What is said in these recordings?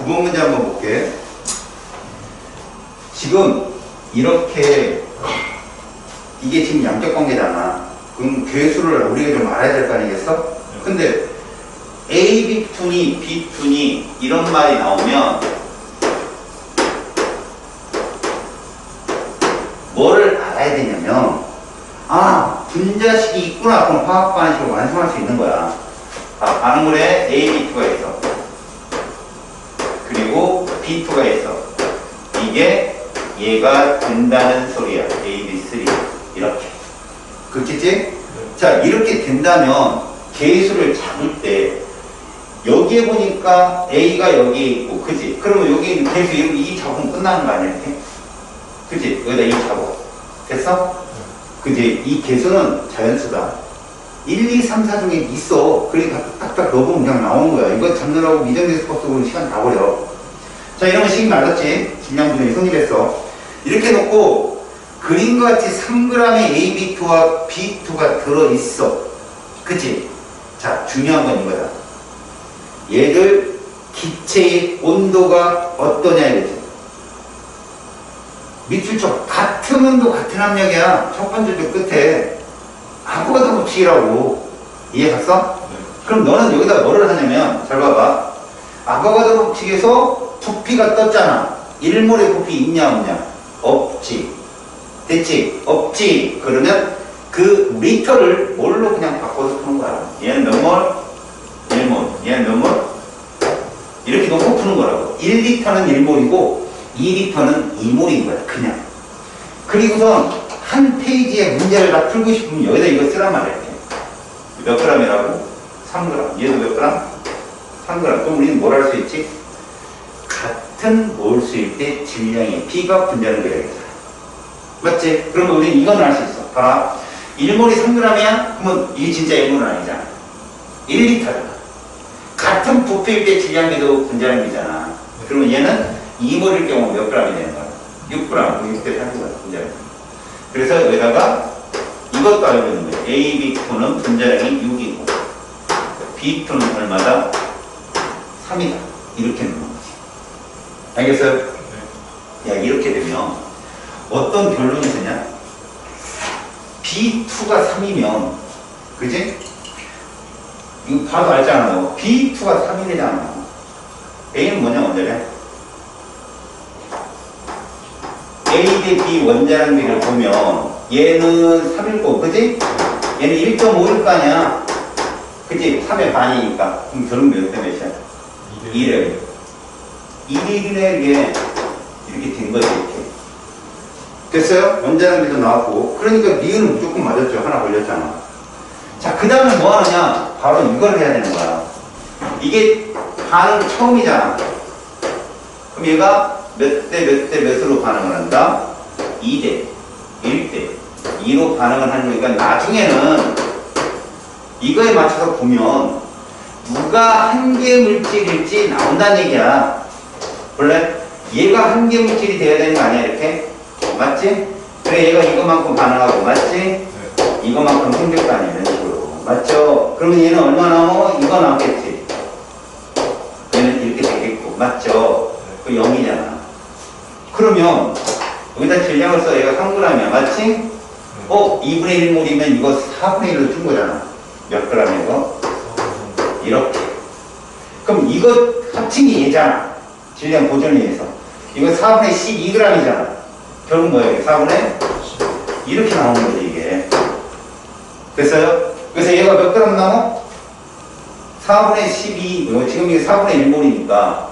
9번 문제 한번 볼게. 지금 이렇게 이게 지금 양적 관계잖아. 그럼 괴수를 우리가 좀 알아야 될 거 아니겠어? 근데 A, B투니, B투니 이런 말이 나오면 뭐를 알아야 되냐면 아, 분자식이 있구나. 그럼 화학 반응식을 완성할 수 있는 거야. 아, 반응물에 A, B2가 있어. 그리고 B2가 있어. 이게 얘가 된다는 소리야. A, B, 3 이렇게. 그렇겠지? 자, 이렇게 된다면 계수를 잡을 때 여기에 보니까 A가 여기에 있고, 그치? 그러면 여기 계수 이 잡으면 끝나는 거 아니야, 이렇게? 그치? 여기다 이 잡어. 됐어? 그치? 이 계수는 자연수다. 1, 2, 3, 4 중에 있어. 그러니까 딱딱 넣어보면 그냥 나오는 거야. 이거 잡느라고 미정계수법 쓰고는 시간 다 버려. 자, 이러면 식이 맞았지? 질량분명히 성립했어. 이렇게 놓고 그림과 같이 3g의 AB2와 B2가 들어있어. 그치? 자, 중요한 건 이거다. 얘들 기체의 온도가 어떠냐 이거지. 밑줄 쳐. 같은 온도 같은 압력이야. 첫 번째 줄 끝에 아무것도 법칙이라고. 이해 갔어? 네. 그럼 너는 여기다 뭐를 하냐면 잘 봐봐. 아보가드로 법칙에서 부피가 떴잖아. 1몰의 부피 있냐 없냐? 없지. 됐지? 없지. 그러면 그 리터를 뭘로 그냥 바꿔서 푸는 거야. 얘는 몇 몰? 1몰. 얘는 몇 몰? 이렇게 놓고 푸는 거라고. 1리터는 1몰이고 2리터는 2몰인 거야. 그냥. 그리고선 한 페이지에 문제를 다 풀고 싶으면 여기다 이거 쓰란 말이야. 몇 g이라고? 3g. 얘도 몇 g? 3g. 그럼 우리는 뭘 할 수 있지? 같은 몰수일 때 질량의 P가 분자는 거야. 맞지? 그러면 우리는 이건 알 수 있어. 봐라. 1몰이 3g이야? 그러면 이게 진짜 1몰은 아니잖아. 1리터잖아. 같은 부피일 때 질량비도 분자는 거잖아. 그러면 얘는 2몰일 경우 몇 g이 되는 거야? 6g. 6대 8g 분자량. 그래서 여기다가 이것도 알고 있는 거예요. A, B2는 분자량이 6이고 B2는 얼마다? 3이다. 이렇게 넣는 거지. 알겠어요? 네. 야, 이렇게 되면 어떤 결론이 되냐? B2가 3이면 그지? 이거 봐도 알잖아. 너. B2가 3이 되잖아. A는 뭐냐 원자량? A 대 B 원자량비를 보면 얘는 3일 거고, 그지? 얘는 1.5일 거 아니야. 그지? 3의 반이니까. 그럼 결국 몇 대 몇이야? 2래. 1일이네, 이게. 이렇게 된 거지, 이렇게. 됐어요? 원자량비도 나왔고. 그러니까 니은 무조건 맞았죠. 하나 걸렸잖아. 자, 그 다음에 뭐 하느냐? 바로 이걸 해야 되는 거야. 이게 반응 처음이잖아. 그럼 얘가 몇 대 몇 대 몇으로 반응을 한다? 2대 1대 2로 반응을 하는 거니까 나중에는 이거에 맞춰서 보면 누가 한계 물질일지 나온다는 얘기야. 원래 얘가 한계 물질이 돼야 되는 거 아니야 이렇게? 맞지? 그래 얘가 이거만큼 반응하고 맞지? 네. 이거만큼 생길 거 아니야 이런 식으로. 맞죠? 그러면 얘는 얼마 남어? 이거 남겠지? 얘는 이렇게 되겠고 맞죠? 그 0이잖아. 그러면 여기다 질량을 써. 얘가 3g이야. 맞지? 2분의 1몰이면 이거 4분의 1로 준 거잖아. 몇 g이고? 이렇게. 그럼 이거 합친 게 얘잖아. 질량 보존을 위해서. 이거 4분의 12g이잖아. 결국 뭐야? 4분의? 이렇게 나오는 거지 이게. 됐어요? 그래서 얘가 몇 g 나와? 4분의 12. 지금 이게 4분의 1몰이니까.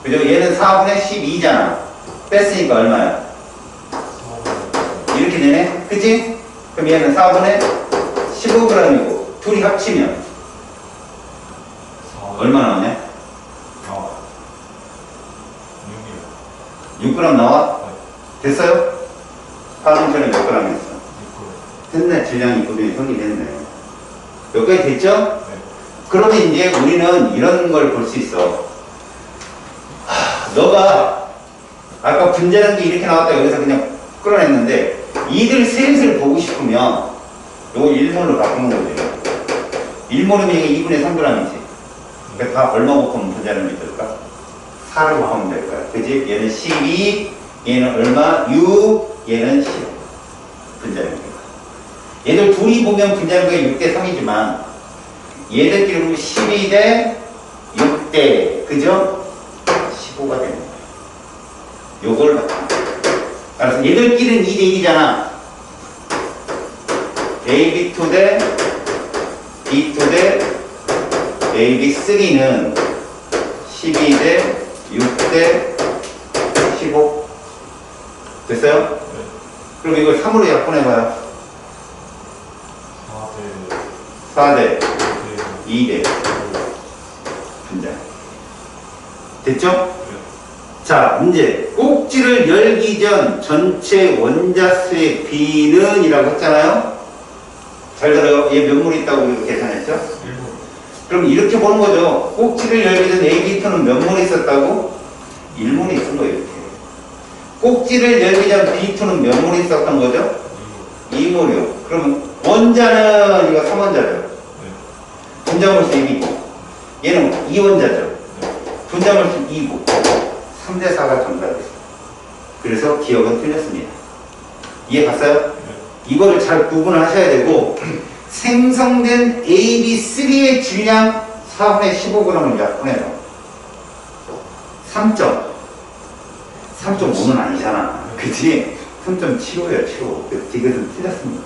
그죠? 얘는 4분의 12잖아. 뺐으니까 얼마야? 이렇게 되네? 그치? 그럼 얘는 4분의 15g이고 둘이 합치면 얼마 나오냐? 6g 나와? 됐어요? 반응처럼 몇 g이었어? 됐네. 질량이 분명히 성립됐네. 여기까지 됐죠? 그러면 이제 우리는 이런 걸 볼 수 있어. 너가 아까 분자량비 이렇게 나왔다 여기서 그냥 끌어냈는데 이들 셋을 보고 싶으면 요거 1몰로 바꾸는 거죠. 1몰이면 이게 2분의 3g이지. 그러니까 다 얼마 곱하면 분자량비 들까? 4를 하면 될 거야. 그지? 얘는 12, 얘는 얼마? 6, 얘는 10. 분자형계가. 얘들 둘이 보면 분자형계가 6대 3이지만 얘들끼리 보면 12대 6대, 그죠? 15가 되는 거야. 요걸 바탕. 알았어. 얘들끼리는 2대 1이잖아. AB2 대 B2 대 AB3는 12 대 6 대 15. 됐어요? 네. 그럼 이걸 3으로 약분해봐요. 4대 2대 분자. 됐죠? 네. 자, 문제. 꼭지를 열기 전 전체 원자수의 B는 이라고 했잖아요? 잘 들어요. 얘 몇 물 있다고 우리가 계산했죠? 1물. 그럼 이렇게 보는 거죠. 꼭지를 열기 전 AB2는 몇 물 있었다고? 1물이 있은 거예요, 이렇게. 꼭지를 열기 전 B2는 몇 물 있었던 거죠? 2물이요. 그러면 원자는 이거 3원자죠? 분자물수 1이고 얘는 2원자죠? 분자물수 2고 3대 4가 정답이었어요. 그래서 기억은 틀렸습니다. 이해 갔어요? 이거를 잘 구분을 하셔야 되고 생성된 AB3의 질량 4분의 15g을 약분해요. 3.5는 아니잖아. 그치? 3.75예요, 75. 이것은 틀렸습니다.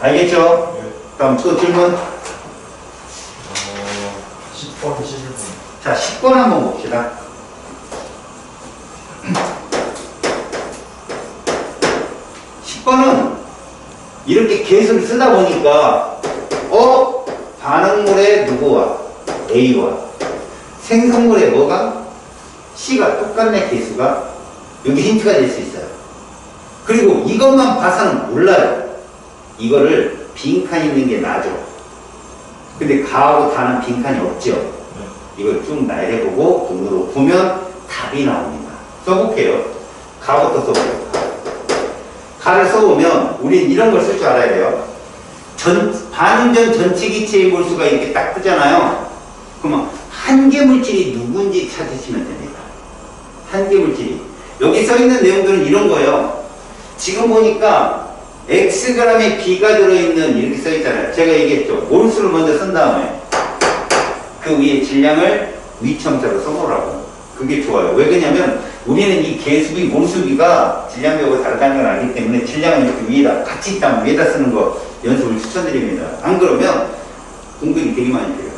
알겠죠? 네. 다음 또 질문. 10번, 11번. 자, 10번 한번 봅시다. 10번은 이렇게 계수를 쓰다 보니까 반응물의 누구와 A와 생성물의 뭐가 C가 똑같네. 계수가 여기 힌트가 될 수 있어요. 그리고 이것만 봐서는 몰라요. 이거를 빈칸 있는 게 나죠. 근데 가하고 다는 빈칸이 없죠. 이걸 쭉 나열해보고 눈으로 보면 답이 나옵니다. 써볼게요. 가부터 써볼게요. 가를 써보면 우린 이런 걸 쓸 줄 알아야 돼요. 반응 전 전체 기체의 몰수가 이렇게 딱 뜨잖아요. 그러면 한계 물질이 누군지 찾으시면 됩니다. 한계 물질이. 여기 써있는 내용들은 이런 거예요. 지금 보니까 Xg의 B가 들어있는 이렇게 써있잖아요. 제가 얘기했죠. 몰수를 먼저 쓴 다음에 그 위에 질량을 위첨자로 써놓으라고. 그게 좋아요. 왜 그러냐면 우리는 이 계수비, 몰수비가 질량비하고 다르다는 걸 알기 때문에 질량을 이렇게 위에다 같이 있다면 위에다 쓰는 거 연습을 추천드립니다. 안 그러면 공백이 되게 많이 돼요.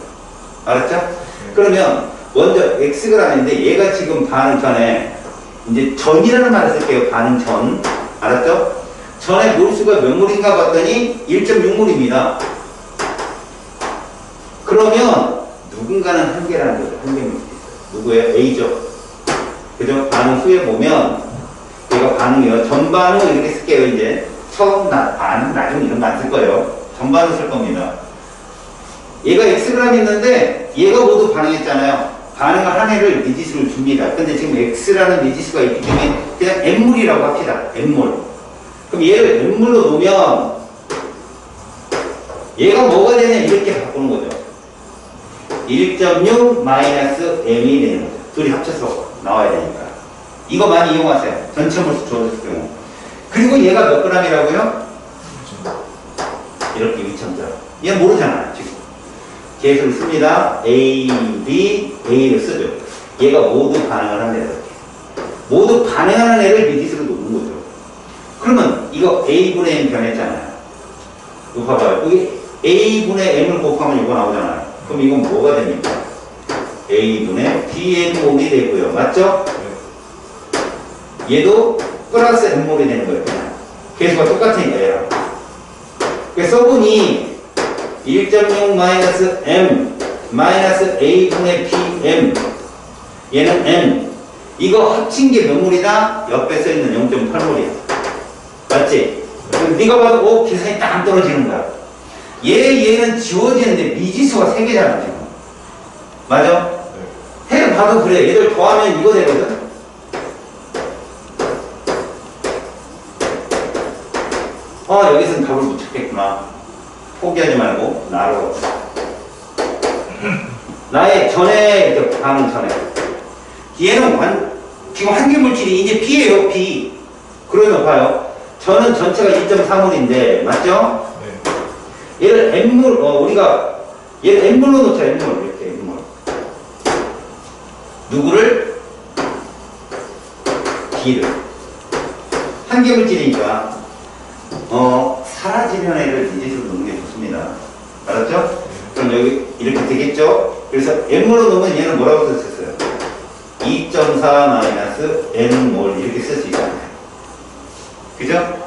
알았죠? 그러면 먼저 Xg인데 얘가 지금 반응 전에 이제 전이라는 말을 쓸게요. 반응 전. 알았죠? 전에 몰수가 몇 몰인가 봤더니 1.6몰입니다. 그러면 누군가는 한계라는 거죠. 한계 물질이 있어요. 누구예요? A죠. 그죠? 반응 후에 보면 얘가 반응이요. 전반응 이렇게 쓸게요. 이제 처음 반응 나중 이런 거 안 쓸 거예요. 전반응 쓸 겁니다. 얘가 Xg 있는데 얘가 모두 반응했잖아요. 반응을 한 해를 미지수를 줍니다. 근데 지금 X라는 미지수가 있기 때문에 그냥 M몰이라고 합시다. M몰. 그럼 얘를 M몰로 놓으면 얘가 뭐가 되냐 이렇게 바꾸는 거죠. 1.6 마이너스 M이 되는 거죠. 둘이 합쳐서 나와야 되니까. 이거 많이 이용하세요. 전체 몰수 주어졌을 경우. 그리고 얘가 몇 g이라고요? 이렇게 위첨자. 얘는 모르잖아요. 지금. 계수를 씁니다. A, B, A를 쓰죠. 얘가 모두 반응을 한다. 이렇게. 모두 반응하는 애를 미지수로 놓는 거죠. 그러면 이거 A분의 M 변했잖아요. 이거 봐봐요. 여기 A분의 M을 곱하면 이거 나오잖아요. 그럼 이건 뭐가 됩니까? A분의 BM몰이 되고요. 맞죠? 얘도 플러스 M몰이 되는 거예요. 그냥. 계수가 똑같으니까 얘랑. 그래서 써보니 1.6 마이너스 M 마이너스 A분의 PM 얘는 M 이거 합친 게 몇 몰이다? 옆에 써있는 0.8몰이야. 맞지? 네가 봐도 계산이 딱 안 떨어지는 거야. 얘는 지워지는데 미지수가 3개잖아 지금. 맞아? 해 봐도 그래. 얘들 더하면 이거 되거든. 여기서는 답을 못 찾겠구나. 포기하지 말고 나로 나의 전에 반응 전에 얘는 지금 한계 물질이 이제 B예요, B. 그러면 봐요. 저는 전체가 1.3몰인데, 맞죠? 네. 얘를 N몰, 우리가, 얘를 N몰로 놓자, N몰. 이렇게, N몰. 누구를? B를. 한계 물질이니까, 사라지는 애를 이제서 놓는 게 좋습니다. 알았죠? 그럼 여기 이렇게 되겠죠? 그래서 N몰로 놓으면 얘는 뭐라고 썼어요? 2.4 N몰 이렇게 쓸 수 있잖아요. 그죠?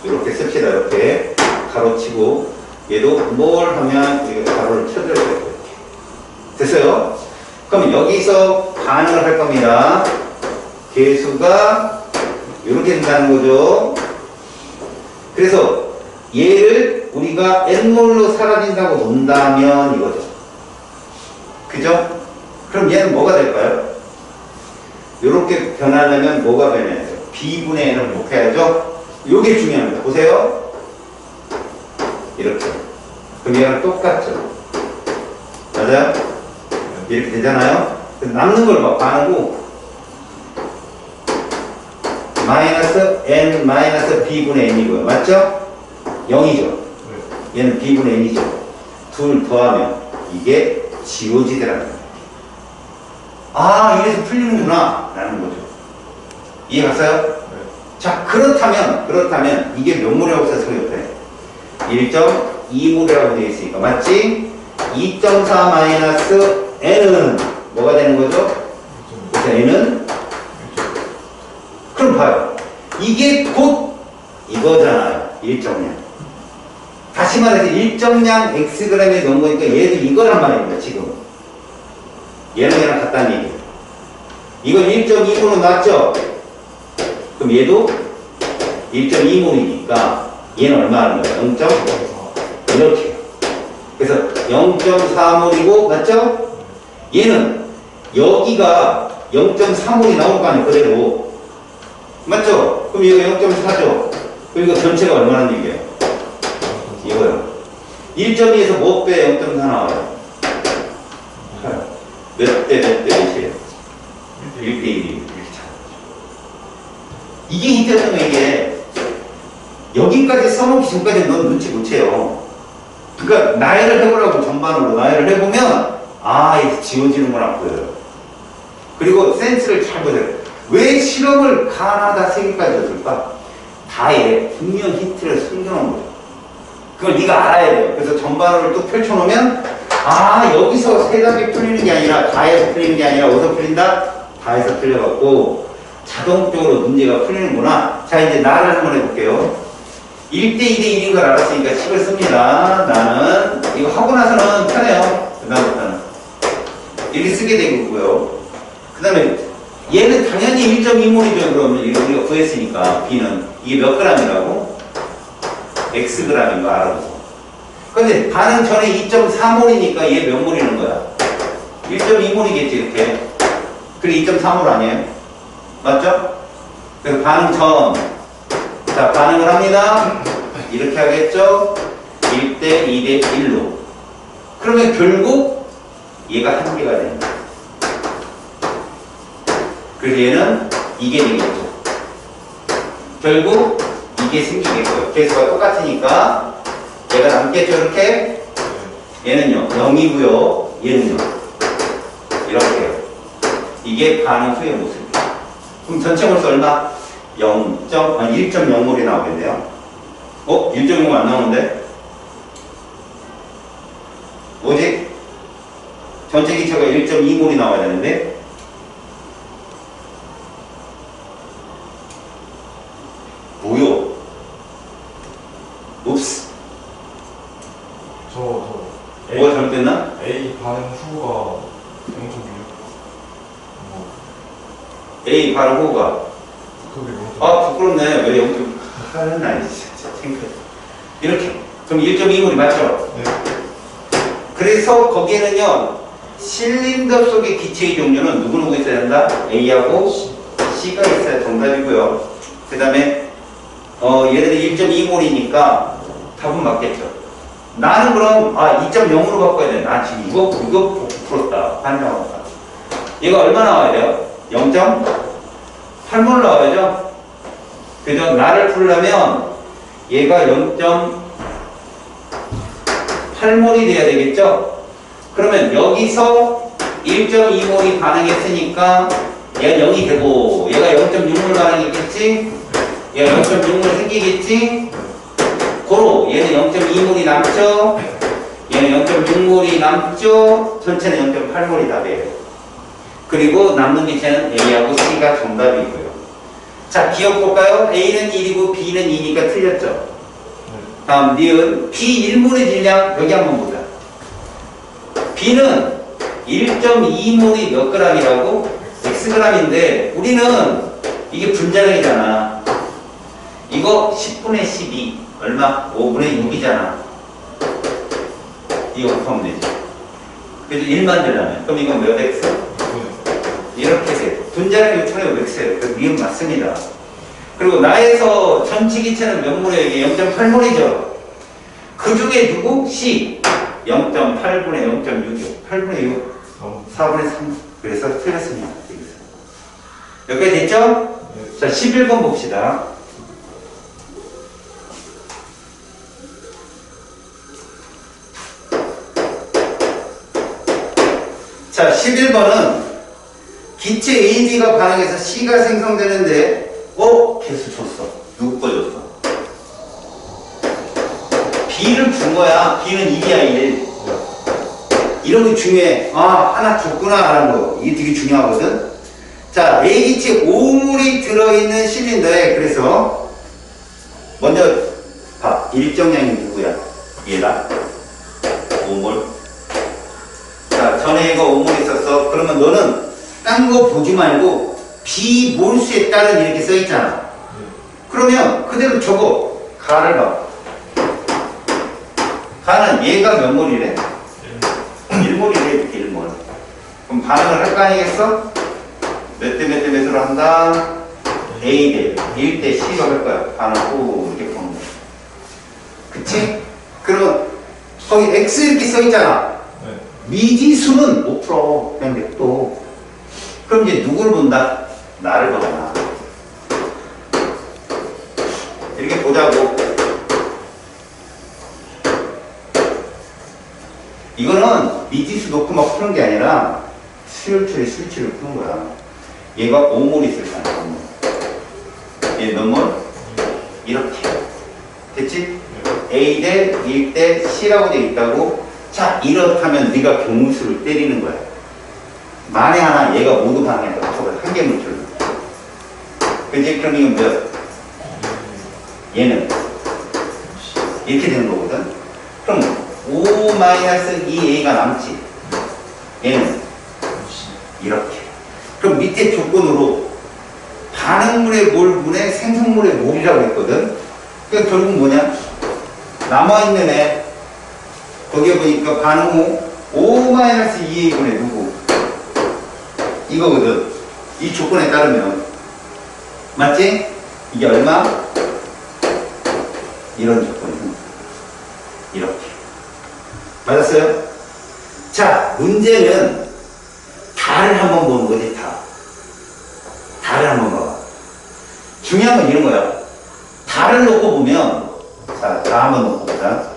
이렇게 씁시다. 이렇게 가로치고 얘도 몰 하면 우리가 가로를 쳐줘야 돼요. 이렇게. 됐어요? 그럼 여기서 반응을 할 겁니다. 계수가 이렇게 된다는 거죠. 그래서 얘를 우리가 N몰로 사라진다고 본다면 이거죠. 그죠? 그럼 얘는 뭐가 될까요? 이렇게 변하려면 뭐가 변해야 돼요? B분의 N을 곱해야죠? 이게 중요합니다. 보세요. 이렇게. 그럼 얘랑 똑같죠? 맞아요? 이렇게 되잖아요? 남는 걸 막 반하고 마이너스 N 마이너스 B분의 N이고요. 맞죠? 0이죠? 얘는 B분의 N이죠? 둘 더하면 이게 지워지더라는 거예요. 아, 이래서 풀리는구나 라는 거죠. 이해 갔어요? 네. 자, 그렇다면 이게 몇 몰이라고 써서 옆에 1.2몰이라고 되어 있으니까 맞지? 2.4 마이너스 N은 뭐가 되는 거죠? 그래서 N은 그럼 봐요. 이게 곧 이거잖아요. 일정량. 다시 말해서 일정량 Xg에 넣은 거니까 얘도 이거란 말입니다. 지금. 얘는 얘랑 같다는 얘기예요. 이건 1.2몰로 놨죠? 그럼 얘도 1.2몰이니까 얘는 얼마 하는 거예요? 0.4. 이렇게. 그래서 0.4몰이고, 맞죠? 얘는 여기가 0.3몰이 나올 거 아니에요? 그대로. 맞죠? 그럼 얘가 0.4죠? 그럼 이거 전체가 얼마나 얘기예요? 이거요. 1.2에서 뭐 빼 0.4 나와요? 몇 대 몇이에요? 1대 1이 이렇게 차. 이게 힌트였던 거 이게. 여기까지 써놓기 전까지 넌 눈치 못 채요. 그러니까 나열을 해보라고 전반으로 나열을 해보면 아, 이게 지워지는구나 보여요. 그리고 센스를 잘 보세요. 왜 실험을 가나다 세 개까지 줬을까? 다에 분명 힌트를 숨겨놓은 거죠. 그걸 네가 알아야 돼요. 그래서 전반으로 또 펼쳐놓으면 아, 여기서 세 답이 풀리는 게 아니라 다에서 풀리는 게 아니라 어디서 풀린다? 다에서 풀려갖고 자동적으로 문제가 풀리는구나. 자, 이제 나를 한번 해볼게요. 1대 2대 1인 걸 알았으니까 10을 씁니다. 나는 이거 하고 나서는 편해요. 그 다음부터는 이렇게 쓰게 되고요. 그 다음에 얘는 당연히 1.2몰이죠. 그러면 이거 우리가 구했으니까 B는 이게 몇 g이라고? Xg인 거 알아보세요. 근데 반응 전에 2.4몰이니까 얘 몇 몰이는 거야? 1.2몰이겠지 이렇게. 그리고 2.3몰 아니에요? 맞죠? 그래서 반응 전. 자, 반응을 합니다. 이렇게 하겠죠? 1대 2대 1로. 그러면 결국 얘가 한 개가 됩니다. 그래서 얘는 이게 되겠죠. 결국 이게 생기겠고요. 개수가 똑같으니까 얘가 남겠죠, 이렇게? 얘는요, 0이고요. 얘는요, 이렇게요. 이게 반응 후의 모습이에요. 그럼 전체 몰수 얼마? 1.0몰이 나오겠네요. 1.0몰 안 나오는데? 뭐지? 전체 기체가 1.2몰이 나와야 되는데? 뭐요? 옵스. 뭐가 잘못됐나? A 반응 후가 0.6. A 반응 후가. 아, 부끄럽네. 왜 0. 하나, 진짜 창피해. 이렇게. 그럼 1.2몰이 맞죠? 네. 그래서 거기에는요, 실린더 속의 기체의 종류는 누구누구 있어야 된다? A하고 C가 있어야 정답이고요. 그 다음에, 얘들이 1.2몰이니까 답은 맞겠죠. 나는 그럼, 2.0으로 바꿔야 돼. 나 지금 이거 풀었다. 반장했다. 얘가 얼마 나와야 돼요? 0.8몰 나와야죠. 그죠? 나를 풀려면 얘가 0.8몰이 돼야 되겠죠? 그러면 여기서 1.2몰이 반응했으니까 얘가 0이 되고 얘가 0.6몰 반응했겠지? 얘가 0.6몰 생기겠지? 고로 얘는 0.2몰이 남죠? 얘는 0.6몰이 남죠? 전체는 0.8몰이 답이에요. 그리고 남는 기체는 A하고 C가 정답이고요. 자, 기억 볼까요? A는 1이고 B는 2니까 틀렸죠? 다음 니은 B 1몰의 질량 여기 한번 보자. B는 1.2몰이 몇 g이라고? Xg인데 우리는 이게 분자량이잖아. 이거 10분의 12 얼마? 5분의 6이잖아. 이거 곱하면 되지. 그래서 1 만들려면 그럼 이건 몇 X? 이렇게 돼. 분자량 요청에 X예요. 그 미음 맞습니다. 그리고 나에서 전체 기체는 몇 몰이에요? 이게 0.8몰이죠. 그 중에 누구? C 0.8분의 0.6이요. 8분의 6 4분의 3 그래서 틀렸습니다. 여기까지 됐죠? 자, 11번 봅시다. 자, 11번은 기체 A, B가 반응해서 C가 생성되는데 개수 줬어. 누구 거 줬어? B를 준 거야. B는 1이야 1. 이런 게 중요해. 아, 하나 줬구나 하는 거. 이게 되게 중요하거든. 자, A 기체 5몰이 들어있는 실린더에 그래서 먼저 봐. 일정량이 누구야? 얘다. 5몰. 자, 전에 이거 5몰 있었어. 그러면 너는 딴 거 보지 말고 B 몰수에 따른 이렇게 써 있잖아. 그러면 그대로 적어. 가를 봐. 가는 얘가 몇 몰이래? 1몰이래. 이렇게 1몰. 그럼 반응을 할 거 아니겠어? 몇 대 몇 대 몇으로 한다? A 대 1대 C가 할 거야. 반응하고 이렇게 보는 거야. 그치? 그러면 거기 X 이렇게 써 있잖아. 미지수는 못 풀어. 그냥 냅둬. 그럼 이제 누구를 본다? 나를 보잖아. 이렇게 보자고. 이거는 미지수 놓고 막 푸는 게 아니라 수열처리 수치를 푸는 거야. 얘가 5몰 있을 거야. 5몰. 얘 몇 몰? 이렇게. 됐지? A 대 1 대 C라고 돼 있다고. 자, 이렇다면 네가 경우수를 때리는 거야. 만에 하나 얘가 모두 반응했다. 한 개 물질로. 그치? 그럼 이건 몇? 얘는 이렇게 되는 거거든. 그럼 5-2A가 남지. 얘는 이렇게. 그럼 밑에 조건으로 반응물의 몰분의 생성물의 몰이라고 했거든. 그러니까 결국 뭐냐? 남아있는 애 거기에 보니까 반응 후 5-2A분의 누구? 이거거든. 이 조건에 따르면 맞지? 이게 얼마? 이런 조건이고 이렇게 맞았어요? 자, 문제는 달을 한번 보는 거지. 달을 한번 봐봐. 중요한 건 이런 거야. 달을 놓고 보면 자, 다 한번 놓고 보자.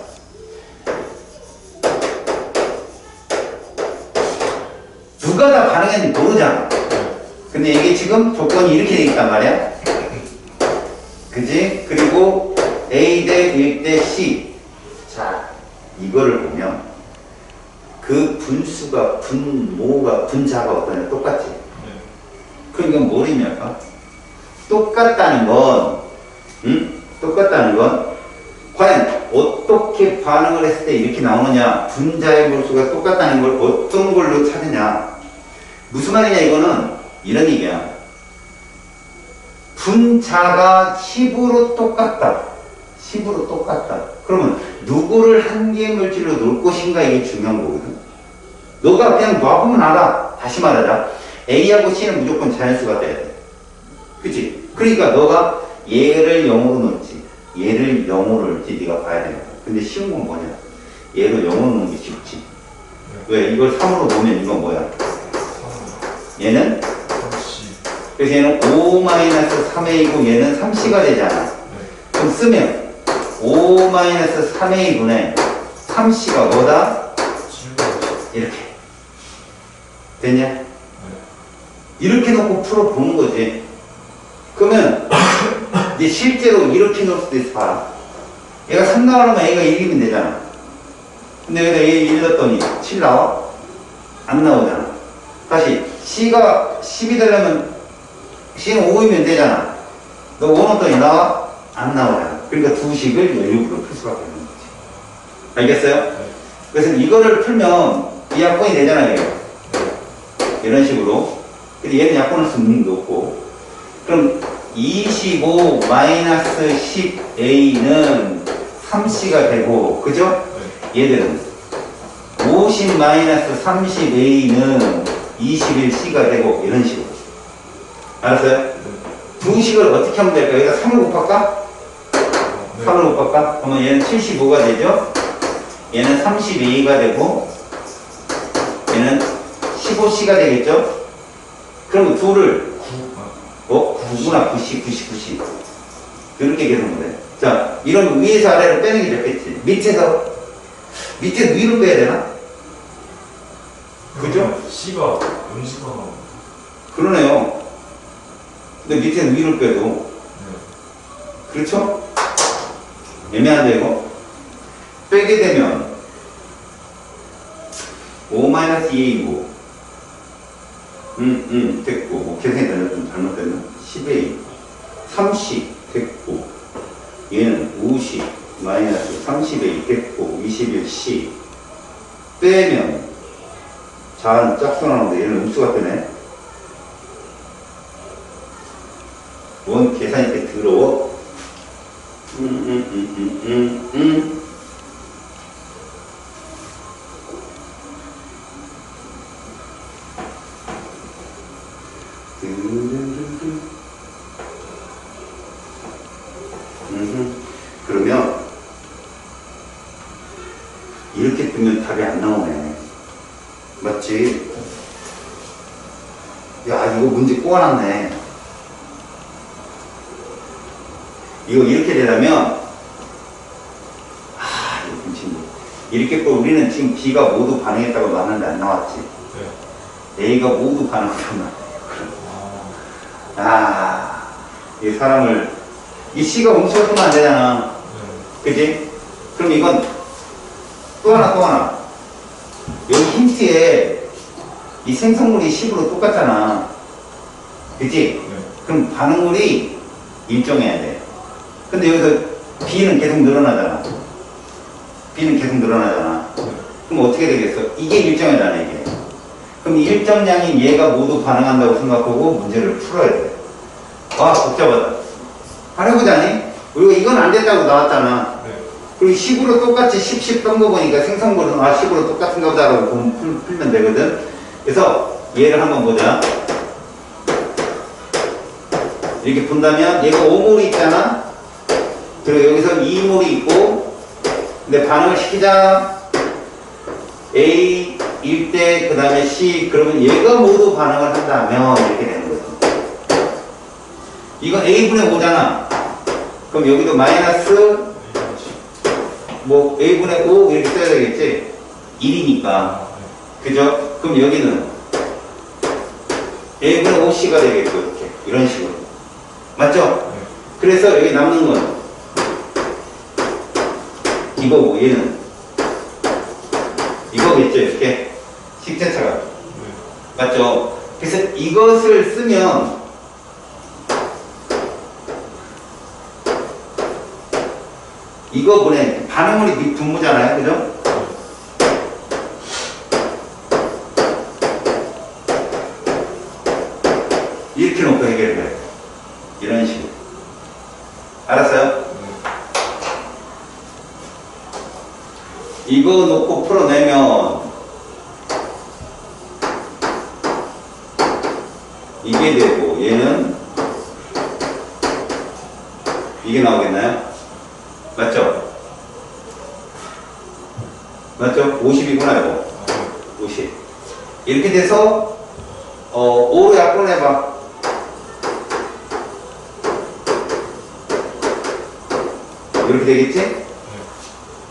누가 다 반응했는지 모르잖아. 근데 이게 지금 조건이 이렇게 돼 있단 말이야. 그지? 그리고 A 대 1 대 C. 자, 이거를 보면 그 분수가 분자가 어떠냐? 똑같지? 그러니까 뭘 의미할까? 똑같다는 건 똑같다는 건 과연 어떻게 반응을 했을 때 이렇게 나오느냐? 분자의 몰수가 똑같다는 걸 어떤 걸로 찾느냐? 무슨 말이냐? 이거는 이런 얘기야. 분자가 10으로 똑같다. 10으로 똑같다. 그러면 누구를 한개 물질로 놓을 것인가 이게 중요한 거거든. 너가 그냥 놔보면 알아. 다시 말하자. A하고 C는 무조건 자연수가 돼야 돼. 그치? 그러니까 너가 얘를 0으로 놓을지 얘를 0으로 놓을지 네가 봐야 되는 거야. 근데 쉬운 건 뭐냐? 얘를 0으로 놓는 게 쉽지. 왜? 이걸 3으로 놓으면 이건 뭐야? 얘는 그래서 얘는 5-3a고 얘는 3c가 되잖아. 네. 그럼 쓰면 5-3a분의 3c가 뭐다? 7번. 이렇게. 됐냐? 네. 이렇게 놓고 풀어보는 거지. 그러면 이제 실제로 이렇게 놓을 수도 있어. 봐라. 얘가 3 나오려면 A가 1이면 되잖아. 근데 여기다 A 1 넣었더니 7 나와? 안 나오잖아. 다시 C가 10이 되려면 C는 5이면 되잖아. 너 5 넣었더니 나와? 안 나오잖아. 그러니까 두 식을 일부러 풀 수밖에 없는 거지. 알겠어요? 네. 그래서 이거를 풀면 이 약분이 되잖아요. 이런 식으로. 근데 얘는 약분할 수 있는 게 없고. 그럼 25-10a는 3c가 되고, 그죠? 네. 얘들은 50-30a는 21c가 되고, 이런 식으로. 알았어요? 네. 두 식을 어떻게 하면 될까? 여기다 3을 곱할까? 네. 3을 곱할까? 그러면 얘는 75가 되죠? 얘는 32가 되고, 얘는 15c가 되겠죠? 그럼 둘을 9구나 9시 이렇게 계산하면 돼. 자, 이런 위에서 아래로 빼는 게 좋겠지. 밑에서 위로 빼야 되나? 그죠? C가 음수가 나오는. 그러네요. 근데 밑에는 위로 빼도 네. 그렇죠? 애매한데 이거? 빼게 되면 5-2a이고 됐고, 뭐 계산이 좀 잘못됐나? 10a 30 됐고, 얘는 50 30a 됐고, 21c 빼면 자는 짝수 나오는데 얘는 음수가 되네. 뭔 계산이 이렇게 더러워? 그러면 이렇게 뜨면 답이 안 나오네. 맞지? 야, 이거 문제 꼬아놨네. 이거 이렇게 되려면 이거 지금 이렇게 우리는 지금 B가 모두 반응했다고 나왔는데 안 나왔지. 네. A가 모두 반응했다고 아. 이 사람을, 이 C가 음수가 안 되잖아. 네. 그지? 그럼 이건 또 하나. 여기 힌트에 이 생성물이 10으로 똑같잖아. 그지? 네. 그럼 반응물이 일정해야 돼. 근데 여기서 B는 계속 늘어나잖아. 그럼 어떻게 되겠어? 이게 일정하잖아, 이게. 그럼 일정량인 얘가 모두 반응한다고 생각하고 문제를 풀어야 돼. 와, 복잡하다. 한번 해보자니? 우리가 이건 안 된다고 나왔잖아. 네. 그리고 10으로 똑같이 10 뜬 거 보니까 생성물은 10으로 똑같은가 보다라고 풀면 되거든. 그래서 얘를 한번 보자. 이렇게 본다면 얘가 5몰이 있잖아. 그리고 여기서 2몰이 있고, 근데 반응을 시키자. A 1대 그 다음에 C, 그러면 얘가 모두 반응을 한다면 이렇게 되는 거지. 이건 A분의 5잖아. 그럼 여기도 마이너스 뭐 A분의 5 이렇게 써야 되겠지? 1이니까. 그죠? 그럼 여기는 A분의 5C가 되겠고, 이렇게. 이런 식으로. 맞죠? 네. 그래서 여기 남는 건 이거고, 얘는 이거겠죠? 이렇게. 식자차가. 네. 맞죠? 그래서 이것을 쓰면 이거 보내. 반응물이 분모잖아요. 그죠? 이렇게 놓고 해결해. 이런 식으로. 알았어요? 이거 놓고 풀어내면 이게 되고, 얘는 이게 나오겠나요? 맞죠? 맞죠? 50이구나, 이거. 50. 이렇게 돼서, 5로 약분해봐. 이렇게 되겠지?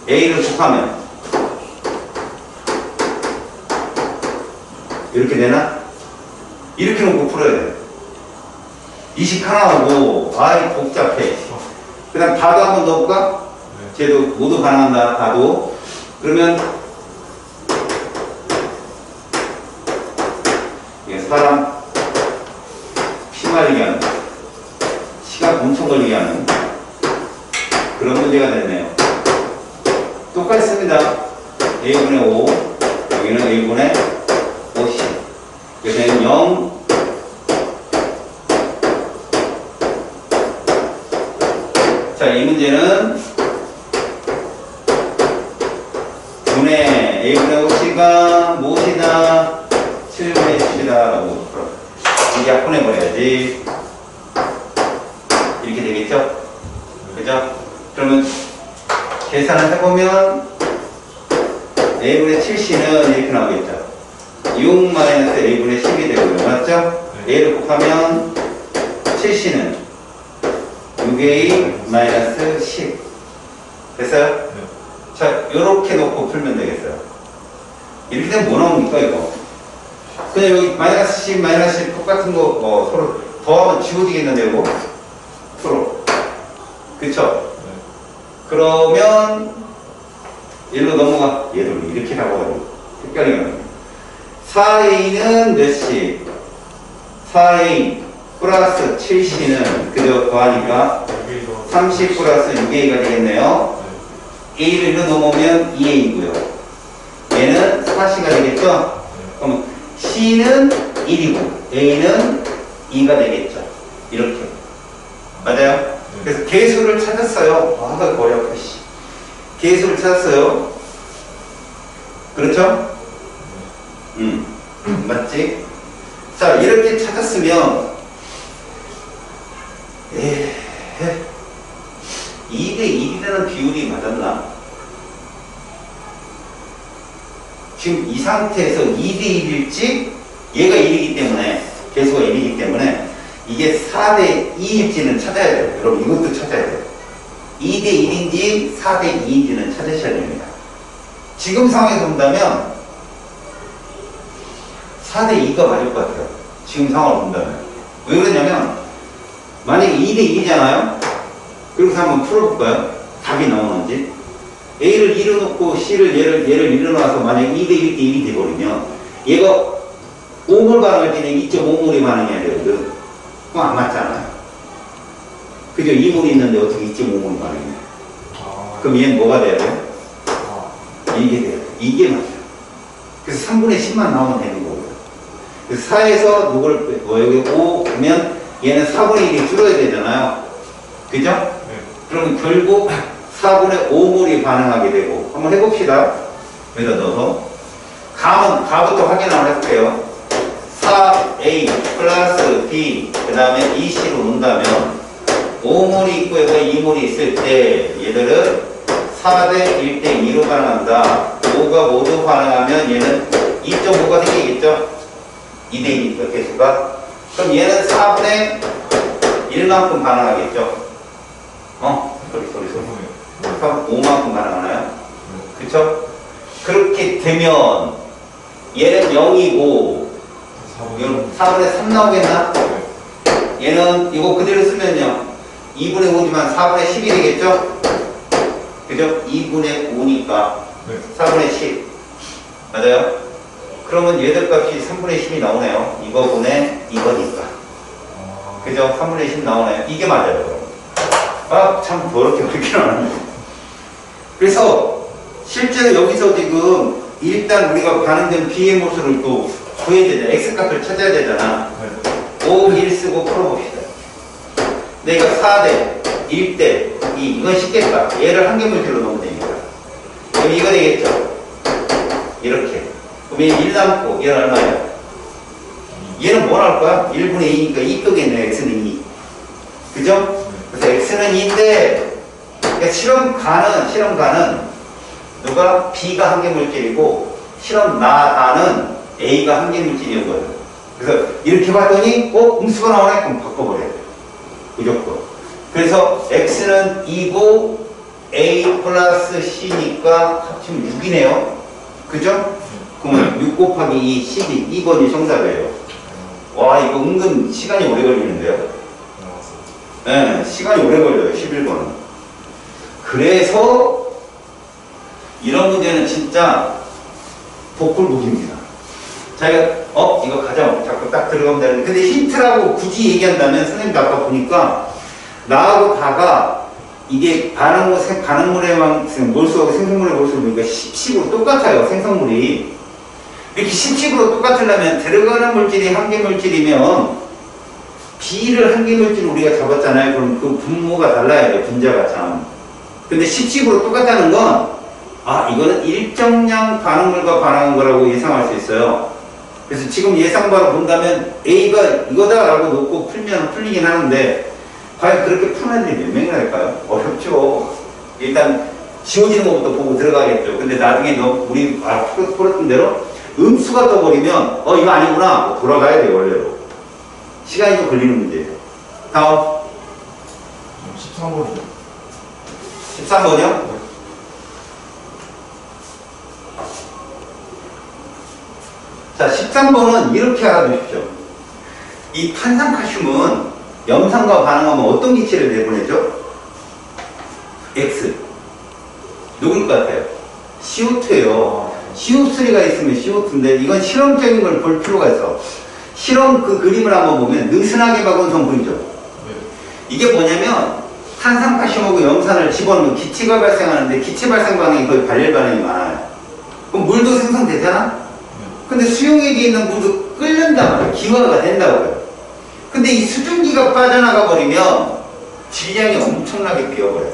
A를 곱하면 이렇게 되나? 이렇게 놓고 풀어야 돼. 20 하나하고 아이 복잡해. 그 다음 다도 한번 넣어볼까? 쟤도 모두 가능한다. 다도. 그러면 이게 사람 피 말리게 하는, 시간 엄청 걸리게 하는 그런 문제가 됐네요. 똑같습니다. A분의 5, 여기는 A분의 50. 그래서 0, 자, 이 문제는 분의 A분의 50가 무엇이다? 7분의 10이다 라고 풀어. 이제 약분해버려야지. 이렇게 되겠죠? 그죠? 그러면 계산을 해보면 A분의 7C는 이렇게 나오겠죠? 6 마이너스 A분의 10이 되고요. 맞죠? A를 곱하면 7C는 6A 마이너스 10. 됐어요? 자, 요렇게 놓고 풀면 되겠어요. 이렇게 되면 뭐 나옵니까, 이거? 그냥 여기 마이너스 10, 마이너스 10 똑같은 거 서로 더하면 지워지겠는데, 이거? 서로. 그쵸? 그러면 일로 넘어가. 얘도 이렇게 나와가지고 헷갈리는 4A는 몇씩? 4A 플러스 7C는 그저 더하니까 30 플러스 6A가 되겠네요. A를 일로 넘으면 2A고요. 얘는 4C가 되겠죠? 그럼 C는 1이고 A는 2가 되겠죠. 이렇게. 맞아요? 그래서 개수를 찾았어요. 아까 어렵다. 개수를 찾았어요. 그렇죠? 맞지? 자, 이렇게 찾았으면 2대 1이라는 비율이 맞았나? 지금 이 상태에서 2대 1일지 얘가 1이기 때문에 개수가 1이기 때문에 이게 4대 2일지는 찾아야 돼요. 여러분 이것도 찾아야 돼요. 2대 1인지 4대 2인지는 찾으셔야 됩니다. 지금 상황에서 본다면 4대 2가 맞을 것 같아요. 지금 상황을 본다면. 왜 그러냐면 만약에 2대 1이잖아요. 그래서 한번 풀어볼까요? 답이 나오는지. A를 1로 놓고 C를 얘를 1로 놔서 만약에 2대 1대 1이 돼버리면 얘가 5몰 반응할 때는 2.5몰이 반응해야 되거든. 그럼 안 맞잖아요. 그죠? 2몰이 있는데 어떻게 2.5몰이 반응해? 그럼 얘는 뭐가 돼야 돼요? 이게 돼요. 이게 맞아요. 그래서 3분의 10만 나오면 되는 거고요. 그래서 4에서 누구를 여기 5면 얘는 4분의 1이 줄어야 되잖아요. 그죠? 네. 그러면 결국 4분의 5몰이 반응하게 되고 한번 해봅시다. 여기다 넣어서 가부터 확인 한번 해볼게요. 4A 플러스 B 그 다음에 2C로 놓는다면 5몰이 있고 여기가 2몰이 있을 때 얘들은 4대 1대 2로 반응한다. 5가 모두 반응하면 얘는 2.5가 생기겠죠? 2대 2니까 개수가. 그럼 얘는 4분의 1만큼 반응하겠죠? 소리. 5만큼 반응하나요? 그쵸? 그렇게 되면 얘는 0이고 4분의 3 나오겠나? 얘는 이거 그대로 쓰면요 2분의 5지만 4분의 10이 되겠죠? 그죠? 2분의 5니까 4분의 10 맞아요? 그러면 얘들 값이 3분의 10이 나오네요. 이거분의 이거니까 그죠? 3분의 10 나오네요. 이게 맞아요. 참 더럽게 그렇게 나오네. 그래서 실제로 여기서 지금 일단 우리가 반응된 B의 모습을 또 구해야 되잖아. X값을 찾아야 되잖아. 5, 1 쓰고 풀어봅시다. 근데 이거 4대 1대 2 이건 쉽겠다. 얘를 한 개 물질로 넣으면 되니까. 그럼 이거 되겠죠? 이렇게. 그럼 얘 1 남고 얘는 얼마예요? 얘는 뭐 나올 거야? 1분의 2니까 2 끄겠네요. X는 2. 그죠? 그래서 X는 2인데 그러니까 실험가는 누가 B가 한 개 물질이고 실험 나는 A가 한 개 물질이었거든. 그래서 이렇게 봤더니 음수가 나오네? 그럼 바꿔버려야 돼. 무조건. 그래서 X는 2고 A 플러스 C니까 합치면 6이네요. 그죠? 그러면 6 곱하기 2, 12. 2번이 정답이에요. 와, 이거 은근 시간이 오래 걸리는데요. 네, 시간이 오래 걸려요. 11번은. 그래서 이런 문제는 진짜 복불복입니다. 자기가 이거 가자 자꾸 딱 들어가면 되는데, 근데 힌트라고 굳이 얘기한다면 선생님도 아까 보니까 나하고 다가 이게 반응물의 몰수하고 생성물의 몰수를 보니까 10으로 똑같아요. 생성물이 이렇게 10으로 똑같으려면 들어가는 물질이 한계 물질이면 B를 한계 물질 우리가 잡았잖아요. 그럼 그 분모가 달라야 돼. 분자가 참. 근데 10으로 똑같다는 건 이거는 일정량 반응물과 반응한 거라고 예상할 수 있어요. 그래서 지금 예상바로 본다면 A가 이거다라고 놓고 풀면 풀리긴 하는데, 과연 그렇게 푸는 애들이 몇 명이나 될까요? 어렵죠. 일단 지워지는 것부터 보고 들어가겠죠. 근데 나중에 우리 풀었던 대로 음수가 떠버리면 이거 아니구나 돌아가야 돼요. 원래로 시간이 좀 걸리는 문제예요. 다음 13번이요. 13번이요? 자, 13번은 이렇게 알아두십시오. 이 탄산칼슘은 염산과 반응하면 어떤 기체를 내보내죠? X. 누굴 것 같아요? CO2예요. CO3가 있으면 CO2인데 이건 실험적인 걸 볼 필요가 있어. 실험 그 그림을 한번 보면 느슨하게 박은 성분이죠. 이게 뭐냐면 탄산칼슘하고 염산을 집어넣으면 기체가 발생하는데 기체 발생 반응이 거의 발열 반응이 많아요. 그럼 물도 생성되잖아? 근데 수용액에 있는 물도 끓는단 말이에요. 기화가 된다고요. 근데 이 수증기가 빠져나가 버리면 질량이 엄청나게 비어버려요.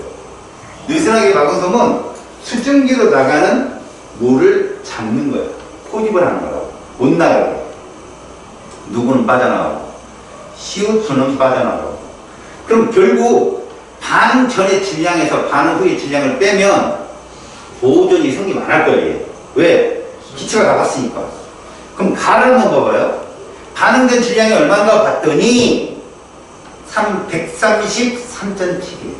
느슨하게 박은 솜은 수증기로 나가는 물을 잡는 거예요. 포집을 하는 거라고. 못 나가게. 누구는 빠져나가고 CO2는 빠져나가고. 그럼 결국 반응 전의 질량에서 반응 후의 질량을 빼면 보존이 성립 안 할 거예요. 왜? 기체가 나갔으니까. 그럼 가를 한번 봐봐요. 반응된 질량이 얼마인가 봤더니 133.7이에요.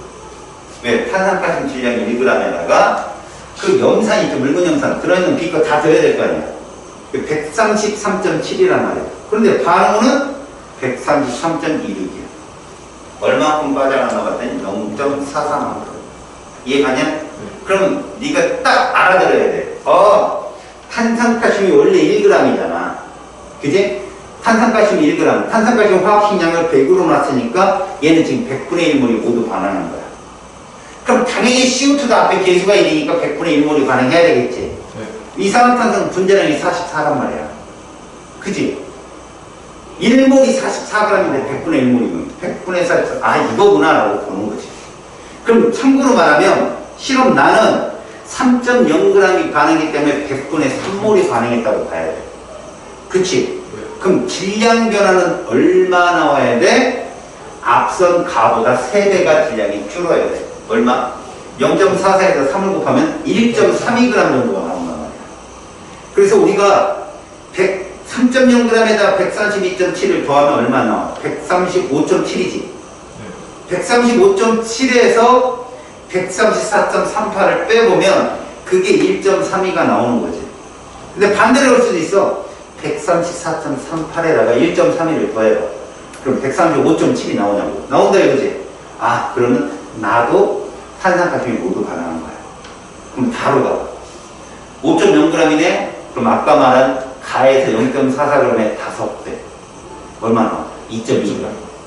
왜? 탄산가스 질량이 1g에다가 그 염산이 있죠. 묽은 염산 들어있는 비거 다 줘야 될 거 아니야. 133.7이란 말이에요. 그런데 반응은 133.26이에요. 얼마큼 빠져나가 봤더니 0.43만큼. 이해가냐? 그럼 네가 딱 알아들어야 돼. 탄산칼슘이 원래 1g이잖아. 그지? 탄산칼슘이 1g. 탄산칼슘 화학식량을 100으로 놨으니까 얘는 지금 100분의 1몰이 모두 반응한 거야. 그럼 당연히 CO2도 앞에 계수가 1이니까 100분의 1몰이 반응해야 되겠지. 네. 이산화탄소 분자량이 44란 말이야. 그지? 1몰이 44g인데 100분의 1몰이면 100분의 44. 이거구나 라고 보는 거지. 그럼 참고로 말하면 실험 나는 3.0g이 반응이기 때문에 100분의 3몰이 반응했다고 봐야 돼. 그치? 그럼 질량 변화는 얼마 나와야 돼? 앞선 가보다 3배가 질량이 줄어야 돼. 얼마? 0.44에서 3을 곱하면 1.32g 정도가 나온단 말이야. 그래서 우리가 3.0g에다 132.7을 더하면 얼마 나와? 135.7이지. 135.7에서 134.38을 빼보면 그게 1.32가 나오는 거지. 근데 반대로 올 수도 있어. 134.38에다가 1.32를 더해봐. 그럼 135.7이 나오냐고. 나온다 이거지. 그러면 나도 탄산칼슘이 모두 반응한 거야. 그럼 바로 가. 5.0g이네? 그럼 아까 말한 가에서 0.44g에 5배. 얼마 나와? 2.2g.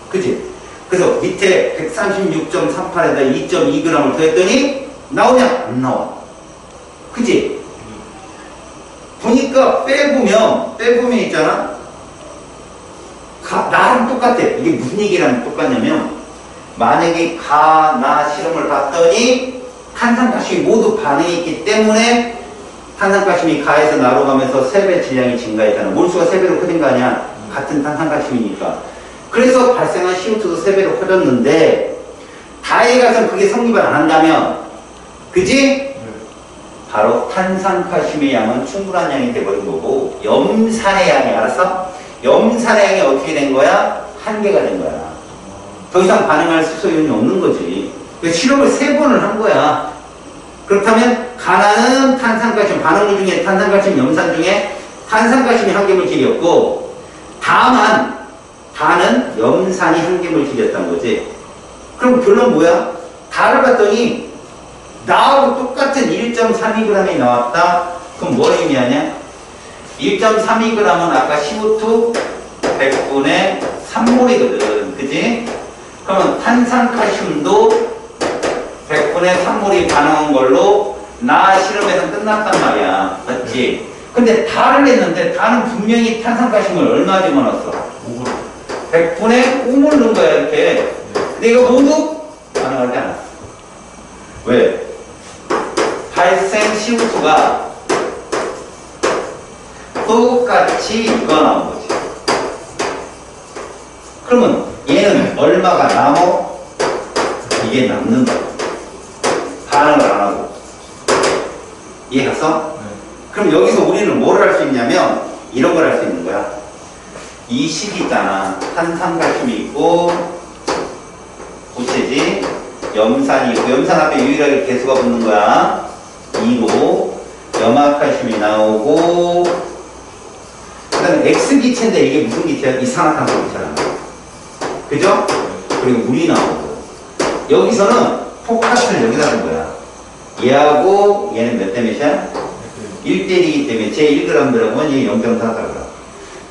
그치? 그래서 밑에 136.38에다 2.2g을 더했더니 나오냐? 안 나와. 그치? 보니까 빼보면 있잖아. 나랑 똑같아. 이게 무슨 얘기랑 똑같냐면 만약에 나 실험을 봤더니 탄산가스이 모두 반응했기 때문에 탄산가스이 가에서 나로 가면서 3배 질량이 증가했잖아. 몰수가 3배로 커진 거 아니야. 같은 탄산가스이니까. 그래서 발생한 CO2도 3배로 커졌는데 다에 가서 그게 성립을 안 한다면 그지? 바로 탄산칼슘의 양은 충분한 양이 돼버린 거고 염산의 양이 알았어? 염산의 양이 어떻게 된 거야? 한계가 된 거야. 더 이상 반응할 수소이온이 없는 거지. 실험을 3번을 한 거야. 그렇다면 가나는 탄산칼슘, 반응물 중에 탄산칼슘, 염산 중에 탄산칼슘이 한계물질이었고 다는 염산이 한계물질이었다는 거지. 그럼 결론 뭐야? 다를 봤더니 나하고 똑같은 1.32g이 나왔다. 그럼 뭘 의미하냐? 1.32g은 아까 CO2 100분의 3몰이거든. 그지? 그러면 탄산칼슘도 100분의 3몰이 반응한 걸로 나 실험에서 끝났단 말이야. 맞지? 근데 다를 했는데 다는 분명히 탄산칼슘을 얼마 집어넣었어? 100분의 5몰 넣은 거야 이렇게. 근데 이거 모두 반응하지 않았어. 왜? 발생 CO2가 똑같이 이거 나온 거지. 그러면 얘는 얼마가 남어? 이게 남는다. 반응을 안 하고. 이해했어? 그럼 여기서 우리는 뭘 할 수 있냐면 이런 걸 할 수 있는 거야. 이 식이잖아. 탄산칼슘이 있고 보채지 염산이 있고 염산 앞에 유일하게 개수가 붙는 거야. 2로 염화칼슘이 나오고 그 다음에 X기체인데 이게 무슨 기체야? 이산화탄소 기체라는 거야. 그죠? 그리고 물이 나오고 여기서는 포카스를 여기다 둔 거야. 얘하고 얘는 몇 대 몇이야? 1대1이기 때문에 제 1g 들어가면 얘 0.4g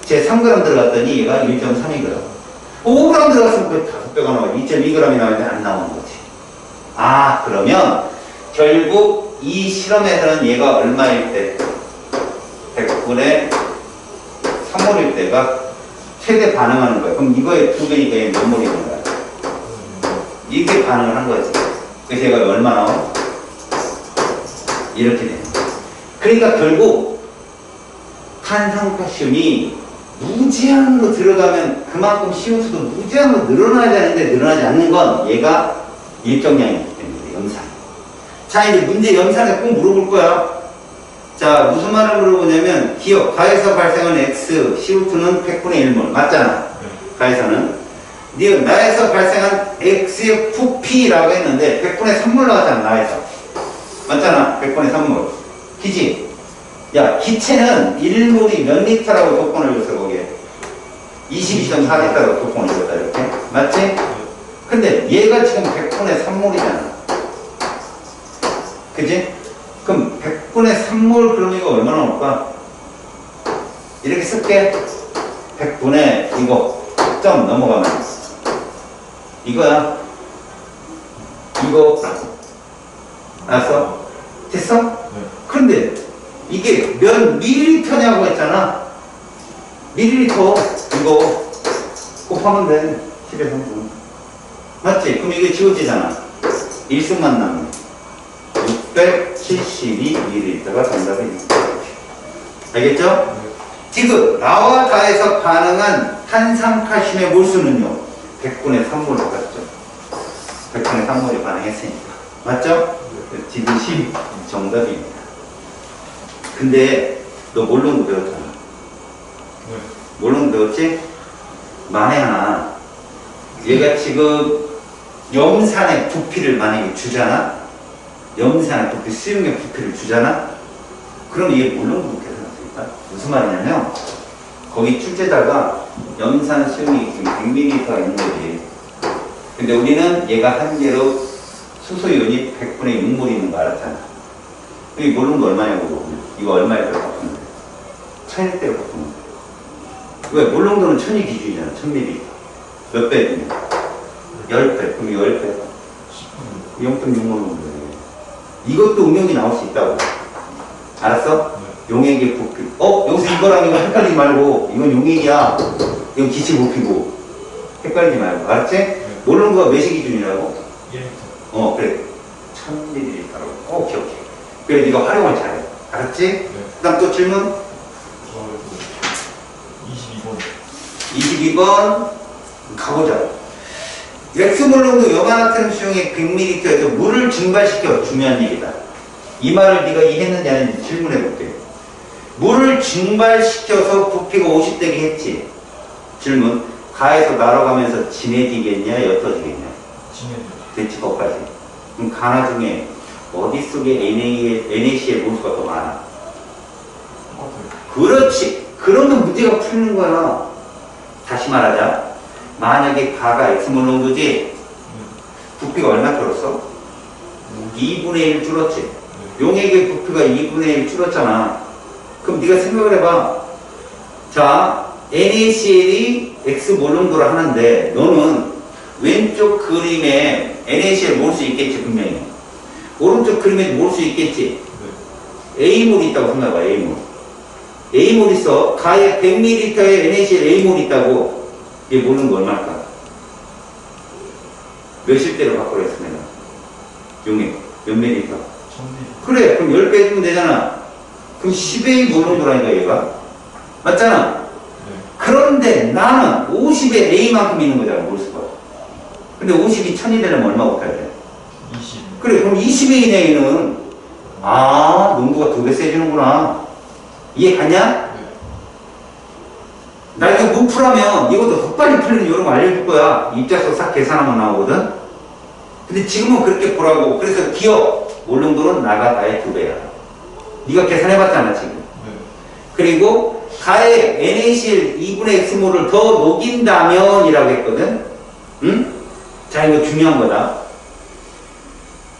제 3g 들어갔더니 얘가 1.32g 5g 들어갔으면 그 5배가 나와 2.2g이 나오는데 안 나오는 거지. 아 그러면 결국 이 실험에서는 얘가 얼마일 때 100분의 3몰일 때가 최대 반응하는 거야. 그럼 이거의 2배니까 얘 몇 몰이는 거야? 이렇게 반응을 한 거지. 그래서 얘가 얼마 나와? 이렇게 되는 거야. 그러니까 결국 탄산칼슘이 무제한으로 들어가면 그만큼 CO2도 무제한으로 늘어나야 되는데 늘어나지 않는 건 얘가 일정량이기 때문에 염산. 자 이제 문제 염산에 꼭 물어볼 거야. 자 무슨 말을 물어보냐면 기억 가에서 발생한 X CO2는 100분의 1몰 맞잖아. 가에서는 나에서 발생한 X의 부피라고 했는데 100분의 3몰 나왔잖아. 나에서 맞잖아. 100분의 3몰 기지? 야 기체는 1몰이 몇 리터라고 조건을 줬어 거기에 22.4리터라고 조건을 줬다 이렇게 맞지? 근데 얘가 지금 100분의 3몰이잖아 그지? 그럼 100분의 3몰 그럼 이거 얼마나 올까? 이렇게 쓸게 100분의 이거 점 넘어가면 이거야 이거 알았어? 됐어? 네. 그런데 이게 몇 밀리리터냐고 했잖아. 밀리리터 이거 곱하면 돼. 10의 3분. 맞지? 그럼 이게 지워지잖아. 1승만 남네. 672ml가 정답입니다. 알겠죠? 네. 지금 나와 다에서 반응한 탄산칼슘의 몰수는요. 100분의 3몰 같죠? 100분의 3몰이 반응했으니까. 맞죠? 지금 10 정답입니다. 근데 너 몰롱도 배웠잖아. 네. 몰롱 배웠지? 만에 하나 얘가 지금 염산의 부피를 만약에 주잖아? 염산의 부피, 수용의 부피를 주잖아? 그럼 이게 몰롱도 계산할 수 있다? 무슨 말이냐면 거기 출제자가 염산 수용이 지금 100ml가 있는 거지. 근데 우리는 얘가 한계로 수소이온이 100분의 6몰이 있는 거 알았잖아. 이 몰롱도 얼마냐고 물어보면 이거 얼마일 때로 바꾸는 거야? 1000일 때로 바꾸는 거야. 왜? 몰롱도는 1000이 기준이잖아. 1000ml. 몇 배냐? 10배. 그럼 10배. 0.6몰롱도 이것도 응용이 나올 수 있다고. 알았어? 네. 용액의 부피. 여기서 이거랑 이거 헷갈리지 말고 이건 용액이야. 이건 기체 부피고. 헷갈리지 말고. 알았지? 네. 몰롱도가 몇이 기준이라고? 1리터. 그래. 1000ml라고. 오케이. 그래, 네가 활용을 잘해. 알았지? 네. 그 다음 또 질문? 22번. 가보자. 엑스몰롱도 염화나트륨 수용액 100ml에서 물을 증발시켜. 중요한 얘기다. 이 말을 네가 이해했는지 아닌지 질문해 볼게. 물을 증발시켜서 부피가 50되게 했지. 질문. 가에서 날아가면서 진해지겠냐, 옅어지겠냐? 진해져. 됐지, 거기까지. 그럼 가나 중에 어디 속에 NaCl 몰수가 더 많아? 똑같아요. 그렇지. 그러면 문제가 풀리는 거야. 다시 말하자. 만약에 가가 X몰 농도지, 부피가 얼마 줄었어? 2분의 1 줄었지. 용액의 부피가 2분의 1 줄었잖아. 그럼 네가 생각을 해봐. 자, NaCl이 X몰 농도를 하는데 너는 왼쪽 그림에 NaCl 몰 수 있겠지, 분명히. 오른쪽 그림에 몰 수 있겠지. A몰 있다고 생각해봐, A몰. A몰 있어. 가에 100ml에 NaCl A몰 있다고. 얘 모르는 거 얼마일까? 몇 실대로 바꾸라 했어, 내가. 용액. 몇 ml? 1000ml. 그래, 그럼 10배 해주면 되잖아. 그럼 10A 모르는 거라니까, 얘가. 맞잖아? 네. 그런데 나는 50에 A만큼 있는 거잖아, 몰수가. 근데 50이 1000이 되려면 얼마 곱해야 돼? 20. 그래, 그럼 20의 A는, 아, 농도가 2배 세지는구나. 이해 갔냐? 네. 나중에 문풀하면 이것도 더 빨리 풀리는 이런 거 알려줄 거야. 입자수 싹 계산하면 나오거든? 근데 지금은 그렇게 보라고. 그래서 기억, 몰농도는 나가 나의 2배야. 네가 계산해봤잖아, 지금. 네. 그리고 가에 NaCl 2분의 X몰을 더 녹인다면 이라고 했거든? 응? 자, 이거 중요한 거다.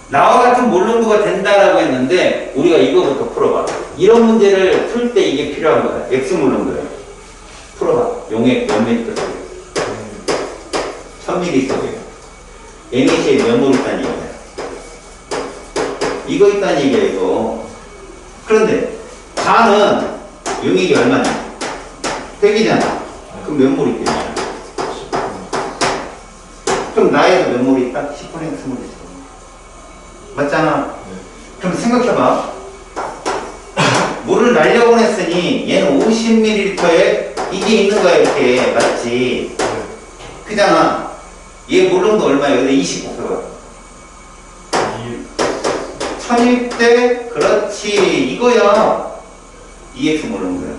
나와 같은 몰농도가 된다라고 했는데 우리가 이거부터 풀어봐. 이런 문제를 풀 때 이게 필요한 거야. X몰농도야. 풀어봐. 용액 몇 ml? 1000ml. NaCl 몇 몰 있다는 얘기야. 이거 있다는 얘기야, 이거. 그런데 가는 용액이 얼마냐? 100이잖아. 그럼 몇 몰 있겠냐? 그럼 나에도 몇 몰 있다? 10분의 X몰 있어. 맞잖아. 네. 그럼 생각해봐. 물을 날려보냈으니 얘는 50ml에 이게 있는 거야, 이렇게. 맞지? 네. 그잖아. 얘 물론도 얼마야? 근데 20 곱해봐. 1000일 그렇지. 이거야. 2x 모르는 거야.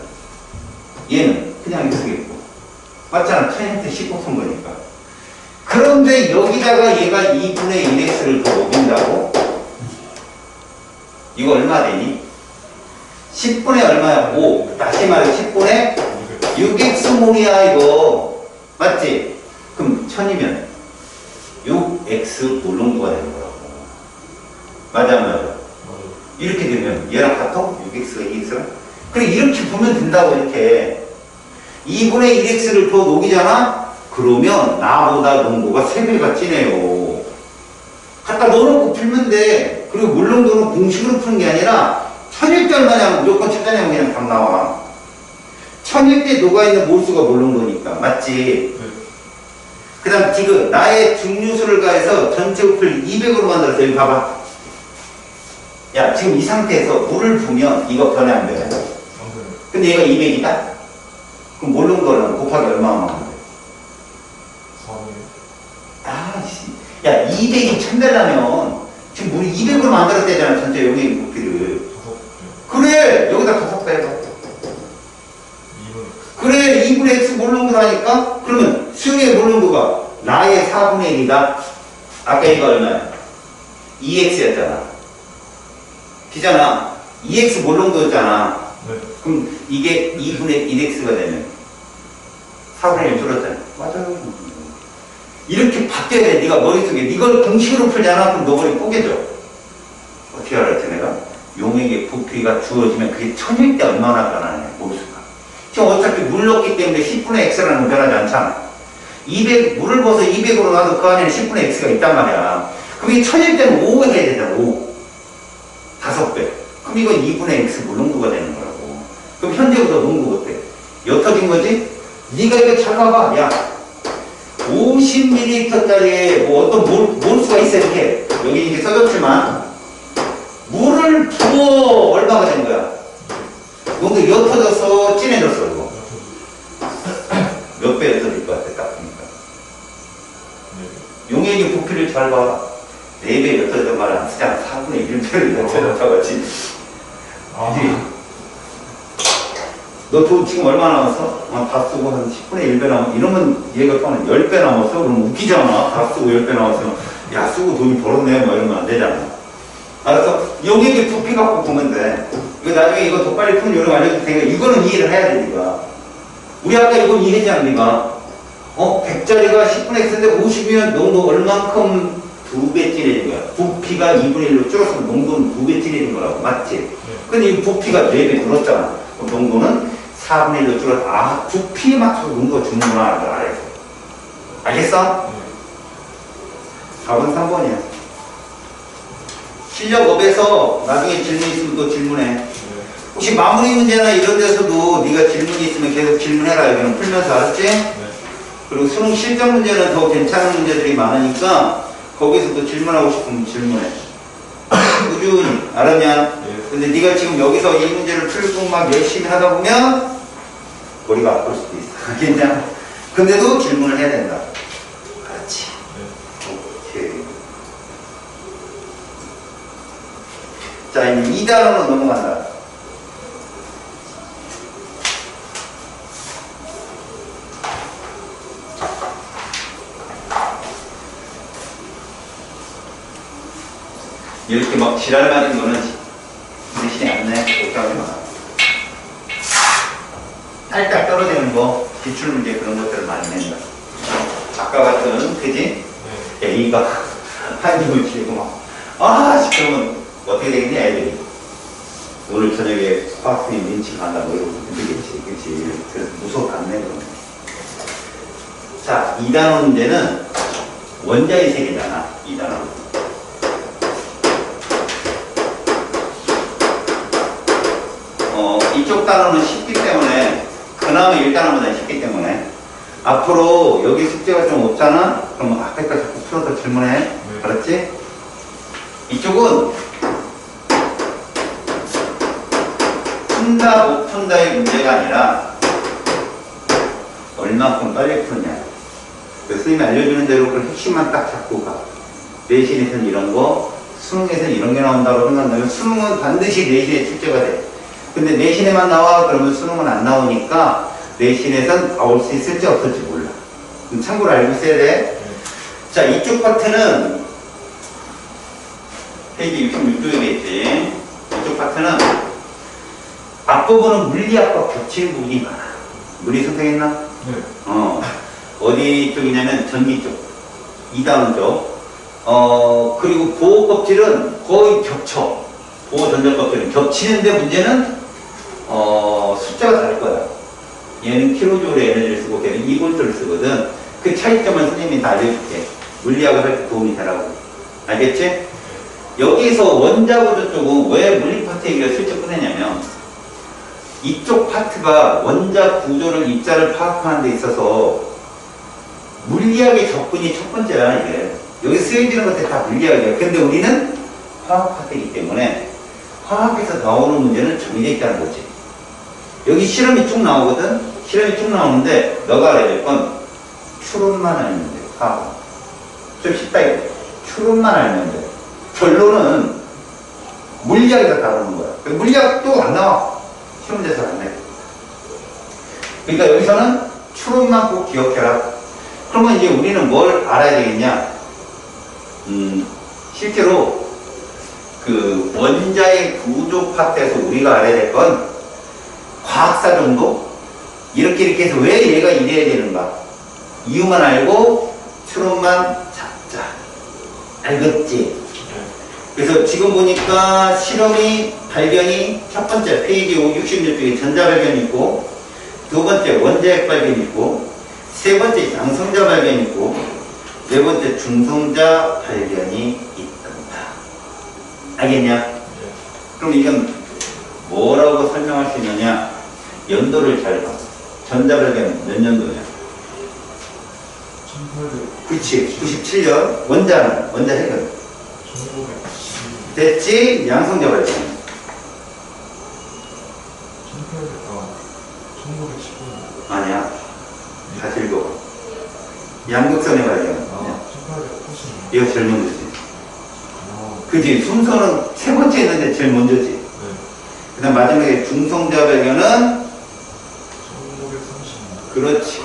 얘는 그냥 X겠고. 맞잖아. 1000일 10 곱한 거니까. 그런데 여기다가 얘가 2분의 1x를 더 녹인다고? 이거 얼마 되니? 10분의 얼마야? 5. 다시 말해 10분의 6x몰이야 이거. 맞지? 그럼 1000이면 6x 몰농도가 되는 거라고. 맞아 맞아. 이렇게 되면 얘랑 같아? 6x가 2x가? 그래 이렇게 보면 된다고. 이렇게 2분의 1x를 더 녹이잖아? 그러면 나보다 농도가 3배가 진해요. 갖다 넣어놓고 풀면 돼. 그리고 물농도는 공식으로 푸는 게 아니라 1000일 때 얼마냐면 무조건 찾아내면 그냥 답 나와. 1000일 때 녹아있는 몰수가 물농도니까. 맞지? 네. 그 다음 지금 나의 중류수를 가해서 전체 부피를 200으로 만들어서 여기 봐봐. 야 지금 이 상태에서 물을 부으면 이거 변해 안 돼? 근데 얘가 200이다? 그럼 몰농도는 곱하기 얼마만 하면 돼? 400. 아씨, 야 200이 1000 되려면 지금 물이 200으로 만들었대잖아, 전체 용액 부피를. 5배. 그래, 여기다 5배 해봐. 2분. 그래, 2분의 x 몰농도라니까? 그러면 수용의 몰농도가 나의 4분의 1이다. 아까 이거 얼마야? 2x였잖아. 기잖아. 2x 몰농도였잖아. 네. 그럼 이게 2분의 1x가 되면 4분의 1 줄었잖아. 맞아요. 이렇게 바뀌어야 돼. 네가 머릿속에. 이걸 공식으로 풀잖아. 그럼 너 머리 꼬개져. 어떻게 알았지 내가? 용액의 부피가 주어지면 그게 1000일 때 얼마나 변하냐. 몰수가. 지금 어차피 물 넣기 때문에 10분의 x라는 건 변하지 않잖아. 200, 물을 부어서 200으로 놔도 그 안에는 10분의 x가 있단 말이야. 그럼 이게 1000일 때는 5 해야 되잖아. 5. 5배. 그럼 이건 2분의 x 물농도가 되는 거라고. 그럼 현재보다 농도 어때? 옅어진 거지? 네가 이거 잘 봐봐. 야 50ml짜리 뭐 어떤 몰수가 있어. 이렇게 여기 이게 써졌지만 물을 부어 얼마가 된 거야? 농도 옅어졌어? 진해졌어? 이거 몇 배 옅어질 것 같아? 딱 보니까 용액의 부피를 잘 봐. 4배 옅어졌단 말을 안 쓰잖아. 4분의 1배를 옅어졌다고 하지. 너 돈 지금 얼마 남았어? 다 쓰고 한 10분의 1배 남았어. 이러면 얘가 또 한 10배 남았어? 그럼 웃기잖아. 다 쓰고 10배 남았으면 야 쓰고 돈이 벌었네 뭐 이러면 안 되잖아. 알았어? 여기 부피 갖고 보면 돼. 이거 나중에 이거 더 빨리 푸는 요령 알려줄 테니까 이거는 이해를 해야 돼, 니가. 우리 아까 이건 이해했잖아, 니가. 100짜리가 10분의 x인데 50이면 농도 얼만큼 2배 찌르는 거야. 부피가 2분의 1로 줄었으면 농도는 2배 찌르는 거라고. 맞지? 근데 이 부피가 4배 줄었잖아. 그럼 농도는 4분의 1로 줄었다. 아, 부피에 맞춰서 농도가 주는구나. 이걸 알았어. 알겠어? 4번, 3번이야. 실력 업에서 나중에 질문 있으면 또 질문해. 혹시 마무리 문제나 이런 데서도 네가 질문이 있으면 계속 질문해라. 여기는 풀면서 알았지? 그리고 수능 실전 문제는 더 괜찮은 문제들이 많으니까 거기서도 질문하고 싶으면 질문해. 꾸준히. 알았냐? 근데 네가 지금 여기서 이 문제를 풀고 막 열심히 하다 보면 머리가 아플 수도 있어. 알겠냐? 근데도 질문을 해야 된다. 그렇지. 오케이. 자, 이제 2단원으로 넘어간다. 이렇게 막 지랄 맞은 거는 대신에 안 내. 걱정하지 마. 살짝 떨어지는 거, 기출문제 그런 것들을 많이 낸다. 아까 같은, 그지? A가 한숨을 치고 막, 그러면 어떻게 되겠냐, 애들이. 오늘 저녁에 수학생이 민치 간다, 뭐 이러고 힘들겠지. 그치? 그래서 무서웠겠네, 그러면. 자, 2단원 문제는 원자의 세계잖아, 2단원. 이쪽 단어는 쉽기 때문에 그나마 1단어보다 쉽기 때문에 앞으로 여기 숙제가 좀 없잖아? 그럼 앞에까지 자꾸 풀어서 질문해. 그렇지? 이쪽은 푼다 못 푼다의 문제가 아니라 얼마큼 빨리 푸느냐. 선생님이 알려주는 대로 그 핵심만 딱 잡고 가. 내신에서는 이런 거, 수능에서는 이런 게 나온다고 생각한다면 수능은 반드시 내신에 출제가 돼. 근데 내신에만 나와 그러면 수능은 안 나오니까 내신에선 나올 수 있을지 없을지 몰라. 그럼 참고로 알고 있어야 돼. 자, 이쪽 파트는 페이지 66쪽에 있지. 이쪽 파트는 앞부분은 물리학과 겹치는 부분이 많아. 물리 선택했나? 네. 어디 쪽이냐면 전기 쪽, 2단원 쪽. 그리고 보호 껍질은 거의 겹쳐. 보호 전자 껍질은 겹치는데 문제는 숫자가 다를 거야. 얘는 킬로조울의 에너지를 쓰고 걔는 2볼트를 쓰거든. 그 차이점을 선생님이 다 알려줄게. 물리학을 할 때 도움이 되라고. 알겠지? 여기서 원자구조 쪽은 왜 물리 파트 얘기가 슬쩍 꺼내냐면 이쪽 파트가 원자 구조를 입자를 파악하는 데 있어서 물리학의 접근이 첫 번째야. 이게 여기 쓰여지는 것들 다 물리학이야. 근데 우리는 화학 파트이기 때문에 화학에서 나오는 문제는 정해져 있다는 거지. 여기 실험이 쭉 나오거든? 실험이 쭉 나오는데 너가 알아야 될 건 추론만 알면 돼. 화학. 좀 쉽다 이거. 추론만 알면 돼. 결론은 물리학이 다 다루는 거야. 물리학도 안 나와. 시험 문제 잘 안 돼. 그러니까 여기서는 추론만 꼭 기억해라. 그러면 이제 우리는 뭘 알아야 되겠냐? 실제로 그 원자의 구조 파트에서 우리가 알아야 될 건 과학사 정도? 이렇게 해서 왜 얘가 이래야 되는가? 이유만 알고 추론만 잡자. 알겠지? 그래서 지금 보니까 실험이 발견이 첫 번째 페이지 66쪽에 전자 발견이 있고, 두 번째 원자핵 발견이 있고, 세 번째 양성자 발견이 있고, 네 번째 중성자 발견이 있단다. 알겠냐? 그럼 이건 뭐라고 설명할 수 있느냐? 연도를 잘 봐. 전자 발견 몇 년도냐? 1800. 그치, 97년. 원자는, 원자핵은 1910. 됐지? 양성자 발견 1800. 1915년. 아니야. 다시 읽어봐. 양극선의 발견. 1880년. 이거 제일 먼저지. 그지? 순서는 세 번째 있는데 제일 먼저지. 네. 그 다음 마지막에 중성자 발견은 1930년. 그렇지.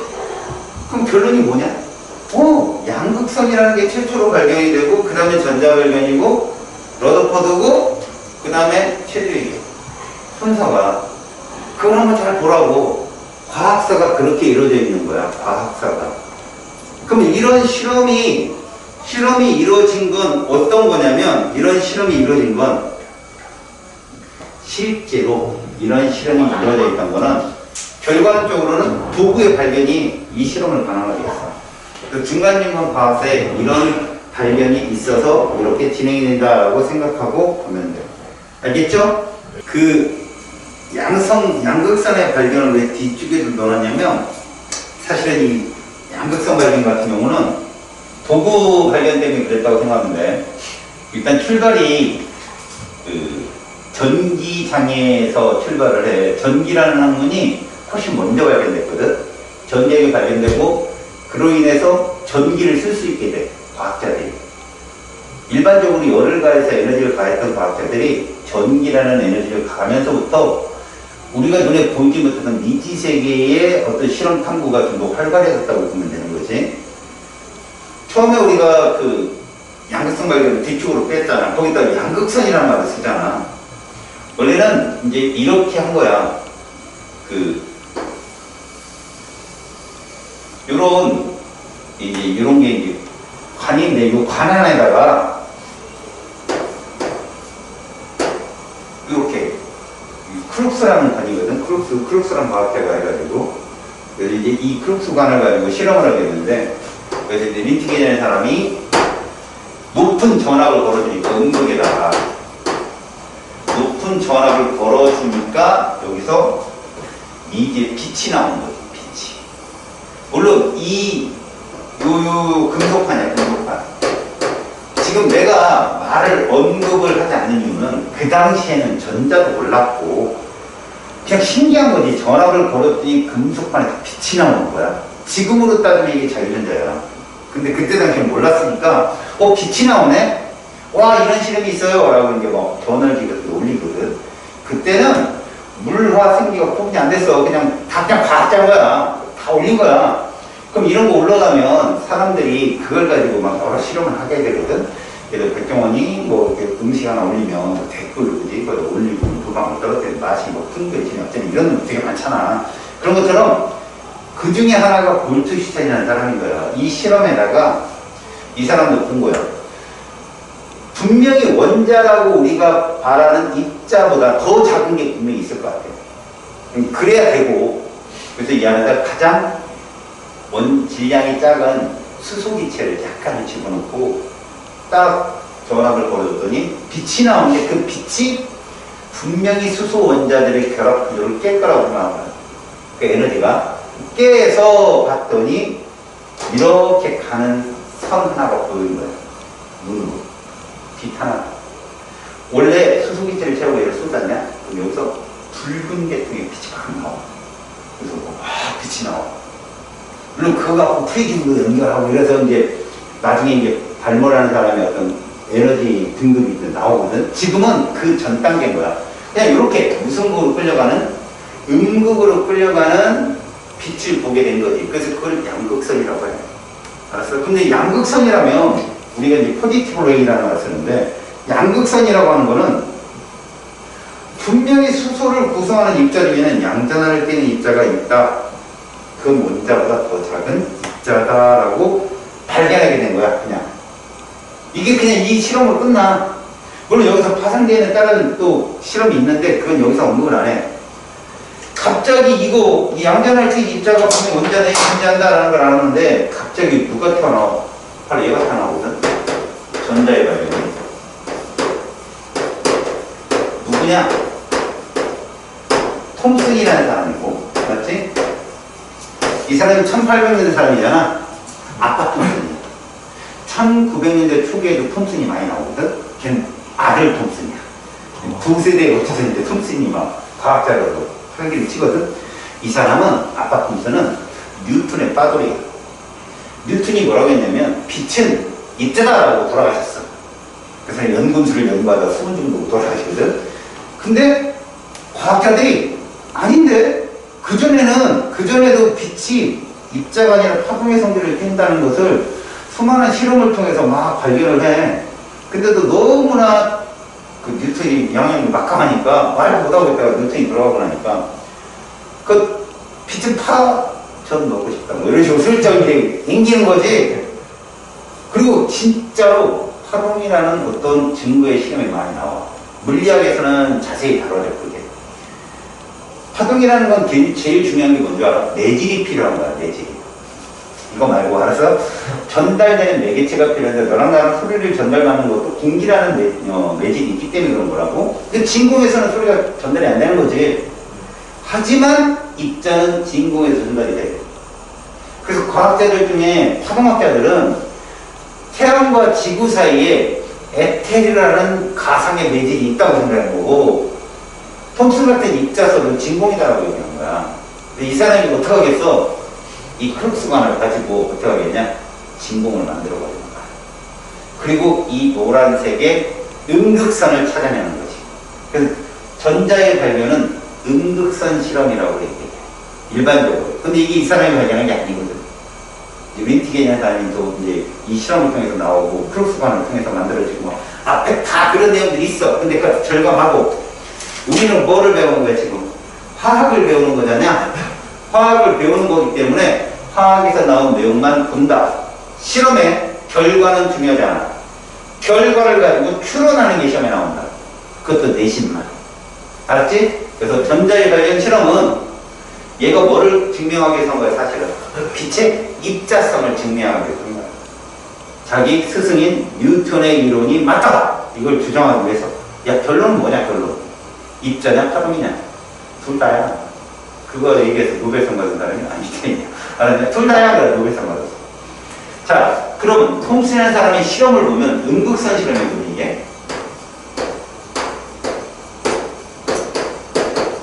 그럼 결론이 뭐냐? 양극선이라는 게 최초로 발견이 되고, 그 다음에 전자 발견이고, 러더퍼드고 그 다음에 체드윅이에요. 순서가. 그걸 한번 잘 보라고. 과학사가 그렇게 이루어져 있는 거야. 과학사가. 그럼 이런 실험이 이루어진 건 어떤 거냐면, 이런 실험이 이루어진 건 실제로 이런 실험이 이루어져 있던 거는 결과적으로는 도구의 발견이 이 실험을 가능하게 했어. 그 중간중간 과학사에 이런 발견이 있어서 이렇게 진행이 된다고 생각하고 보면 돼요. 알겠죠? 그 양극선의 발견을 왜 뒤쪽에 넣어놨냐면, 사실은 이 양극선 발견 같은 경우는 도구 발견 때문에 그랬다고 생각하는데, 일단 출발이 그 전기장애에서 출발을 해. 전기라는 학문이 훨씬 먼저 발견됐거든. 전기가 발견되고 그로 인해서 전기를 쓸 수 있게 돼. 과학자들이. 일반적으로 열을 가해서 에너지를 가했던 과학자들이 전기라는 에너지를 가하면서부터 우리가 눈에 보이지 못했던 미지 세계의 어떤 실험 탐구가 좀 더 활발해졌다고 보면 되는 거지. 처음에 우리가 그 양극선 발견을 뒤쪽으로 뺐잖아. 거기다 양극선이라는 말을 쓰잖아. 원래는 이제 이렇게 한 거야. 요런 게 이제 관인데, 이 관 안에다가 이렇게 크룩스라는 관이거든. 크룩스라는 과학자가 해가지고, 그래서 이제 이 크룩스 관을 가지고 실험을 하겠는데, 그래서 이제 린트겐이라는 사람이 높은 전압을 걸어주니까, 음극에다가 높은 전압을 걸어주니까 여기서 이제 빛이 나오는 거죠. 빛이. 물론 요 금속판이야, 금속판. 지금 내가 말을 언급을 하지 않는 이유는 그 당시에는 전자도 몰랐고 그냥 신기한 거지. 전압을 걸었더니 금속판에서 빛이 나오는 거야. 지금으로 따지면 이게 자유전자야. 근데 그때 당시엔 몰랐으니까 빛이 나오네? 와, 이런 실험이 있어요 라고 이제 막 저널지가 올리거든. 그때는 물화 생기가 포함이 안 됐어. 그냥 과학자인 거야. 다 올린 거야. 그럼 이런 거 올라가면 사람들이 그걸 가지고 막 여러 실험을 하게 되거든. 그래서 백종원이 뭐 이렇게 음식 하나 올리면 뭐 댓글 그지? 그걸 올리고 도망을 떨어뜨려 맛이 뭐 큰 어쩌니 이런 거 되게 많잖아. 그런 것처럼 그 중에 하나가 볼트슈타인이라는 사람인 거야. 이 실험에다가 이 사람도 본 거야. 분명히 원자라고 우리가 바라는 입자보다 더 작은 게 분명히 있을 것 같아요. 그래야 되고, 그래서 이 안에다 가장 질량이 작은 수소기체를 약간을 집어넣고 딱 전압을 걸어줬더니 빛이 나오는데, 그 빛이 분명히 수소 원자들의 결합 구조를 깰 거라고 생각합니다. 그 에너지가 깨서 봤더니 이렇게 가는 선 하나가 보이는 거예요. 눈으로. 빛 하나. 원래 수소기체를 채우고 얘를 쏟았냐? 그럼 여기서 붉은 계통의 빛이 막 나와. 그래서 빛이 나와. 물론 그거 갖고 프리즘으로 연결하고 이래서 이제 나중에 이제 발몰하는 사람의 어떤 에너지 등급이 이제 나오거든. 지금은 그 전 단계인 거야. 그냥 이렇게 무승극으로 끌려가는, 음극으로 끌려가는 빛을 보게 된 거지. 그래서 그걸 양극선이라고 해. 알았어? 근데 양극선이라면 우리가 이제 포지티브 레이라는 걸 쓰는데, 양극선이라고 하는 거는 분명히 수소를 구성하는 입자 중에는 양전하를 띠는 입자가 있다. 그건 원자보다 더 작은 입자다라고 발견하게 된 거야, 그냥. 이게 그냥 이 실험으로 끝나. 물론 여기서 파생되는 다른 또 실험이 있는데 그건 여기서 언급을 안 해. 갑자기 이 양전할 때 입자가 분명 원자다, 존재한다라는 걸 아는데 갑자기 누가 튀어나와? 바로 얘가 튀어나오거든. 전자의 발견이. 누구냐? 톰슨이라는 사람이고, 맞지? 이 사람이 1800년대 사람이잖아. 아빠 톰슨이야. 1900년대 초기에도 톰슨이 많이 나오거든. 걔는 아들 톰슨이야. 두 세대에 거쳐서 이제 톰슨이 막 과학자로도 활기를 치거든. 이 사람은, 아빠 톰슨은 뉴턴의 빠돌이야. 뉴턴이 뭐라고 했냐면 빛은 입자다라고 돌아가셨어. 그래서 연금술을 연구하다가 수분 중독으로 돌아가시거든. 근데 과학자들이 아닌데, 그전에도 빛이 입자가 아니라 파동의 성질을 띈다는 것을 수많은 실험을 통해서 막 발견을 해. 근데도 너무나 뉴턴이 영향력이 막강하니까 말 못하고 있다가 뉴턴이 들어가고 나니까 그 빛을 전 먹고 싶다 뭐 이런 식으로 슬쩍 이제 앵기는 거지. 그리고 진짜로 파동이라는 어떤 증거의 시험이 많이 나와. 물리학에서는 자세히 다뤄져 그게. 파동이라는 건 제일 중요한 게 뭔지 알아? 내질이 필요한 거야, 내질이. 이거 말고 알아서 전달되는 매개체가 필요한데 너랑 나랑 소리를 전달하는 것도 공기라는 매질이 있기 때문에 그런 거라고. 근데 진공에서는 소리가 전달이 안 되는 거지. 하지만 입자는 진공에서 전달이 돼. 그래서 과학자들 중에 파동학자들은 태양과 지구 사이에 에테르라는 가상의 매질이 있다고 생각하는 거고 톰슨 같은 입자설은 진공이다라고 얘기하는 거야. 근데 이 사람이 어떻게 하겠어? 이 크룩스관을 가지고 어떻게 하겠냐? 진공을 만들어 버리는 거야. 그리고 이 노란색의 음극선을 찾아내는 거지. 그래서 전자의 발견은 음극선 실험이라고 얘기해. 일반적으로. 근데 이게 이 사람이 발견한 게 아니거든. 윈티겐이라는 사람이 또 이제 이 실험을 통해서 나오고 크룩스관을 통해서 만들어지고 뭐 앞에 다 그런 내용들이 있어. 근데 그 절감하고 우리는 뭐를 배우는 거야 지금? 화학을 배우는 거잖아. 화학을 배우는 거기 때문에 화학에서 나온 내용만 본다. 실험의 결과는 중요하지 않아. 결과를 가지고 추론하는 게 시험에 나온다. 그것도 내신만. 알았지? 그래서 전자의 발견 실험은 얘가 뭐를 증명하기 위해서 한 거야 사실은? 빛의 입자성을 증명하기 위해서 한 거야. 자기 스승인 뉴턴의 이론이 맞다. 이걸 주장하기 위해서. 야 결론은 뭐냐 결론? 입자냐 파동이냐? 둘 다야. 그거 얘기해서 노벨상 받은 사람이 아니더냐. 알았냐? 둘 다야. 그래 노벨상 받았어. 자 그러면 톰슨이라는 사람의 실험을 보면 음극선 실험이거든 이게.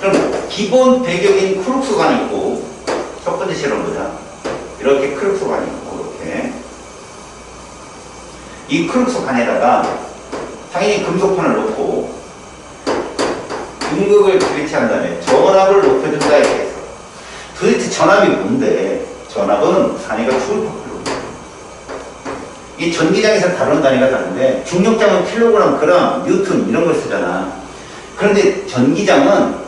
그럼 기본 배경인 크룩스관이 있고 첫 번째 실험 보자. 이렇게 크룩스관이 있고 이렇게 이 크룩스관에다가 당연히 금속판을 놓고 음극을 배치한 다음에 전압을 높여준다 이렇게 해서 도대체 전압이 뭔데? 전압은 단위가 줄퍼클로. 이 전기장에서 다루는 단위가 다른데 중력장은 킬로그램, 그램, 뉴턴 이런 걸 쓰잖아. 그런데 전기장은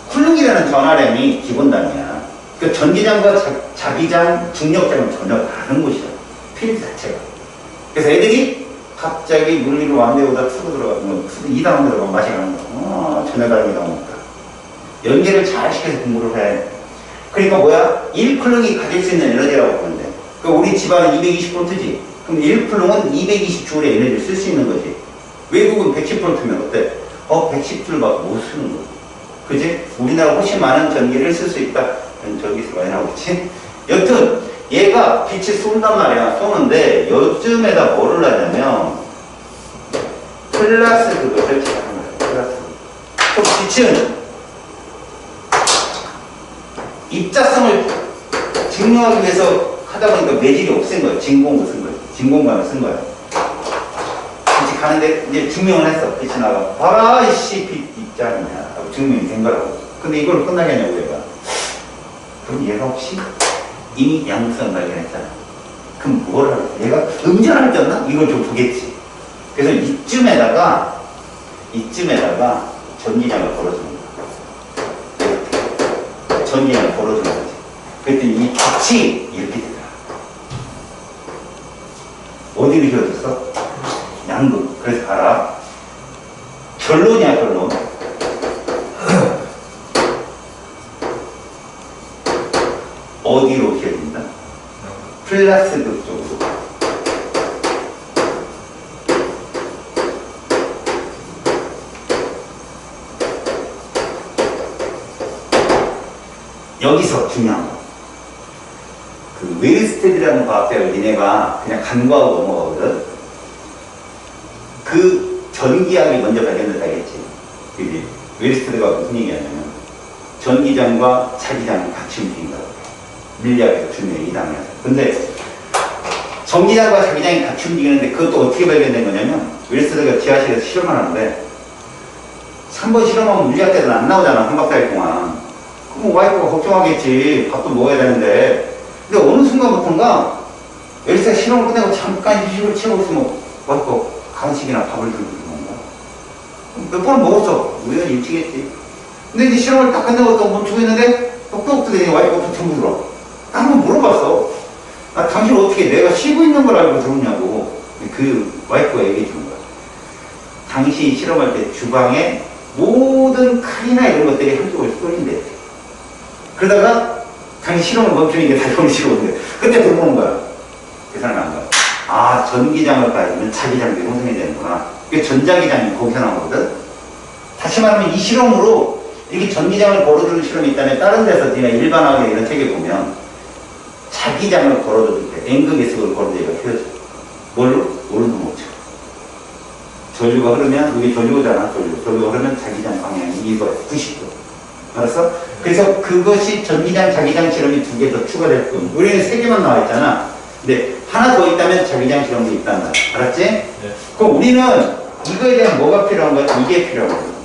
쿨룩이라는 전하량이 기본 단위야. 그 전기장과 자기장, 중력장은 전혀 다른 곳이야. 필드 자체가. 그래서 애들이 갑자기 물리를 완배우다 투로 들어가면 2단원 들어가면 맛이 가는 거야. 전혀 다르게 나오니까. 연계를 잘 시켜서 공부를 해야 해. 그러니까 뭐야? 1쿨릉이 가질 수 있는 에너지라고 보는데. 그 우리 집안은 220V지. 그럼 1쿨릉은 220J의 에너지를 쓸 수 있는 거지. 외국은 110V면 어때? 110J밖에 못 쓰는 거야. 그지? 우리나라 훨씬 많은 전기를 쓸 수 있다. 전기세 많이 나오겠지? 여튼 얘가 빛이 쏜단 말이야. 쏘는데 요즘에다 뭐를 하냐면 플라스 그거 설치하는 거야. 플라스. 그 빛은 입자성을 증명하기 위해서 하다 보니까 매질이 없앤 거야. 진공을 쓴 거야. 진공관을 쓴 거야. 빛이 가는데 이제 증명을 했어. 빛이 나가. 봐라 이씨 빛 입자냐. 하고 증명이 된 거라고. 근데 이걸 끝나게 하냐고 얘가. 그럼 얘가 혹시 이미 양극선 발견했잖아. 그럼 뭘 하겠어? 얘가 음전할 때 없나? 이걸 좀 보겠지. 그래서 이쯤에다가 전기장을 걸어주는 거야. 전기장을 걸어주는 거지. 그랬더니 이 빛이 이렇게 되더라. 어디로 휘어졌어? 양극. 그래서 봐라. 결론이야 결론. 어디로 휘어진다? 플라스극 쪽으로. 여기서 중요한 거. 그 웨일스테드라는 과학자를 니네가 그냥 간과하고 넘어가거든. 그 전기학이 먼저 발견됐다겠지. 그게 웨일스테드가 무슨 얘기하냐면 전기장과 자기장이 같이 움직인다고. 물리학에서 중요해, 이 단계에서. 근데 전기장과 자기장이 같이 움직이는데 그것도 어떻게 발견된 거냐면 웨일스테드가 지하실에서 실험을 하는데 3번 실험하면 물리학자들은 안 나오잖아, 3박사일 동안. 그럼 와이프가 걱정하겠지. 밥도 먹어야 되는데. 근데 어느 순간부터인가 웨일스테드가 실험을 끝내고 잠깐 휴식을 취하고 있으면 와이프가 간식이나 밥을 들고 있는 건가? 몇 번 먹었어. 우리는 일찍 했지. 근데 이제 실험을 딱 끝내고 또 멈추고 있는데 똑똑똑 되니 와이프가 전부 들어. 한번 물어봤어. 아, 당신 어떻게 내가 쉬고 있는 걸 알고 들었냐고. 그 와이프가 얘기해 주는 거야. 당신이 실험할 때 주방에 모든 칼이나 이런 것들이 한쪽을 쏠린대. 그러다가 당신 실험을 멈추니까 다시 오시고 오는데 그때 들어오는 거야. 계산을 한 거야. 아, 전기장을 가지면 자기장이 형성이 되는구나. 그게 전자기장이 거기서 나오거든. 다시 말하면 이 실험으로 이렇게 전기장을 걸어주는 실험이 있다면 다른 데서 네가 일반화하게 이런 책에 보면 자기장을 걸어줘도 돼. N극의 걸어줘야 휘어져. 뭘로? 오른도 못 쳐. 전류가 흐르면, 이게 전류잖아, 전류가 흐르면 자기장 방향이 이거 90도. 알았어? 그래서 그것이 전기장, 자기장 실험이 2개 더 추가될 뿐. 우리는 3개만 나와 있잖아. 근데 하나 더 있다면 자기장 실험도 있단 말이야. 알았지? 네. 그럼 우리는 이거에 대한 뭐가 필요한 거야? 이게 필요한 거야.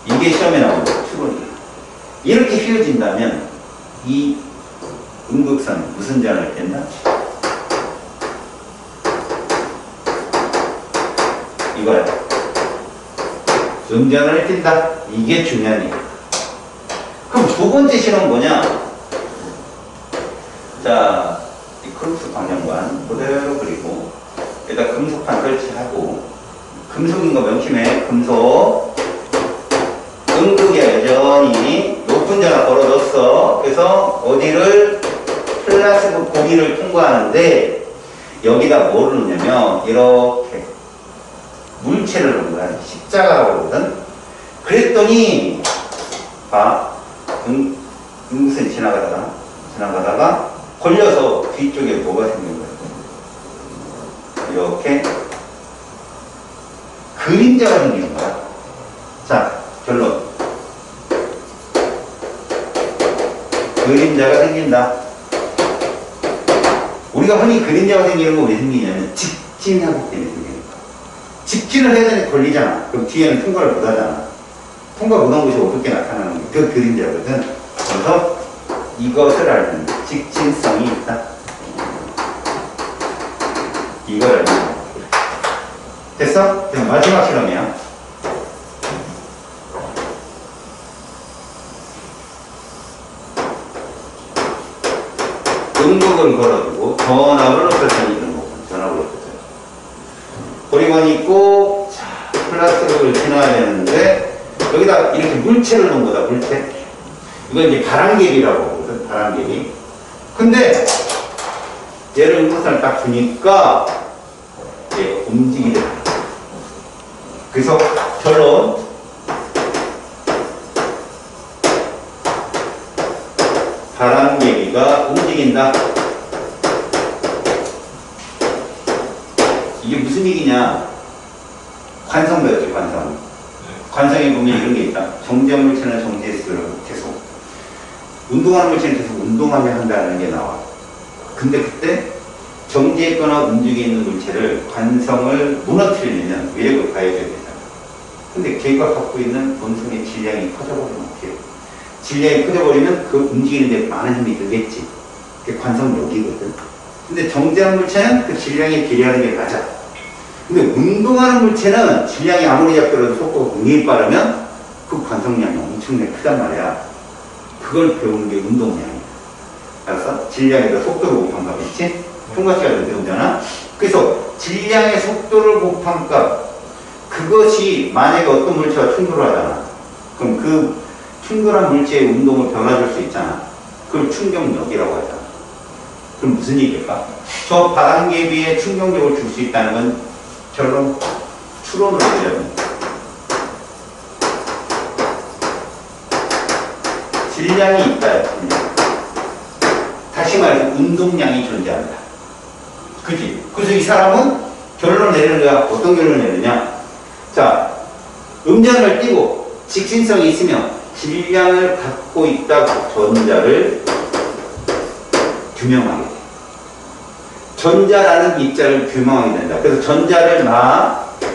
이게 시험에 나오는 거야, 추론이. 이렇게 휘어진다면 이 음극선 무슨 전을 뗀다? 이거야. 음전을 띈다. 이게 중요한 얘기야. 그럼 두 번째 실험 뭐냐? 자, 이 크루스 방향관 그대로 그리고 여기다 금속판 설치하고 금속인 거 명심해. 금속 음극에 여전히 높은 전압 걸어줬어. 그래서 어디를 플라스틱 고리를 통과하는데 여기다 뭐를 넣냐면 이렇게 물체를 넣은 거야. 십자가라고 그러거든. 그랬더니 봐. 음극선이 지나가다가 걸려서 뒤쪽에 뭐가 생긴 거야. 이렇게 그림자가 생기는 거야. 자, 결론. 그림자가 생긴다. 우리가 흔히 그림자가 생기는 거 왜 생기냐면 직진하기 때문에 생기는 거야. 직진을 해야 되는데 걸리잖아. 그럼 뒤에는 통과를 못 하잖아. 통과 못한 곳이 어떻게 나타나는 거야? 그 그림자거든. 그래서 이것을 알면 직진성이 있다. 이걸 알면 됐어? 그럼 마지막 실험이야. 음극을 걸어두고 전압을 어떻게 이런 거고 전압을 어떻게 고리관이 있고 자, 플라스틱을 지나야 되는데 여기다 이렇게 물체를 넣은 거다. 물체. 이건 이제 바람개비라고 하거든. 바람개비. 근데 얘를 음극선을 딱 주니까 얘가 움직이게 돼. 그래서 결론. 바람개비가 움직인다. 이게 무슨 얘기냐? 관성 배웠죠, 관성. 관성에 보면 이런 게 있다. 정지한 물체는 정지했어요, 계속. 운동하는 물체는 계속 운동하게 한다는 게 나와. 근데 그때 정지했거나 움직이는 물체를 관성을 무너뜨리려면 외력을 가해줘야 되잖아. 근데 걔가 갖고 있는 본성의 질량이 커져버리면 어떻게 해? 질량이 커져버리면 그 움직이는 데 많은 힘이 들겠지. 그게 관성력이거든. 근데 정지한 물체는 그 질량에 비례하는 게 맞아. 근데 운동하는 물체는 질량이 아무리 작더라도 속도가 굉장히 빠르면 그 관성량이 엄청나게 크단 말이야. 그걸 배우는 게 운동량이야. 알았어? 질량에다 속도를 곱한 값 있지? 통과시간을 배우잖아? 그래서 질량의 속도를 곱한 값, 그것이 만약에 어떤 물체가 충돌하잖아. 그럼 그 충돌한 물체의 운동을 변화줄 수 있잖아. 그걸 충격력이라고 하잖아. 그럼 무슨 얘기일까? 저 바람개비에 충격력을 줄 수 있다는 건 결론, 추론으로 보자면 질량이 있다. 다시 말해서 운동량이 존재한다. 그치? 그래서 이 사람은 결론을 내리는 거야. 어떤 결론을 내리냐? 자, 음전을 띄고 직진성이 있으면 질량을 갖고 있다. 전자를 규명하게 돼. 전자라는 입자를 규명하게 된다. 그래서 전자를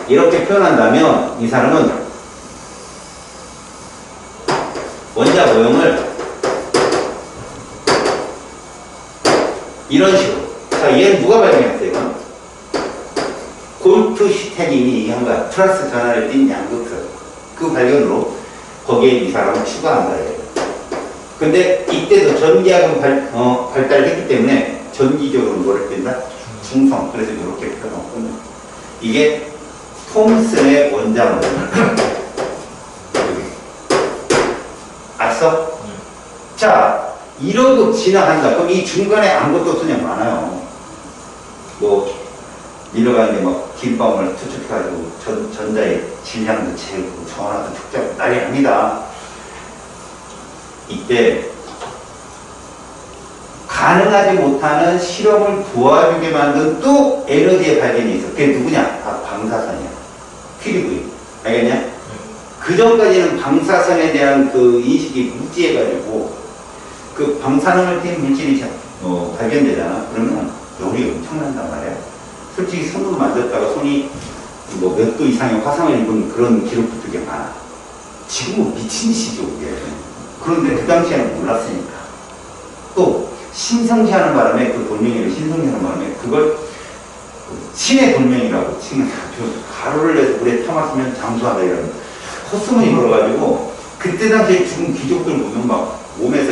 이렇게 표현한다면 이 사람은 원자 모형을 이런 식으로. 자, 얘는 누가 발명했어요, 이건? 골프슈테닌이 얘기한 거야. 플러스 전하를 띈 양극설. 그 발견으로 거기에 이 사람을 추가한 거예요. 근데 이때도 전기학은 발달했기 때문에 전기적으로 뭐를 뺀다? 중성. 그래서 이렇게 펴놓거든요. 이게 톰슨의 원자물. 알았어? 네. 자, 이러고 지나간다. 그럼 이 중간에 아무것도 그냥 많아요. 뭐, 이러가는데 막 길바움을 투축해가지고 전자의 질량도 재고 전화도 축적 난리 납니다. 이때 가능하지 못하는 실험을 도와주게 만든 또 에너지의 발견이 있어. 그게 누구냐? 아, 방사선이야. 퀴리브이. 알겠냐? 네. 그 전까지는 방사선에 대한 그 인식이 무지해가지고 그 방사능을 띈 물질이 발견되잖아. 그러면 열이 엄청난단 말이야. 솔직히 손으로 만졌다가 손이 뭐 몇 도 이상의 화상을 입은 그런 기록도 되게 많아. 지금은 미친 짓이죠, 그게. 그런데 그 당시에는 몰랐으니까. 또 신성시하는 바람에 그 돌멩이를 신성시하는 바람에 그걸 신의 돌멩이라고 치면 가루를 내서 물에 타마시면 장수하다 이런 헛소문이 걸어가지고 그때 당시에 죽은 귀족들 보면 막 몸에서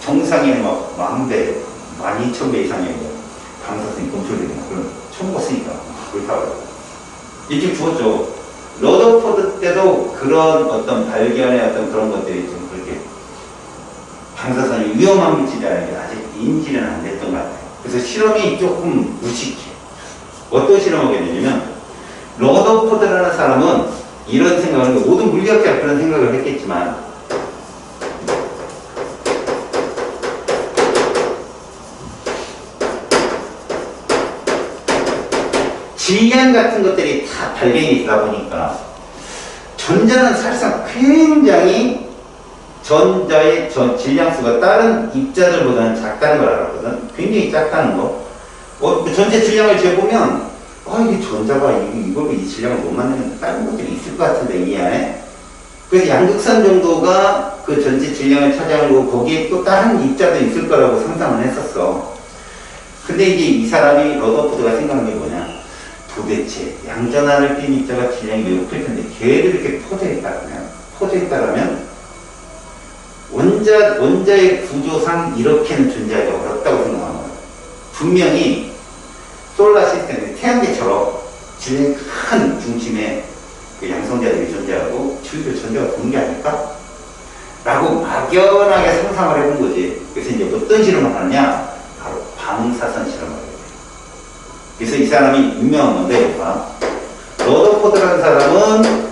정상에 막 10,000배, 12,000배 이상의 방사선이 검출되는 그런 처음 봤으니까 그렇다고 일찍 죽었죠. 러더포드 때도 그런 어떤 발견의 어떤 그런 것들이 좀 그렇게 방사선이 위험한 물질이라는 게 아직 인지는 안 됐던 것 같아요. 그래서 실험이 조금 무식해. 어떤 실험을 하게 되냐면 러더포드라는 사람은 이런 생각을 하는 거 모든 물리학자가 그런 생각을 했겠지만 질량 같은 것들이 다 발견이 있다 보니까 전자는 사실상 굉장히 전자의 질량수가 다른 입자들보다는 작다는 걸 알았거든. 굉장히 작다는 거. 전체 질량을 재보면 이게 전자가 이걸로 이 질량을 못 만드는 다른 것들이 있을 것 같은데 이 안에. 그래서 양극선 정도가 그 전체 질량을 차지하고 거기에 또 다른 입자도 있을 거라고 상상을 했었어. 근데 이제 이 사람이 러더포드가 생각한 게 뭐냐. 도대체 양전하를 띈 입자가 질량이 매우 클 텐데 걔를 이렇게 포즈했다라면 원자의 구조상 이렇게는 존재하기 어렵다고 생각한 거예요. 분명히 솔라 시스템, 태양계처럼 질량이 큰 중심에 그 양성자들이 존재하고 주위로 전자가 도는 게 아닐까? 라고 막연하게 상상을 해본 거지. 그래서 이제 어떤 실험을 하느냐? 바로 방사선 실험을 해요. 그래서 이 사람이 유명한 건데, 러더포드라는 사람은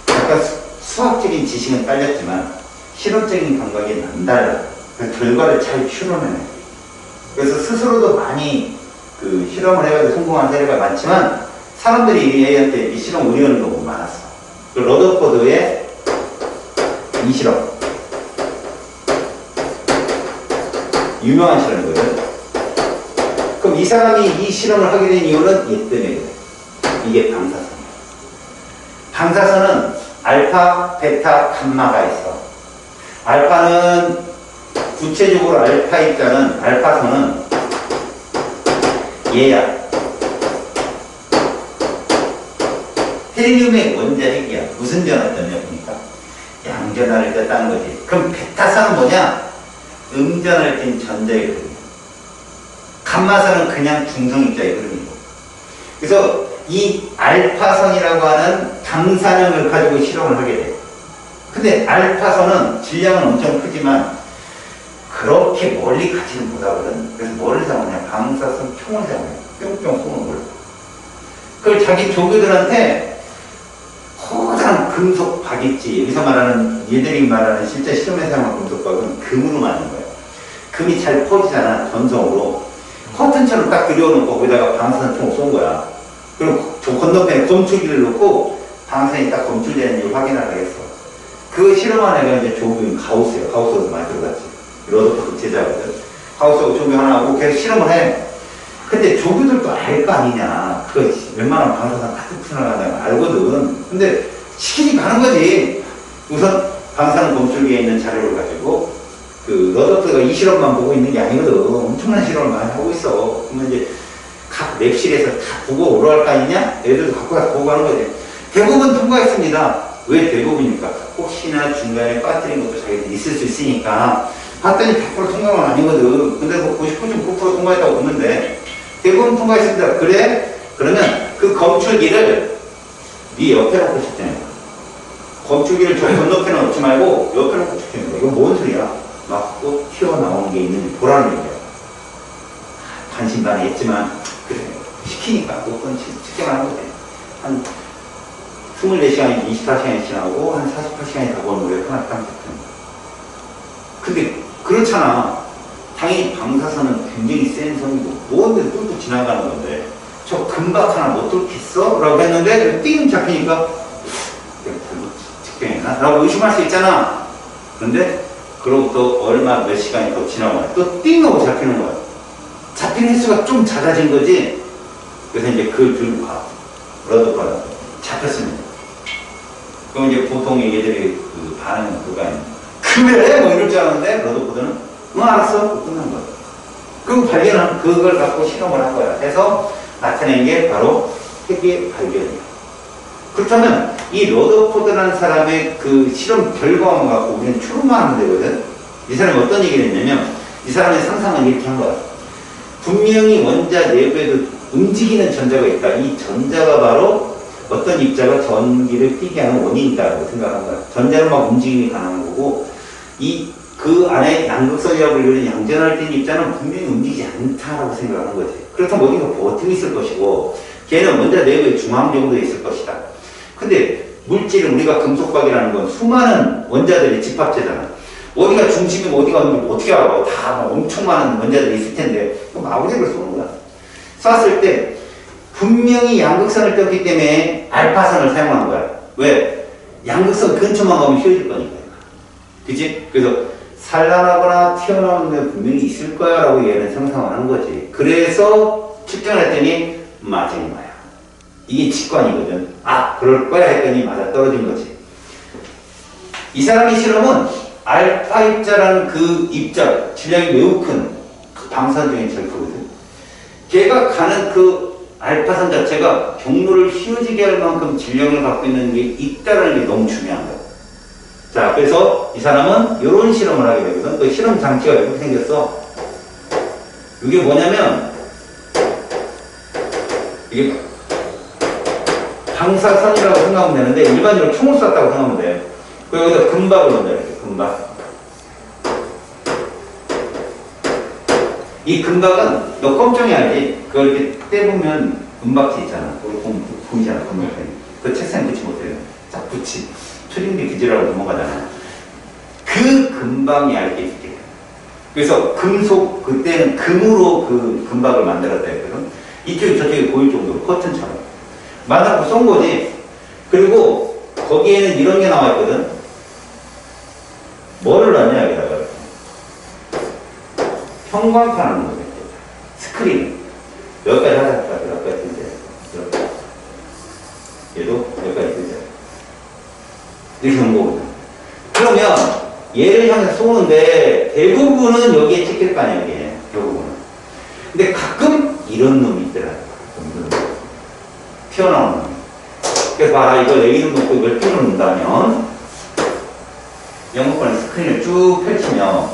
약간 수학적인 지식은 딸렸지만 실험적인 감각이 남달라. 그래서 결과를 잘 추론해내. 그래서 스스로도 많이 그 실험을 해가지고 성공한 사례가 많지만 사람들이 얘한테 이 실험 의뢰하는 경우가 많았어. 그 러더포드의 이 실험. 유명한 실험이거든. 그럼 이 사람이 이 실험을 하게 된 이유는 얘 때문에 그래. 이게 방사선이야. 방사선은 알파, 베타, 감마가 있어. 알파는 구체적으로 알파 입자는 알파선은 얘야. 헬륨의 원자 핵이야. 무슨 전화 때문에 보니까 양전하를 떴다는 거지. 그럼 베타선은 뭐냐? 음전을 띤 전자의 흐름이야. 감마선은 그냥 중성입자의 흐름이고. 그래서 이 알파선이라고 하는 방사능을 가지고 실험을 하게 돼. 근데 알파선은 질량은 엄청 크지만 그렇게 멀리 가지는 못하거든. 그래서 뭐를 사용하냐? 방사선 총을 사용해. 뿅뿅 쏘는 걸. 그걸 자기 조교들한테 커다란 금속 박 있지. 여기서 말하는, 얘들이 말하는 실제 실험에 사용한 금속박은 금으로 만든 거예요. 금이 잘 퍼지잖아, 전성으로. 커튼처럼 딱 들여놓고 거기다가 방사선 총을 쏜 거야. 그리고 저 건너편에 검출기를 놓고 방사선이 딱 검출되는지 확인하라 했어. 그 실험한 애가 이제 조교인 가우스예요. 가우스도 많이 들어갔지. 러더포드 제자거든. 하우스하고 조교 하나 하고 계속 실험을 해. 근데 조교들도 알 거 아니냐. 그거 웬만하면 방사선 가득 풀어나간다는 거 알거든. 근데 시키니까 하는 거지. 우선 방사능 검출기에 있는 자료를 가지고 그 러더포드가 이 실험만 보고 있는 게 아니거든. 엄청난 실험을 많이 하고 있어. 그러면 이제 각 랩실에서 다 보고 오러갈 거 아니냐? 애들도 갖고 가서 보고 가는 거지. 대부분 통과했습니다. 왜 대부분입니까? 혹시나 중간에 빠뜨린 것도 자기들 있을 수 있으니까 봤더니 100% 통과는 아니거든. 근데 뭐 99.9% 통과했다고 보는데 대부분 통과했습니다. 그래? 그러면 그 검출기를 네 옆에 놓고 측정해. 검출기를 저 건너편에 놓지 말고 옆에 놓고 측정해. 이거 뭔 소리야? 막 또 튀어나오는 게 있는지 보라는 얘기야. 반신반의했지만 그래 시키니까 무조건 측정하는 거지. 한 24시간이 24시간이 지나고 한 48시간이 다 보는 거예요. 하나 딱 근데 그렇잖아. 당연히 방사선은 굉장히 센 선이고 뭔데 뚫고 지나가는 건데 저 금박 하나 못 뚫겠어? 라고 했는데 띵 잡히니까 내가 잘못 측정했나? 라고 의심할 수 있잖아. 그런데 그로부터 얼마 몇 시간이 더 지나고 또 띵 하고 잡히는 거야. 잡히는 횟수가 좀 잦아진 거지. 그래서 이제 그걸 들고 가. 러드바다 잡혔습니다. 그럼 이제 보통 얘들이 그 반응은 그거 아니야. 그래? 뭐 이럴 줄 알았는데 러드보드는 응 알았어. 끝난 거야. 그 발견은 그걸 갖고 실험을 한 거야. 해서 나타낸 게 바로 핵의 발견이야. 그렇다면 이 러더포드라는 사람의 그 실험 결과만 갖고 우리는 추론만 하면 되거든. 이 사람이 어떤 얘기를 했냐면 이 사람의 상상은 이렇게 한 거야. 분명히 원자 내부에도 움직이는 전자가 있다. 이 전자가 바로 어떤 입자가 전기를 띠게 하는 원인이다라고 생각한 거야. 전자는 막 움직임이 가능한 거고 그 안에 양극선이라고 불리는 양전할된 입자는 분명히 움직이지 않다라고 생각하는 거지. 그렇다면 어디가 버티고 있을 것이고 걔는 원자 내부의 중앙 정도에 있을 것이다. 근데 물질은 우리가 금속박이라는 건 수많은 원자들의 집합체잖아. 어디가 중심이고 어디가 없는지 어떻게 알아? 다 엄청 많은 원자들이 있을 텐데 마구리를 쏘는 거야. 쐈을 때 분명히 양극선을 떴기 때문에 알파선을 사용한 거야. 왜? 양극선 근처만 가면 휘어질 거니까. 그치? 그래서 산란하거나 튀어나오는 게 분명히 있을 거야 라고 얘는 상상을 한 거지. 그래서 측정을 했더니 맞은 거야. 이게 직관이거든. 아 그럴 거야 했더니 맞아 떨어진 거지. 이 사람의 실험은 알파 입자라는 그 입자 질량이 매우 큰 그 방사선적인 절표거든. 걔가 가는 그 알파선 자체가 경로를 휘어지게 할 만큼 질량을 갖고 있는 게 있다는 게 너무 중요한 거야. 자, 그래서 이 사람은 이런 실험을 하게 되거든. 그 실험 장치가 이렇게 생겼어. 이게 뭐냐면 이게 방사선이라고 생각하면 되는데 일반적으로 총을 쐈다고 생각하면 돼. 그리고 여기다 금박을 넣는다. 이렇게 금박. 이 금박은 너 껌정이 알지? 그걸 이렇게 떼보면 금박지 있잖아. 그걸 보면 보이잖아. 금박이. 그 책상에 붙이 못해요. 딱 붙이. 초딩비 기지라고 넘어가잖아. 그 금방이 얇게 있게. 그래서 금속, 그때는 금으로 그 금박을 만들었다 했거든. 이쪽이 저쪽이 보일 정도로 커튼처럼. 만들고 쏜 거지. 그리고 거기에는 이런 게 나와 있거든. 뭐를 넣냐, 여기다가. 형광판을 넣는 거겠죠. 스크린. 여기까지 하자. 여기까지 이제. 얘도 여기까지 이제. 이렇게 한 거거든. 그러면 얘를 향해서 쏘는데 대부분은 여기에 찍힐 거 아니야, 여기에. 대부분은. 근데 가끔 이런 놈이 있더라. 튀어나오는 놈. 그래서 봐라, 이걸 A를 놓고 이걸 B로 놓는다면 영국권의 스크린을 쭉 펼치면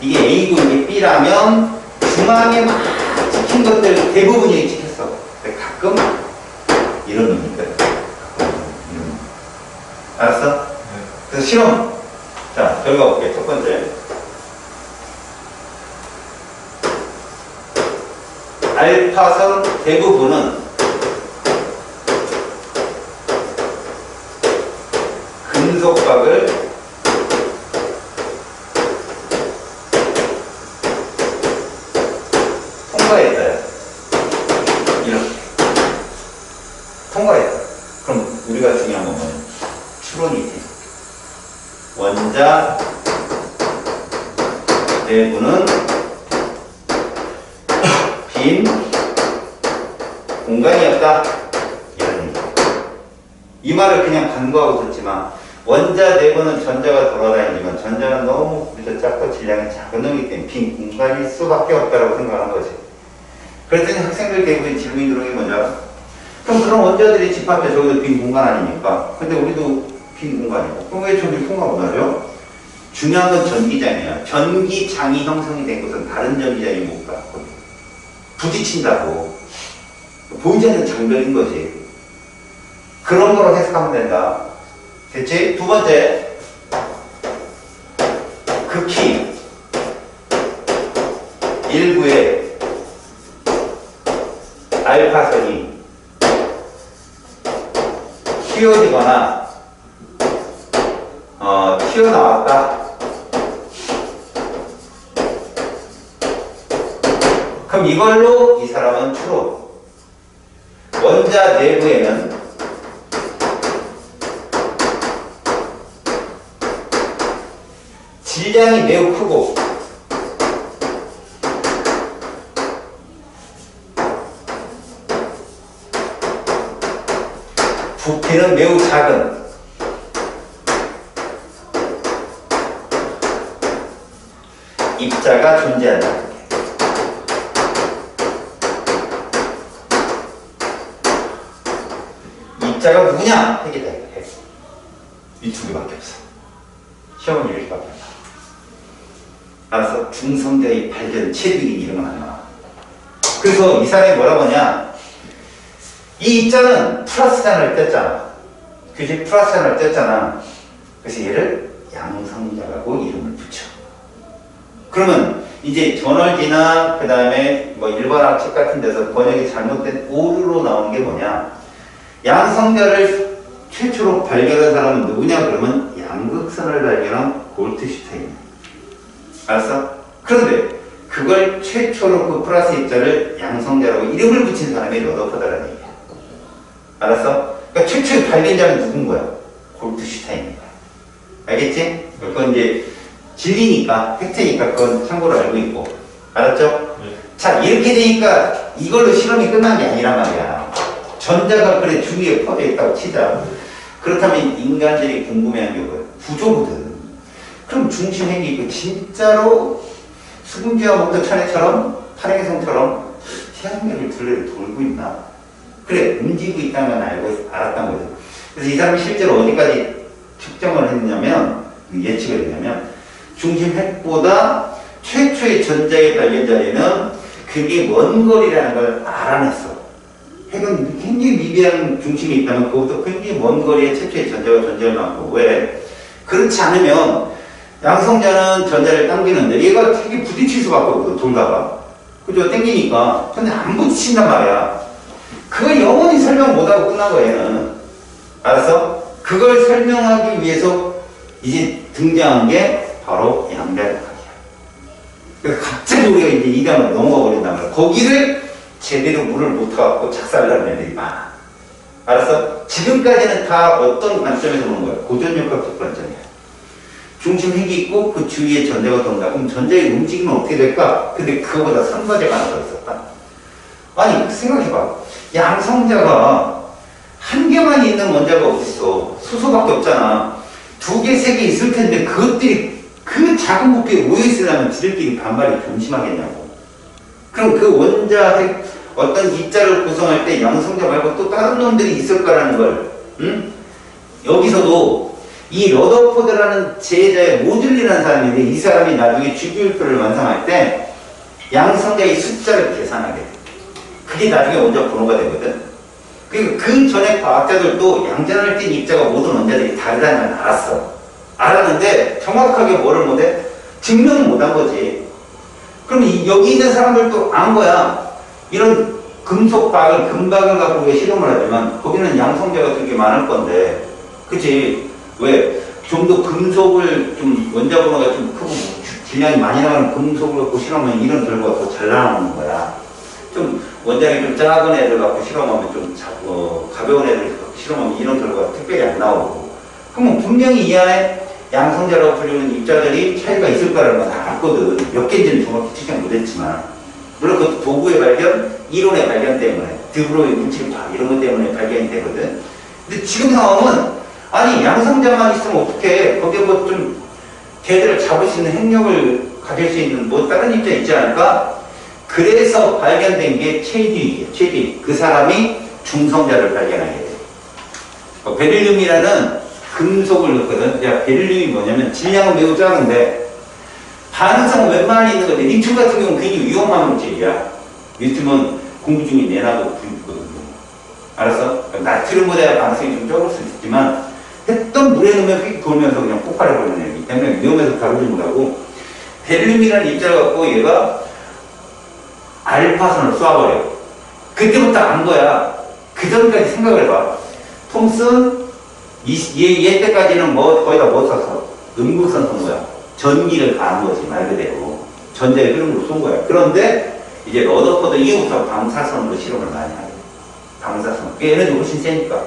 이게 A고 이게 B라면 중앙에 막 찍힌 것들 대부분이 찍혔어. 근데 가끔 이런 놈이 있더라. 알았어? 네. 그래서 실험. 자, 결과 볼게. 첫 번째. 알파선 대부분은 금속박을 통과했다. 이렇게. 통과했다. 그럼 우리가 중요한 건 뭐냐? 추론이지. 원자 내부는 빈 공간이었다. 이런 얘기. 이 말을 그냥 간과하고 듣지만 원자 내부는 전자가 돌아다니지만 전자는 너무 작고 질량이 작은 놈이기 때문에 빈 공간일 수밖에 없다고 생각하는 거지. 그랬더니 학생들 대부분 질문이 들어오는 게 뭔지 알아? 그럼 그런 원자들이 집합해 저기도 빈 공간 아닙니까? 근데 우리도 빈 공간이고. 그럼 왜 저기 통과 못하죠? 중요한 건 전기장이야. 전기장이 형성이 된 것은 다른 전기장이 못 갖고 부딪힌다고. 보이지 않는 장벽인 거지. 그런 거로 해석하면 된다. 됐지? 두 번째. 극히 일부의 알파선이 휘어지거나 튀어나왔다. 그럼 이걸로 이 사람은 추론. 원자 내부에는 질량이 매우 크고 부피는 매우 작은 입자가 존재한다. 입자가 누구냐? 핵이다. 핵. 이 두 개밖에 없어. 시험은 이렇게밖에 없어. 알았어? 중성자의 발견, 체득이 이런 건 안 나와. 그래서 이 사람이 뭐라고 하냐? 이 입자는 플러스 잔을 뗐잖아. 그지? 플러스 잔을 뗐잖아. 그래서 얘를 양성자라고 이름을 붙여. 그러면 이제 저널지나 그 다음에 뭐 일반학 책 같은 데서 번역이 잘못된 오류로 나오는 게 뭐냐? 양성자를 최초로 발견한 사람은 누구냐? 그러면 양극선을 발견한 골트슈타인. 알았어? 그런데 그걸 최초로 그 플러스 입자를 양성자라고 이름을 붙인 사람이 러더퍼드라는 얘기야. 알았어? 그러니까 최초의 발견자는 누군 거야? 골트슈타인인 거야. 알겠지? 그건 이제 진리니까, 팩트니까 그건 참고로 알고 있고. 알았죠? 네. 자, 이렇게 되니까 이걸로 실험이 끝난 게 아니란 말이야. 전자가 그래 주위에 퍼져 있다고 치자. 그렇다면 인간들이 궁금해하는 게 뭐야? 구조거든. 그럼 중심핵이 그 진짜로 수금지와 목도천해처럼 탄핵성처럼 태양계를 둘레를 돌고 있나? 그래, 움직이고 있다는 건 알았던 거죠. 그래서 이 사람이 실제로 어디까지 측정을 했냐면, 예측을 했냐면, 중심핵보다 최초의 전자의 발견자리는 그게 먼 거리라는 걸 알아냈어. 핵은 굉장히 미비한 중심이 있다면 그것도 굉장히 먼 거리에 최초의 전자가 존재할 만큼. 왜? 그렇지 않으면 양성자는 전자를 당기는데 얘가 되게 부딪힐 수밖에 없거든, 돌다가. 그죠? 당기니까. 근데 안 부딪힌단 말이야. 그걸 영원히 설명 못하고 끝난 거야, 얘는. 알았어? 그걸 설명하기 위해서 이제 등장한 게 바로 양자역학이야. 그래서 갑자기 우리가 이제 이단으로 넘어가 버린단 말이야. 거기를 제대로 물을 못 타갖고 착살나는 애들이 많아. 알았어? 지금까지는 다 어떤 관점에서 보는 거야? 고전역학적 관점이야. 중심핵이 있고 그 주위에 전자가 돈다. 그럼 전자의 움직이면 어떻게 될까? 근데 그거보다 선과제가 하나 더 있었다. 아니 생각해봐. 양성자가 한 개만 있는 원자가 어딨어. 수소밖에 없잖아. 두 개, 세 개 있을 텐데 그것들이 그 작은 부피에 모여있으려면 지들끼리 반발이 좀 심하겠냐고. 그럼 그 원자 어떤 입자를 구성할 때 양성자 말고 또 다른 놈들이 있을 거라는 걸, 응? 여기서도 이 러더포드라는 제자의 모듈리라는 사람인데 이 사람이 나중에 주기율표를 완성할 때 양성자의 숫자를 계산하게 돼. 그게 나중에 원자 번호가 되거든. 그러니까 그 전에 과학자들도 양전을 띈 입자가 모든 원자들이 다르다는 걸 알았어. 알았는데 정확하게 뭐를 못해? 증명을 못한 거지. 그럼 여기 있는 사람들도 안 거야. 이런 금속박을, 금박을 갖고 왜 실험을 하지만 거기는 양성자가 되게 많을 건데, 그치? 왜? 좀 더 금속을 좀 원자 번호가 좀 크고 질량이 많이 나가는 금속을 갖고 실험하면 이런 결과가 더 잘 나오는 거야. 좀 원자력이 좀 작은 애들 갖고 실험하면 좀 가벼운 애들 갖고 실험하면 이런 결과가 특별히 안 나오고. 그러면 분명히 이 안에 양성자라고 불리는 입자들이 차이가 있을 거라는 건 알았거든. 몇 개인지는 정확히 측정 못했지만. 물론 그것도 도구의 발견, 이론의 발견 때문에, 드브로의 물질파 이런 것 때문에 발견이 되거든. 근데 지금 상황은 아니 양성자만 있으면 어떡해. 거기에 뭐 좀 걔들을 잡을 수 있는 핵력을 가질 수 있는 뭐 다른 입자 있지 않을까? 그래서 발견된 게 최뒤이에요. 최뒤. 그 사람이 중성자를 발견하게 돼요. 베릴륨이라는 금속을 넣거든. 야, 베릴륨이 뭐냐면 질량은 매우 작은데 반응성은 웬만히 있는 건데 리튬 같은 경우는 굉장히 위험한 물질이야. 리튬은 공기 중에 내놔도 불이 붙거든요. 알았어? 나트륨보다 반응성이 좀 적을 수 있지만 했던 물에 넣으면 휙 돌면서 그냥 폭발해버리는 애기 때문에 위험해서 다루지 못하고 베릴륨이라는 입자를 갖고 얘가 알파선을 쏴버려. 그때부터 안 거야. 그 전까지 생각을 해봐. 톰슨 얘 때까지는 뭐 거의 다 못 썼어. 음극선 쏜 거야. 전기를 가한 거지 말 그대로. 전자의 흐름으로 쏜 거야. 그런데 이제 러더포드 이후부터 방사선으로 실험을 많이 하게 돼. 방사선. 얘는 훨씬 세니까.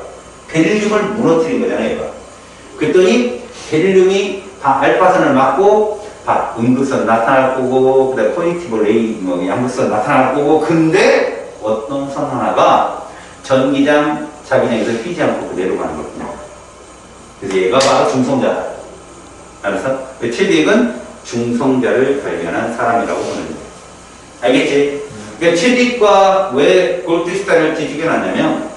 베릴륨을 무너뜨린 거잖아 얘가. 그랬더니 베릴륨이 알파선을 맞고 음극선 나타날 거고 그다음에 포지티브 레이 양극선 나타날 거고 근데 어떤 선 하나가 전기장 자기장에서 휘지 않고 그대로 가는 거거든요. 그래서 얘가 바로 중성자다. 알았어? 최딕은 중성자를 발견한 사람이라고 보는 거예요. 알겠지? 그러니까 최딕과 왜 골드슈타인을 뒤죽여놨냐면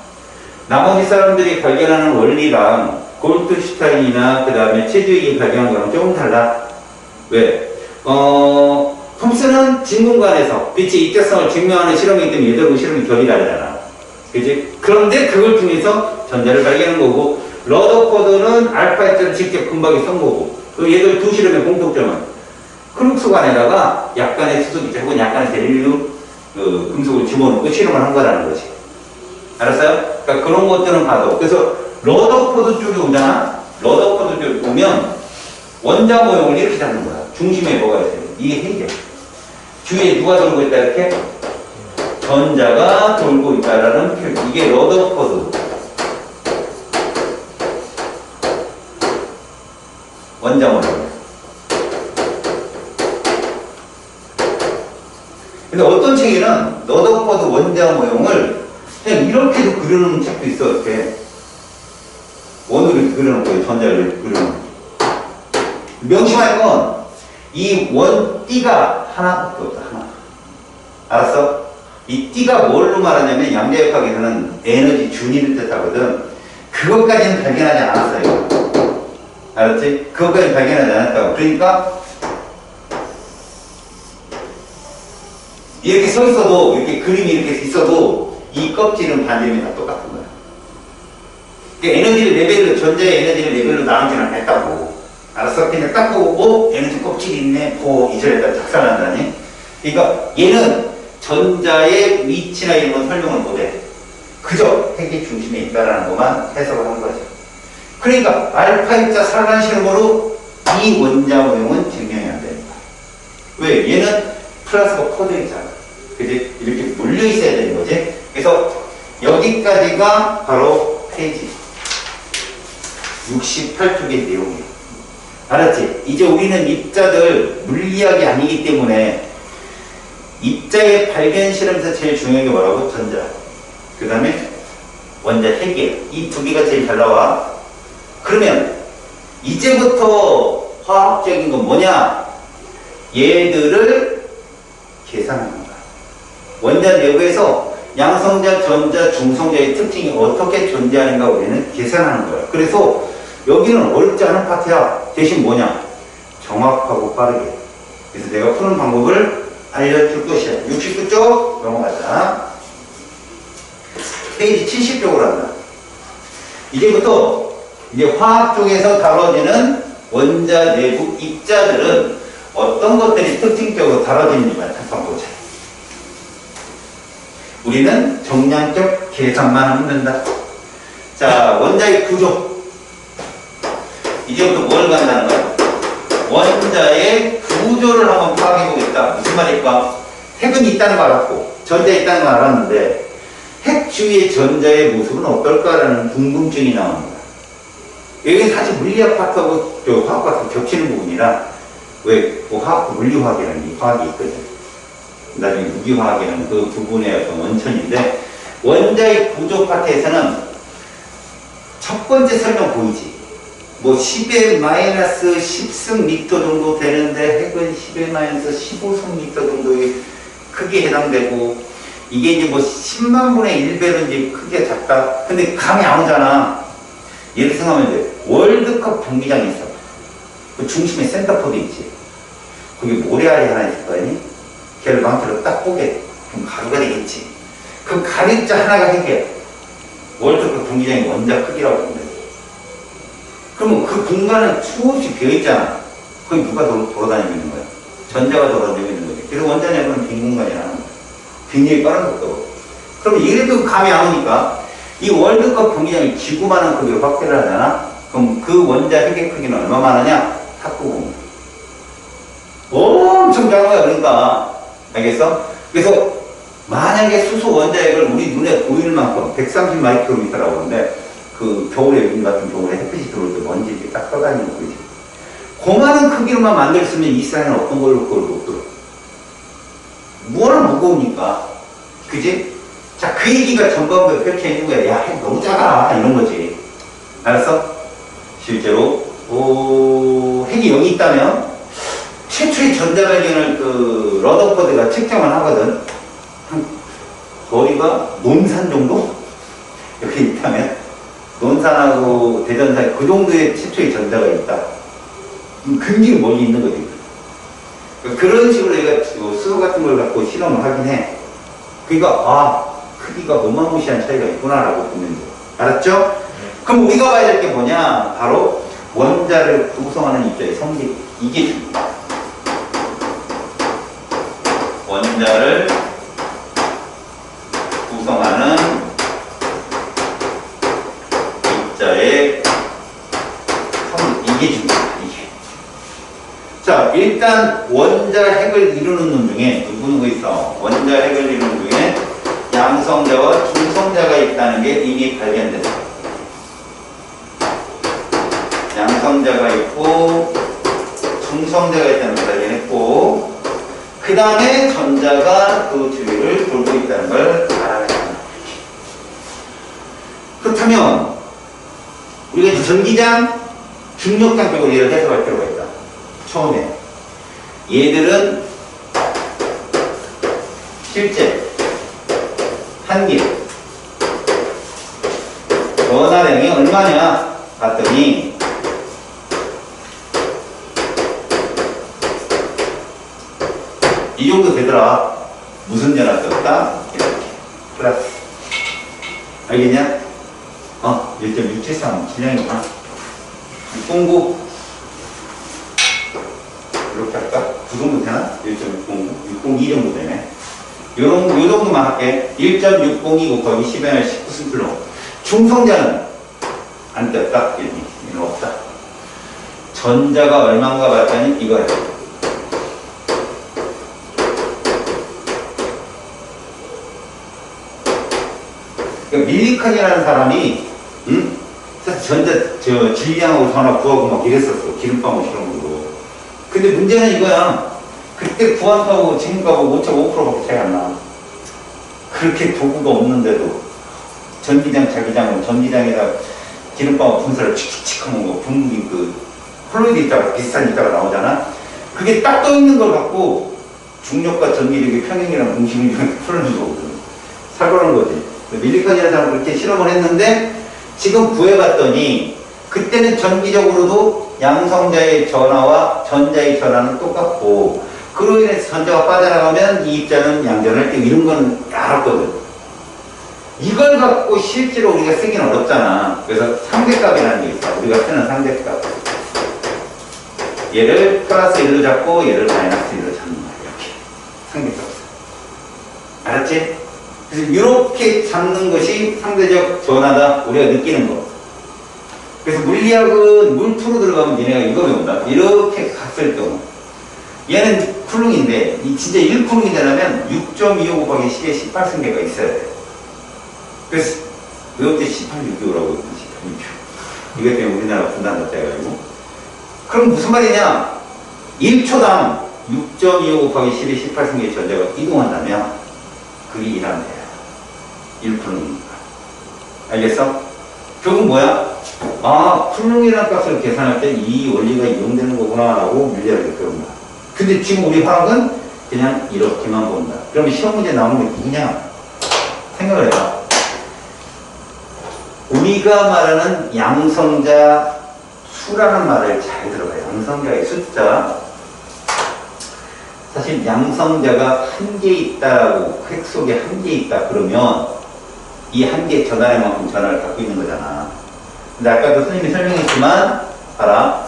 나머지 사람들이 발견하는 원리랑 골드슈타인이나 그 다음에 최딕이 발견한 거랑 조금 달라. 왜? 톰슨은 진공관에서 빛의 입자성을 증명하는 실험이기 때문에 얘들하고 실험이 결이 다르잖아. 그치? 그런데 그걸 통해서 전자를 발견한 거고, 러더포드는 알파 입자를 직접 금박에 쏜 거고, 그 얘들 두 실험의 공통점은 크룩스관에다가 약간의 수소기체 혹은 약간의 베릴륨 금속을 집어넣고 실험을 한 거라는 거지. 알았어요? 그러니까 그런 것들은 봐도. 그래서 러더포드 쪽에 오잖아? 러더포드 쪽에 보면 원자 모형을 이렇게 잡는 거야. 중심에 뭐가 있어요? 이게 핵이야. 주위에 누가 돌고 있다 이렇게? 전자가 돌고 있다라는 표현. 이게 러더포드. 원자 모형. 근데 어떤 책에는 러더포드 원자 모형을 그냥 이렇게도 그려놓은 책도 있어. 이렇게. 원으로 그려놓고 전자를 그려놓고. 명심할 건 이 원띠가 하나밖에 없다. 하나. 알았어? 이 띠가 뭘로 말하냐면 양자역학에서는 에너지 준위를 뜻하거든. 그것까지는 발견하지 않았어요. 알았지? 그것까지는 발견하지 않았다고. 그러니까 이렇게 서 있어도 이렇게 그림이 이렇게 있어도 이 껍질은 반점이 다 똑같은 거야. 그러니까 에너지 레벨로 전자의 에너지 레벨로 나누지는 않았다고. 알았어? 그냥 딱 보고, 에너지 껍질이 있네. 이절에다 작살난다니. 그러니까 얘는 전자의 위치나 이런 건 설명을 못해. 그저 핵의 중심에 있다라는 것만 해석을 한 거죠. 그러니까 알파 입자 살간 실험으로 이 원자 모형은 증명이 안 되는 거야. 왜? 얘는 플러스가 퍼져 있잖아. 그지? 이렇게 물려 있어야 되는 거지. 그래서 여기까지가 바로 페이지 68쪽의 내용이에요. 알았지? 이제 우리는 입자들 물리학이 아니기 때문에 입자의 발견 실험에서 제일 중요한 게 뭐라고? 전자. 그 다음에 원자 핵이에요. 이 두 개가 제일 잘 나와. 그러면 이제부터 화학적인 건 뭐냐? 얘들을 계산하는 거야. 원자 내부에서 양성자, 전자, 중성자의 특징이 어떻게 존재하는가 우리는 계산하는 거야. 그래서 여기는 어렵지 않은 파트야. 대신 뭐냐? 정확하고 빠르게. 그래서 내가 푸는 방법을 알려줄 것이야. 69쪽 넘어가자. 페이지 70쪽으로 한다. 이제부터 이제 화학 쪽에서 다뤄지는 원자 내부 입자들은 어떤 것들이 특징적으로 다뤄지는지만 잠깐 보자. 우리는 정량적 계산만 하면 된다. 자, 원자의 구조. 이제부터 뭘 간다는 거야? 원자의 구조를 한번 파악해 보겠다. 무슨 말일까? 핵은 있다는 걸 알았고, 전자에 있다는 걸 알았는데, 핵 주위의 전자의 모습은 어떨까라는 궁금증이 나옵니다. 여기 사실 물리학 파트하고 화학 파트가 겹치는 부분이라, 왜? 화학, 물리화학이라는 화학이 있거든. 나중에 무기화학이라는 그 부분의 어떤 원천인데, 원자의 구조 파트에서는 첫 번째 설명 보이지? 뭐 10의 마이너스 10승 미터 정도 되는데 핵은 10의 마이너스 15승 미터 정도의 크기에 해당되고, 이게 이제 뭐 10만 분의 1배로 이제 크기가 작다. 근데 감이 안 오잖아. 예를 생각하면 이제 월드컵 경기장이 있어. 그 중심에 센터포드 있지. 거기 모래알이 하나 있을 거 아니? 걔를 망치로 딱 보게. 그럼 가루가 되겠지. 그 가루자 하나가 이게 월드컵 경기장의 원자 크기라고 보면 돼. 그러면 그 공간은 수없이 비어있잖아. 거기 누가 돌아다니고 있는 거야? 전자가 돌아다니고 있는 거지. 그래서 원자력은 빈 공간이라는 거야. 굉장히 빠른 속도고. 그럼 이래도 감이 안 오니까 이 월드컵 경기장이 지구만한 크기로 확대를 하잖아? 그럼 그 원자 핵의 크기는 얼마만 하냐? 탁구공. 엄청 작은 거야, 그러니까. 알겠어? 그래서 만약에 수소 원자핵을 우리 눈에 보일 만큼 130마이크로미터라고 하는데 그 겨울에 요즘 같은 겨울에 햇빛이 들어올 때 먼지 이렇게 딱 떠다니는 거 보이지? 그만한 크기로만 만들었으면 이 사회는 어떤 걸로 그걸 못 들어? 뭐나 무거우니까. 그지? 자, 그 얘기가 전반부에 펼쳐 있는 거야. 야, 핵 너무 작아. 이런 거지. 알았어? 실제로, 핵이 여기 있다면, 최초의 전자발견을 그, 러더퍼드가 측정을 하거든. 한, 거리가 논산 정도? 여기 있다면, 논산하고 대전 사이 그 정도의 최초의 전자가 있다. 굉장히 멀리 있는 거지. 그런 식으로 내가 수소 같은 걸 갖고 실험을 하긴 해. 그러니까 크기가 어마무시한 차이가 있구나라고 보면 돼. 알았죠? 그럼 우리가 봐야 될 게 뭐냐? 바로 원자를 구성하는 입자의 성질. 이게 중요해. 원자를 구성하는 입자의 성질. 이게 중요해. 자, 일단 원자핵을 이루는 놈 중에 누구 있어? 원자핵을 이루는 중에 양성자와 중성자가 있다는 게 이미 발견됐어. 양성자가 있고 중성자가 있다는 걸 발견했고, 그 다음에 전자가 그 주위를 돌고 있다는 걸 알아냈다. 그렇다면 우리가 이제 전기장, 중력장 쪽으로 얘를 해석할 필요가 있다. 처음에 얘들은 실제 한길 전하량이 얼마냐 봤더니 이 정도 되더라. 무슨 전화 썼다? 이렇게 플러스. 알겠냐? 1.673 질량이구나. 609 이렇게 할까? 그 정도 되나? 1.609, 602 정도 되네. 요 정도만 할게. 1.602 곱하기 10의 19승플로. 중성자는 안 떴다. 얘는 없다. 전자가 얼마인가 봤더니 이거야. 그러니까 밀리칸이라는 사람이, 질량하고 전화 구하고 막 이랬었어. 기름방울 실험으로. 근데 문제는 이거야. 그때 구한가하고 지금가하고 5.5%밖에 차이 안 나. 그렇게 도구가 없는데도 전기장, 자기장은 전기장에다 기름방울 분사를 칙칙칙 하는 거, 분무기 그 콜로이드 입자가 비슷한 입자가 나오잖아. 그게 딱 떠 있는 걸 갖고 중력과 전기력의 평행이랑 공식을 풀어낸 거거든. 살벌한 거지. 밀리칸이라는 사람은 그렇게 실험을 했는데 지금 구해봤더니 그때는 전기적으로도 양성자의 전하와 전자의 전하는 똑같고, 그로 인해서 전자가 빠져나가면 이 입자는 양전할 때 이런 거는 알았거든. 이걸 갖고 실제로 우리가 쓰기는 어렵잖아. 그래서 상대값이라는 게 있어. 우리가 쓰는 상대값. 얘를 플러스 1로 잡고 얘를 마이너스 1로 잡는 거야. 이렇게. 상대값. 알았지? 그래서 이렇게 잡는 것이 상대적 전하다. 우리가 느끼는 거. 그래서 물리학은 물투로 들어가면 얘네가 이거 배운다. 이렇게 갔을 경우. 얘는 쿨릉인데, 진짜 1쿨릉이 되려면 6.25 곱하기 10의 18승계가 있어야 돼. 그래서, 외울 때 18.625라고 했거든, 18.625. 이것 때문에 우리나라가 분단됐다 해가지고. 그럼 무슨 말이냐? 1초당 6.25 곱하기 10의 18승계의 전자가 이동한다면, 그게 1암페어야. 1쿨릉이니까. 알겠어? 결국 뭐야? 쿨릉이라는 값을 계산할 때 이 원리가 이용되는 거구나 라고 물리학을 배운다. 근데 지금 우리 화학은 그냥 이렇게만 본다. 그러면 시험 문제 나오는 게 누구냐? 생각을 해봐. 우리가 말하는 양성자 수라는 말을 잘 들어봐요. 양성자의 숫자. 사실 양성자가 한 개 있다라고 획 속에 한 개 있다 그러면 이 한 개 전화량만큼 전화를 갖고 있는 거잖아. 근데 아까도 선생님이 설명했지만 봐라.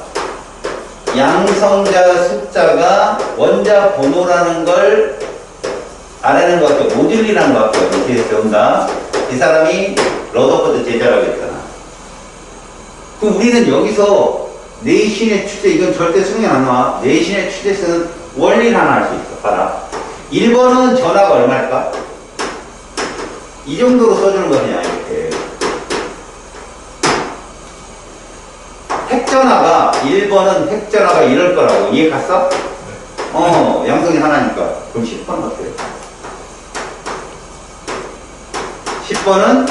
양성자 숫자가 원자 번호라는 걸 알아내는 것 같아요. 모듈이라는 것 같아요. 이렇게 배운다. 이 사람이 러더버드 제자라고 했잖아. 그럼 우리는 여기서 내신의 추제, 이건 절대 수능에 안 나와. 내신의 추제 쓰는 원리를 하나 알 수 있어. 봐라. 1번은 전화가 얼마일까? 이 정도로 써주는 거냐, 이렇게. 핵전화가, 1번은 핵전화가 이럴 거라고. 이해 갔어? 네. 양성이 하나니까. 그럼 10번 어때요? 10번은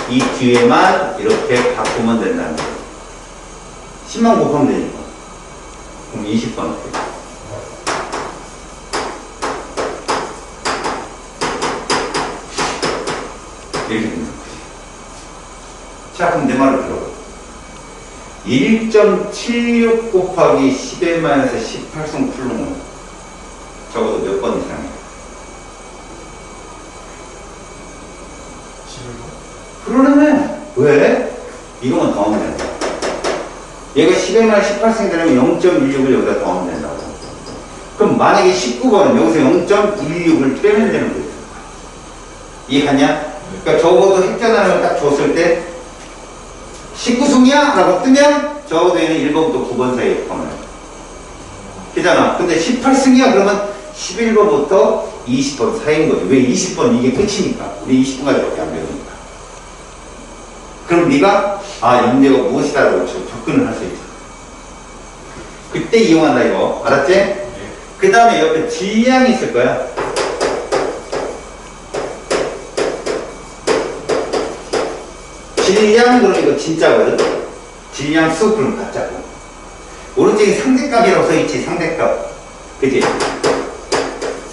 이 뒤에만 이렇게 바꾸면 된다는 거예요. 10만 곱하면 되니까. 그럼 20번 어때요? 이렇게 된다는 거지. 자, 그럼 내 말을 들어봐. 1.76 곱하기 10의 마이너스 18성 풀는 거. 적어도 몇 번 이상이야? 11번? 그러려면 왜? 이거만 더하면 된다. 얘가 10의 마이너스 18성이 되려면 0.16을 여기다 더하면 된다고. 그럼 만약에 19번은 여기서 0.16을 빼면 되는 거예요. 이해하냐? 그러니까 적어도 핵전화를 딱 줬을 때 19승이야? 라고 뜨면 적어도 얘는 1번부터 9번 사이에 포함해요. 그잖아. 근데 18승이야? 그러면 11번부터 20번 사이인 거죠. 왜 20번? 이게 끝이니까. 우리 20분까지밖에 안 배우니까. 그럼 네가 문제가 무엇이다라고 접근을 할 수 있어. 그때 이용한다 이거. 알았지? 네. 그 다음에 옆에 질량이 있을 거야. 질량 그러니까 진짜거든. 질량 수 그럼 가짜고. 오른쪽에 상대값이라고 써있지. 상대값. 그치?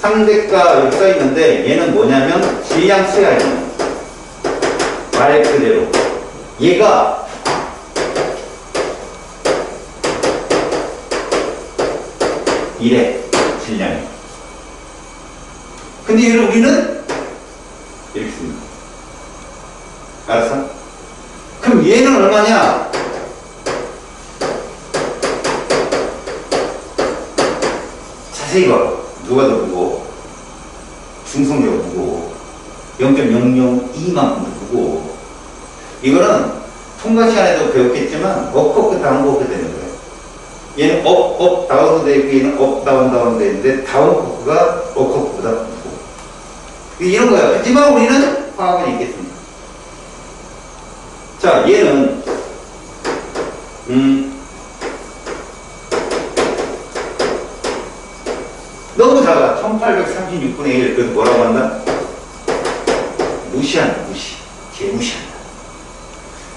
상대값 여기 써있는데 얘는 뭐냐면 질량 수야. 얘는. 말 그대로 얘가 이래. 질량이. 근데 얘를 우리는 이렇게 씁니다. 알았어? 그럼 얘는 얼마냐? 자세히 봐. 누가 더 무거워? 중성자가 무거워. 0.002만큼 무거워. 이거는 통과 시간에도 배웠겠지만 업, 끝, 다운, 업, 끝 되는 거예요. 얘는 업, 다운도 돼 있고 얘는 업, 다운 돼 있는데 다운 코크가 업 코크보다 무거워. 이런 거야. 하지만 우리는 화학은 있겠습니다. 자, 얘는 너무 작아. 1836분의 1. 그래서 뭐라고 한다? 무시한다. 무시. 개무시한다.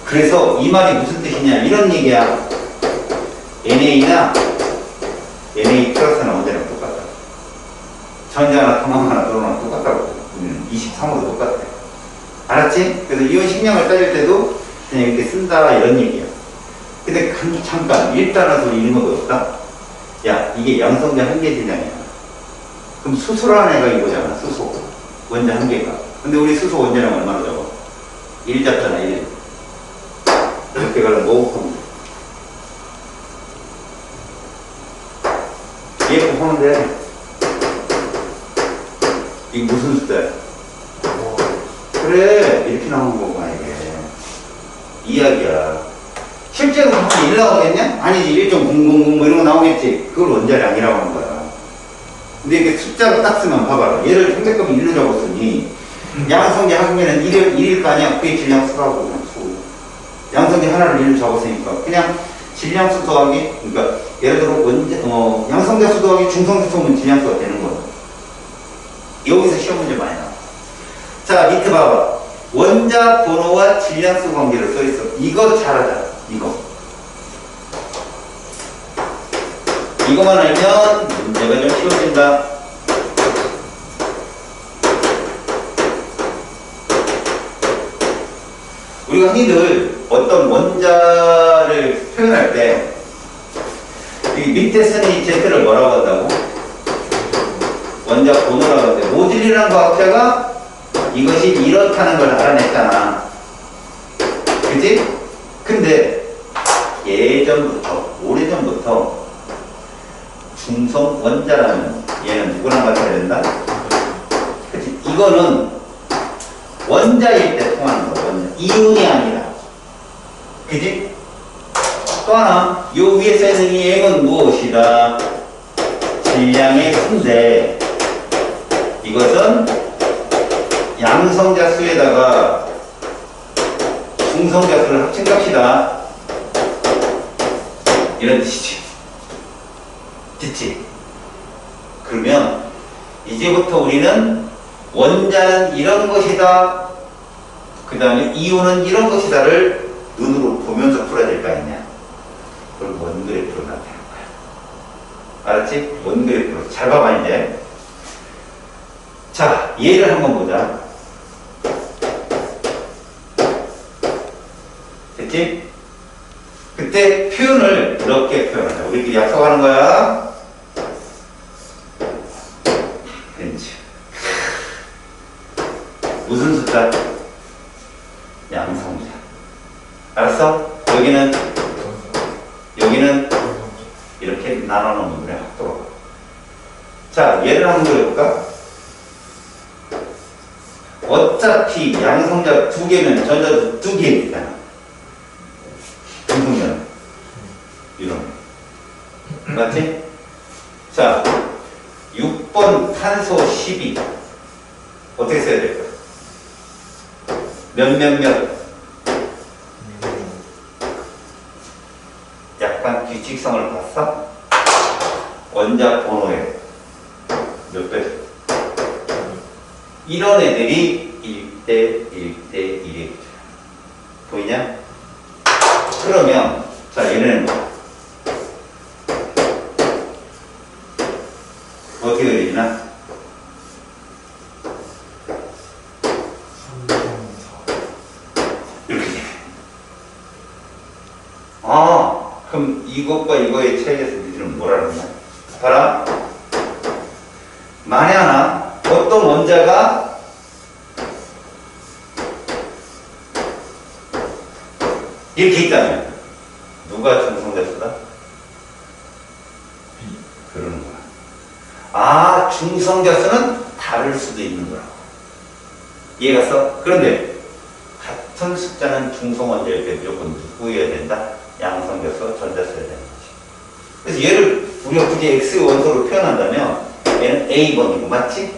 그래서 이 말이 무슨 뜻이냐? 이런 얘기야. NA나 NA 플러스나 언제나 똑같다. 전자나 통합하나 들어오나 똑같다고. 23호도 똑같아. 알았지? 그래서 이온 식량을 따질 때도 그냥 이렇게 쓴다 이런 얘기야. 근데 잠깐 일단은 소리 이런 것도 없다. 야, 이게 양성자 한 개 질량이야. 그럼 수소라는 애가 이거잖아. 수소 원자 한 개가. 근데 우리 수소 원자량 얼마나 적어? 1 잡잖아. 1 이렇게 가면 뭐 곱하면 돼? 얘 곱하면 돼. 이게 무슨 숫자야? 그래, 이렇게 나오는 거구나 이게. 이야기야. 실제로 그렇게 1 나오겠냐? 아니지. 1.000 뭐 이런 거 나오겠지. 그걸 원자량이라고 하는 거야. 근데 이게 숫자로 딱 쓰면 봐봐라. 얘를 상대값을 1로 적었으니 양성계 하면은 1일 거 아니야. 그게 질량수라고. 양성계 하나를 1로 적었으니까 그냥 질량수 더하기, 그러니까 예를 들어 양성계 수 더하기 중성계 수면 질량수가 되는 거야. 여기서 시험 문제 많이 나와. 자, 밑에 봐봐. 원자 번호와 질량수 관계를 써있어. 이거 잘하자. 이거만 알면 문제가 좀 쉬워진다. 우리가 흔히들 어떤 원자를 표현할 때 여기 밑에 쓰는 이 Z를 뭐라고 한다고? 원자 번호라고 하는데 모듈이라는 과학자가 이것이 이렇다는 걸 알아냈잖아. 그치? 근데 예전부터 오래전부터 중성 원자라는 얘는 누구랑 같아야 된다? 그치? 이거는 원자일 때 통하는 거, 원자. 이온이 아니라. 그지? 또 하나, 요 위에 써있는 이 M은 무엇이다? 질량의 수인데, 이것은 양성자 수에다가 중성자 수를 합친 값이다. 이런 뜻이지. 그치? 그러면, 이제부터 우리는 원자는 이런 것이다. 그 다음에 이온은 이런 것이다를 눈으로 보면서 풀어야 될 거 아니냐. 그걸 원그래프로 나타내는 거야. 알았지? 원그래프로. 잘 봐봐, 이제. 자, 얘를 한번 보자. 됐지? 그때 표현을 이렇게 표현하자. 우리끼리 약속하는 거야. 렌즈. 무슨 숫자? 양성자. 알았어? 여기는 이렇게 나눠놓는 거야. 또. 자, 얘를 한번 그려볼까? 어차피 양성자 두 개면 전자도 두 개니까. 중성자. 이런. 맞지? 자, 6번 탄소 12. 어떻게 써야 될까? 몇. 약간 규칙성을 봤어? 원자 번호에 몇 배? 이런 애들이 1대 1대 1이 보이냐? 그러면 자, 얘는 어떻게 그리나? 이렇게 돼. 그럼 이것과 이거의 차이에서 우리는 뭐라는 거야? 봐라. 만에 하나 어떤 원자가 이렇게 있다면 누가 중성자수다? 그러는 거야. 중성자수는 다를 수도 있는 거라고. 이해갔어? 그런데 같은 숫자는 중성원자일 때 무조건 누구여야 된다? 양성자수, 전자수여야 되는 거지. 그래서 얘를 우리가 굳이 X 원소로 표현한다면 얘는 A번이고, 맞지?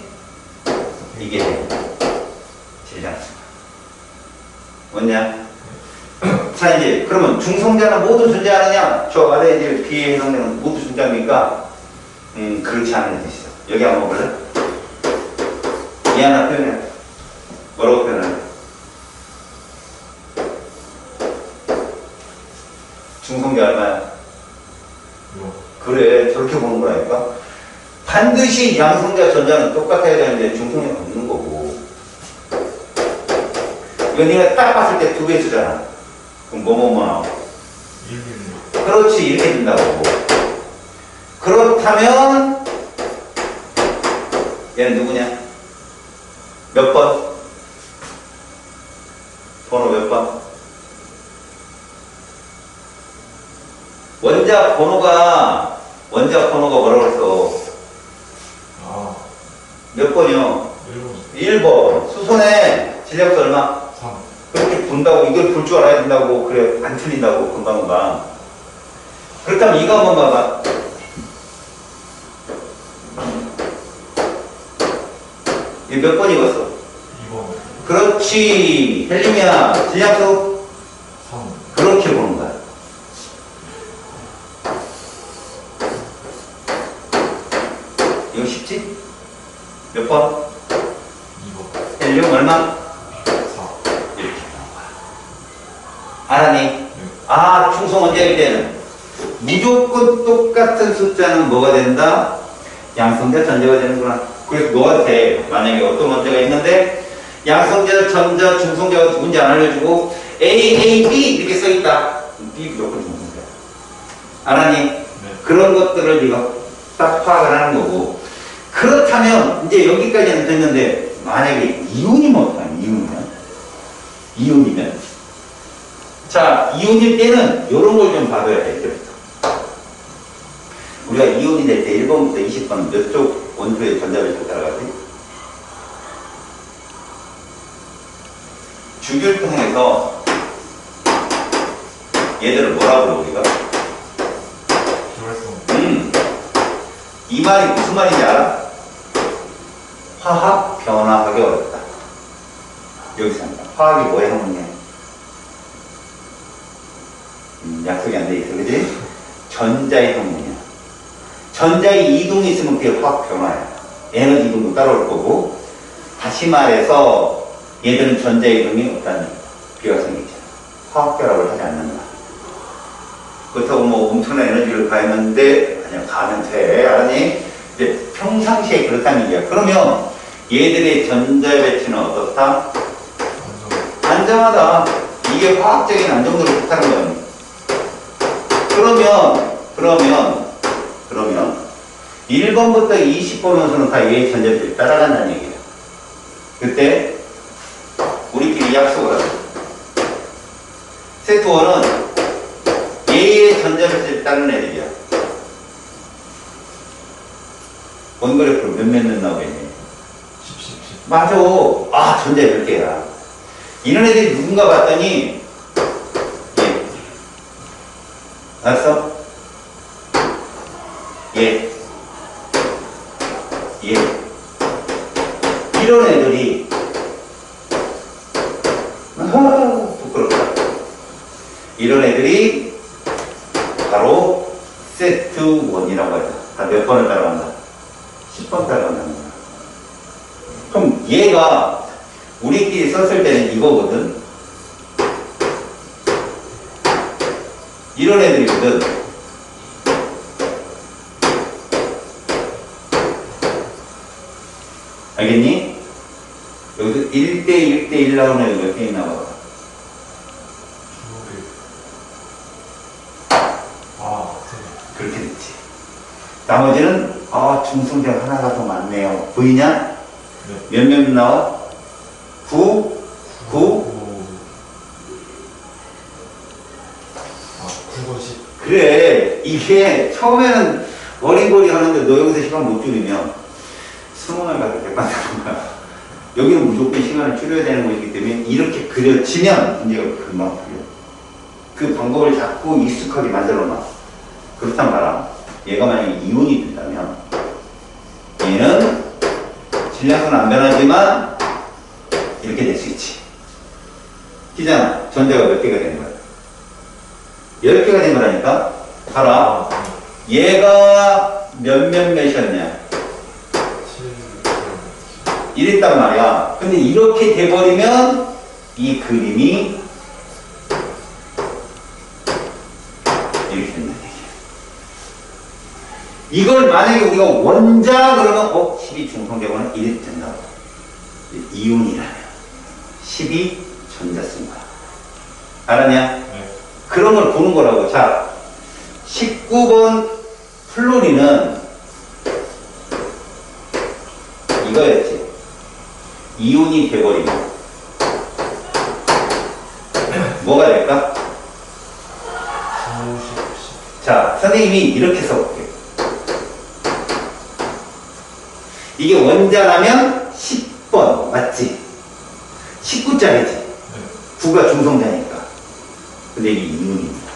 이게 질량수가. 뭐냐? 자, 이제 그러면 중성자는 모두 존재하느냐? 저 아래에 이제 B에 해당되는 모두 존재합니까? 그렇지 않은 뜻이죠. 여기 한번 볼래? 얘 하나 표현해. 뭐라고 표현해? 중성자 얼마야? 그래, 저렇게 보는 거라니까. 반드시 양성자 전자는 똑같아야 되는데 중성이 없는 거고. 이건 네가 딱 봤을 때 두 배 쓰잖아. 그럼 뭐뭐 나와? 그렇지, 이렇게 된다고. 그렇다면 얘는 누구냐? 몇 번? 번호 몇 번? 원자 번호가 뭐라고 했어? 몇 번이요? 1번. 수선에 질량수 얼마? 3. 그렇게 본다고, 이걸 볼 줄 알아야 된다고. 그래, 안 틀린다고, 금방금방. 그렇다면 이거 한번 봐봐. 이게 몇 번 익었어? 2번. 그렇지. 헬륨이야. 질량수? 3. 그렇게 보는 거야. 이거 쉽지? 몇 번? 2번. 헬륨 얼마? 4. 이렇게 나온 거야. 알았니? 네. 중성원자일 때는 무조건 똑같은 숫자는 뭐가 된다? 양성자 전자가 되는구나. 그래서 너한테 만약에 어떤 원자가 있는데 양성자, 전자, 중성자가 누군지 안 알려주고 A, A, B 이렇게 써있다. B 무조건 중성자야. 알았니? 네. 그런 것들을 네가 딱 파악을 하는 거고. 그렇다면 이제 여기까지는 됐는데 만약에 이온이면 어떡하냐? 이온이면 자, 이온일 때는 이런 걸 좀 봐둬야 돼. 이제부터. 우리가 이온이 될 때 1번부터 20번 몇 쪽 원소의 전자배치로 따라가지? 주결통해서 얘들을 뭐라고 그러 우리가? 기울성. 이 말이 무슨 말인지 알아? 화학 변화하기 어렵다. 여기서 한다. 화학이 뭐의 학문이야? 약속이 안 돼 있어, 그지? 전자의 학문이야. 전자의 이동이 있으면 그게 화학 변화야. 에너지 이동도 따라올 거고. 다시 말해서 얘들은 전자의 이동이 없다는 비화성이 있잖아. 화학 결합을 하지 않는다. 그렇다고 뭐 엄청난 에너지를 가했는데 그냥 가면 돼. 알았니? 이제 평상시에 그렇다는 얘기야. 그러면 얘들의 전자 배치는 어떻다? 안정하다. 이게 화학적인 안정도를 뜻하는 거야. 그러면 1번부터 20번 원소는 다 얘의 전자 배치를 따라간다는 얘기야. 그때 우리끼리 약속을 하자. 세트 1은 얘의 전자 배치를 따르는 애들이야. 원거리표로 몇몇 나오겠니? 10. 맞아. 아, 전자 10개야. 이런 애들이 누군가 봤더니, 얘. 알았어? 얘. 이런 애들이, 부끄럽다. 이런 애들이 바로 세트 1이라고 하죠. 다 몇 번을 따라간다? 10번 따라간다는 거야. 그럼 얘가 우리끼리 썼을 때는 이거거든. 이런 애들이거든. 알겠니? 여기서 1대1대1 나오는 애들 몇 개 있나 봐. 그렇게 됐지. 나머지는 중성자가 하나가 더 많네요. 보이냐? 네. 몇 나와? 9? 9? 9, 10. 그래. 이게 처음에는 어린거리 하는데 너 여기서 시간 못 줄이면 20을 가도 백반하는 거야. 여기는 무조건 시간을 줄여야 되는 것이기 때문에 이렇게 그려지면 문제가 금방 풀려. 그 방법을 자꾸 익숙하게 만들어 놔. 그렇단 말이야. 얘가 만약에 이온이 된다면 얘는 질량은 안 변하지만 이렇게 될 수 있지. 기잖아. 전자가 몇 개가 된 거야? 10개가 된 거라니까? 봐라. 얘가 몇이었냐? 7. 이랬단 말이야. 근데 이렇게 돼버리면 이 그림이 이렇게 된다. 이걸 만약에 우리가 원자 그러면 12 중성되고는 이렇게 된다고. 이온이라면 12 전자 쓴 거야. 알았냐? 네. 그런 걸 보는 거라고. 자, 19번 플로리는 이거였지. 이온이 돼버리면 뭐가 될까? 9, 10. 자, 선생님이 이렇게 써볼게요. 이게 원자라면 10번, 맞지? 19짜리지. 네. 9가 중성자니까. 근데 이게 이온입니다.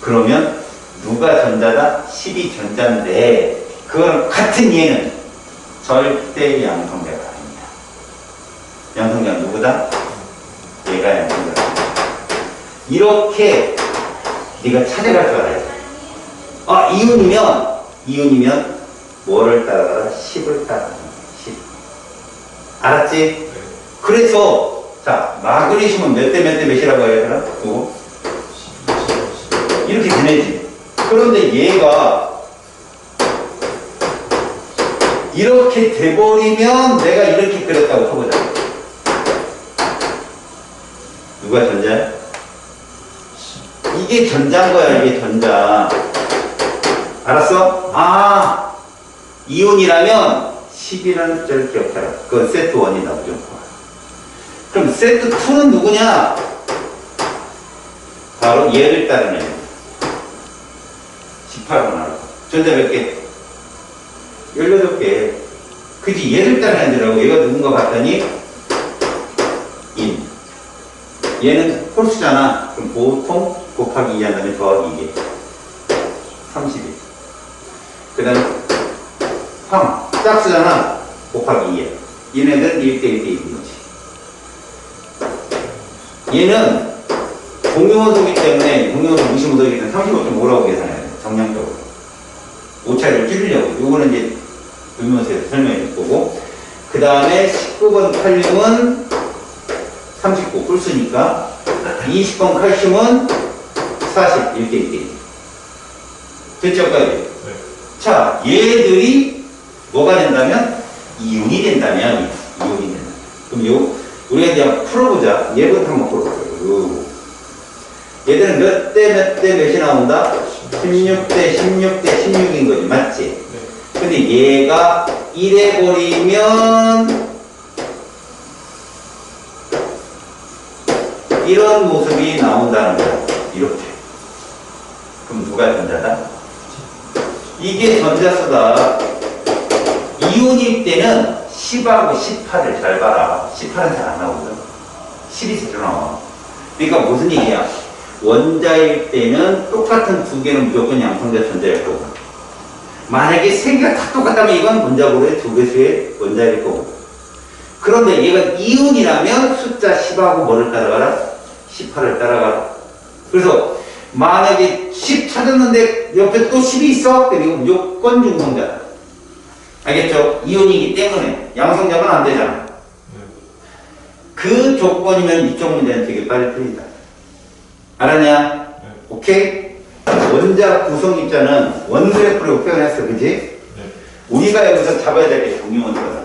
그러면 누가 전자다? 12 전자인데 그거랑 같은 얘는 절대 양성자가 아닙니다. 양성자는 누구다? 얘가 양성자다. 이렇게 네가 찾아갈 줄 알아야 돼. 이온이면 뭐를 따라가라? 10을 따라가라. 10. 알았지? 네. 그래서 자, 마그네슘은 몇 대 몇이라고 해야 되나? 그거? 12. 이렇게 되내지. 그런데 얘가 이렇게 돼버리면 내가 이렇게 그렸다고 쳐보자. 누가 전자야? 이게 전자인 거야, 이게 전자. 알았어? 아, 이온이라면 10이라는 숫자를 기억해라. 그건 세트 1이다, 무조건. 그럼 세트 2는 누구냐? 바로 얘를 따르는 18번 알아. 전자 몇 개? 18개. 그지? 얘를 따르는 애들하고 얘가 누군가 봤더니 인. 얘는 홀수잖아. 그럼 보통 곱하기 2 한 다음에 더하기 2개. 31. 그 다음에 황. 짝수잖아. 곱하기 2에. 얘네들은 1대 1대 1인 거지. 얘는 공유원소이기 때문에 공유원소 무시무소이기 때문에 35.5라고 계산해야 돼. 정량적으로. 오차를 줄이려고. 요거는 이제 공유원소에서 설명해 줄 거고. 그 다음에 19번 칼륨은 39 홀수니까 20번 칼슘은 40 1대 1대 1. 됐죠까지? 네. 자, 얘들이 뭐가 된다면? 이온이 된다면, 이온이 된다. 그럼 우리가 이제 풀어보자. 얘부터 한번 풀어볼게요. 얘들은 몇 대 몇 대 몇이 나온다? 16대 16대 16인 거지. 맞지? 네. 근데 얘가 1해 버리면 이런 모습이 나온다는 거야. 이렇게. 그럼 누가 전자다? 이게 전자수다. 이온일 때는 10하고 18을 잘 봐라. 18은 잘 안 나오거든. 10이 제대로 나와. 그러니까 무슨 얘기야? 원자일 때는 똑같은 두 개는 무조건 양성자 전자일 거고. 만약에 세 개가 다 똑같다면 이건 원자고의 두 개수의 원자일 거고. 그런데 얘가 이온이라면 숫자 10하고 뭐를 따라가라? 18을 따라가라. 그래서 만약에 10 찾았는데 옆에 또 10이 있어? 그럼 이건 무조건 중성자다. 알겠죠? 이온이기 때문에 양성자는 안 되잖아. 네. 그 조건이면 이쪽 문제는 되게 빨리 풀린다. 알았냐? 네. 오케이? 원자 구성 입자는 원그래프로 표현했어, 그지? 네. 우리가 여기서 잡아야 될 게 종류원소다.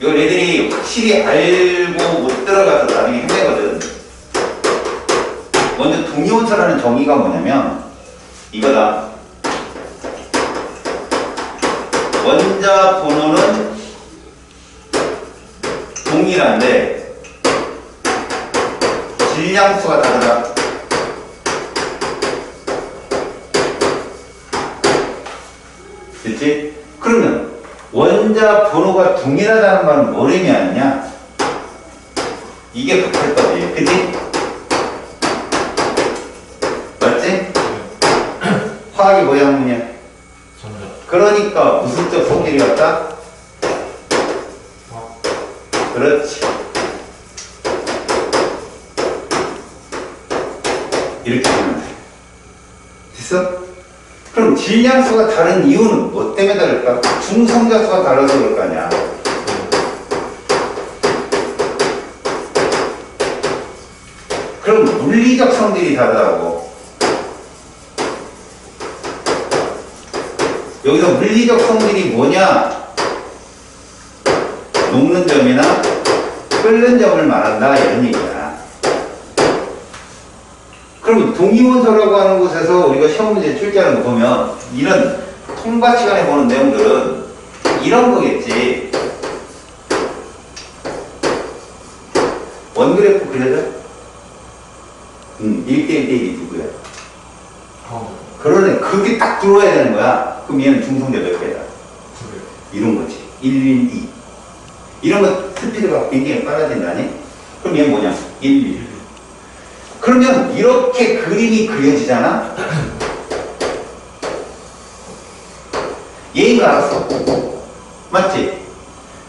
이걸 애들이 확실히 알고 못 들어가서 나중에 힘내거든. 먼저 동위원소라는 정의가 뭐냐면 이거다. 원자 번호는 동일한데 질량수가 다르다. 됐지? 그러면 원자 번호가 동일하다는 말은 뭘 의미하느냐? 이게 같을 거지. 그치? 맞지? 네. 화학이 뭐야, 뭐냐? 전자. 그러니까 무슨 쪽 성질이 같다? 그렇지. 이렇게 하면 돼. 됐어? 그럼 질량수가 다른 이유는 뭐 때문에 다를까? 중성자수가 달라서 그럴 거 아니야. 그럼 물리적 성질이 다르다고. 여기서 물리적 성질이 뭐냐? 녹는 점이나 끓는 점을 말한다 이런 얘기야. 그럼 동위원소라고 하는 곳에서 우리가 시험 문제 출제하는 거 보면 이런 통과 시간에 보는 내용들은 이런 거겠지. 원그래프 그려져? 1대1대 1이 누구야? 그러네. 그게 딱 들어와야 되는 거야. 그럼 얘는 중성자 몇 개다? 이런 거지. 1, 1, 2. 이런 거 스피드가 굉장히 빨라진다니? 그럼 얘는 뭐냐? 1, 1. 그러면 이렇게 그림이 그려지잖아? 얘가 알았어. 맞지?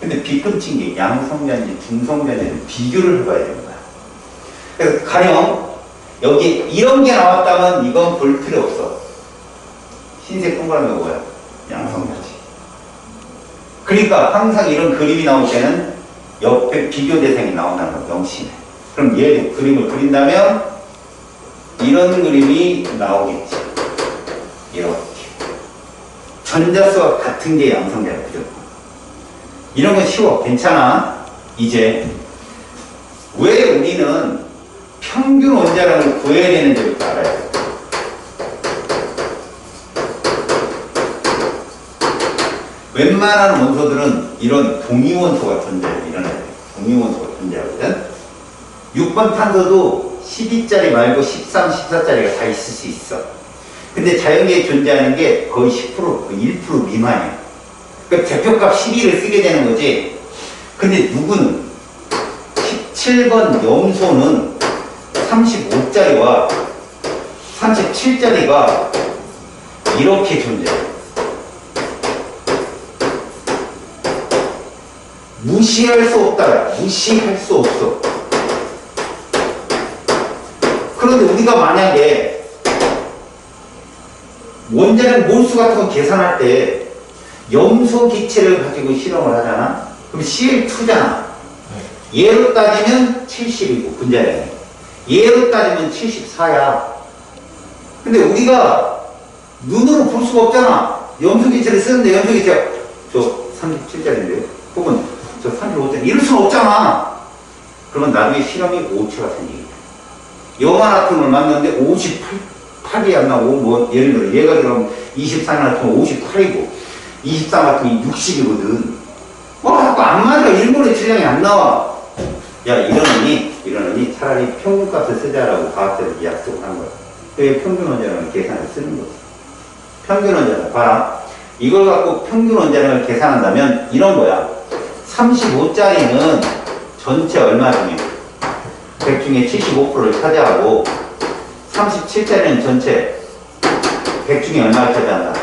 근데 뒤꿈친 게 양성자인지 중성자인지 비교를 해봐야 되는 거야. 그래서 가령 여기 이런 게 나왔다면 이건 볼 필요 없어. 흰색 동그라미가 뭐야? 양성자지. 그러니까 항상 이런 그림이 나올 때는 옆에 비교 대상이 나온다는 거 명심해. 그럼 얘 그림을 그린다면 이런 그림이 나오겠지. 이렇게. 전자수가 같은 게 양성자야, 무조건. 이런 건 쉬워. 괜찮아. 이제 왜 우리는 평균 원자량을 구해야 되는지부터 알아야 돼. 웬만한 원소들은 이런 동위원소가 존재해요. 이런 애들. 동위원소가 존재하거든. 6번 탄소도 12짜리 말고 13, 14짜리가 다 있을 수 있어. 근데 자연계에 존재하는 게 거의 10%, 1% 미만이야. 그러니까 대표값 12를 쓰게 되는 거지. 근데 누구는 17번 염소는 35짜리와 37짜리가 이렇게 존재해. 무시할 수 없다. 무시할 수 없어. 그런데 우리가 만약에 원자력 몰수 같은 거 계산할 때 염소 기체를 가지고 실험을 하잖아? 그럼 Cl2잖아. 얘로 따지면 70이고, 분자량이. 얘로 따지면 74야. 근데 우리가 눈으로 볼 수가 없잖아. 염소 기체를 쓰는데 염소 기체가 저 37짜리인데요? 혹은 저 35짜리. 이럴 수는 없잖아. 그러면 나중에 실험이 오차가 생기겠다. 염화 아톰을 만났는데 58이 안 나오고, 뭐, 예를 들어, 얘가 그럼 24 나왔으면 58이고, 23 같은 게 60이거든. 자꾸 안 맞아. 일본의 질량이 안 나와. 야, 이러느니 차라리 평균값을 쓰자라고 과학자들이 약속을 한 거야. 그게 평균 원자량을 계산을 쓰는 거지. 평균 원자량. 봐라. 이걸 갖고 평균 원자량을 계산한다면 이런 거야. 35짜리는 전체 얼마 중에? 100 중에 75%를 차지하고, 37짜리는 전체 100 중에 얼마를 차지한다?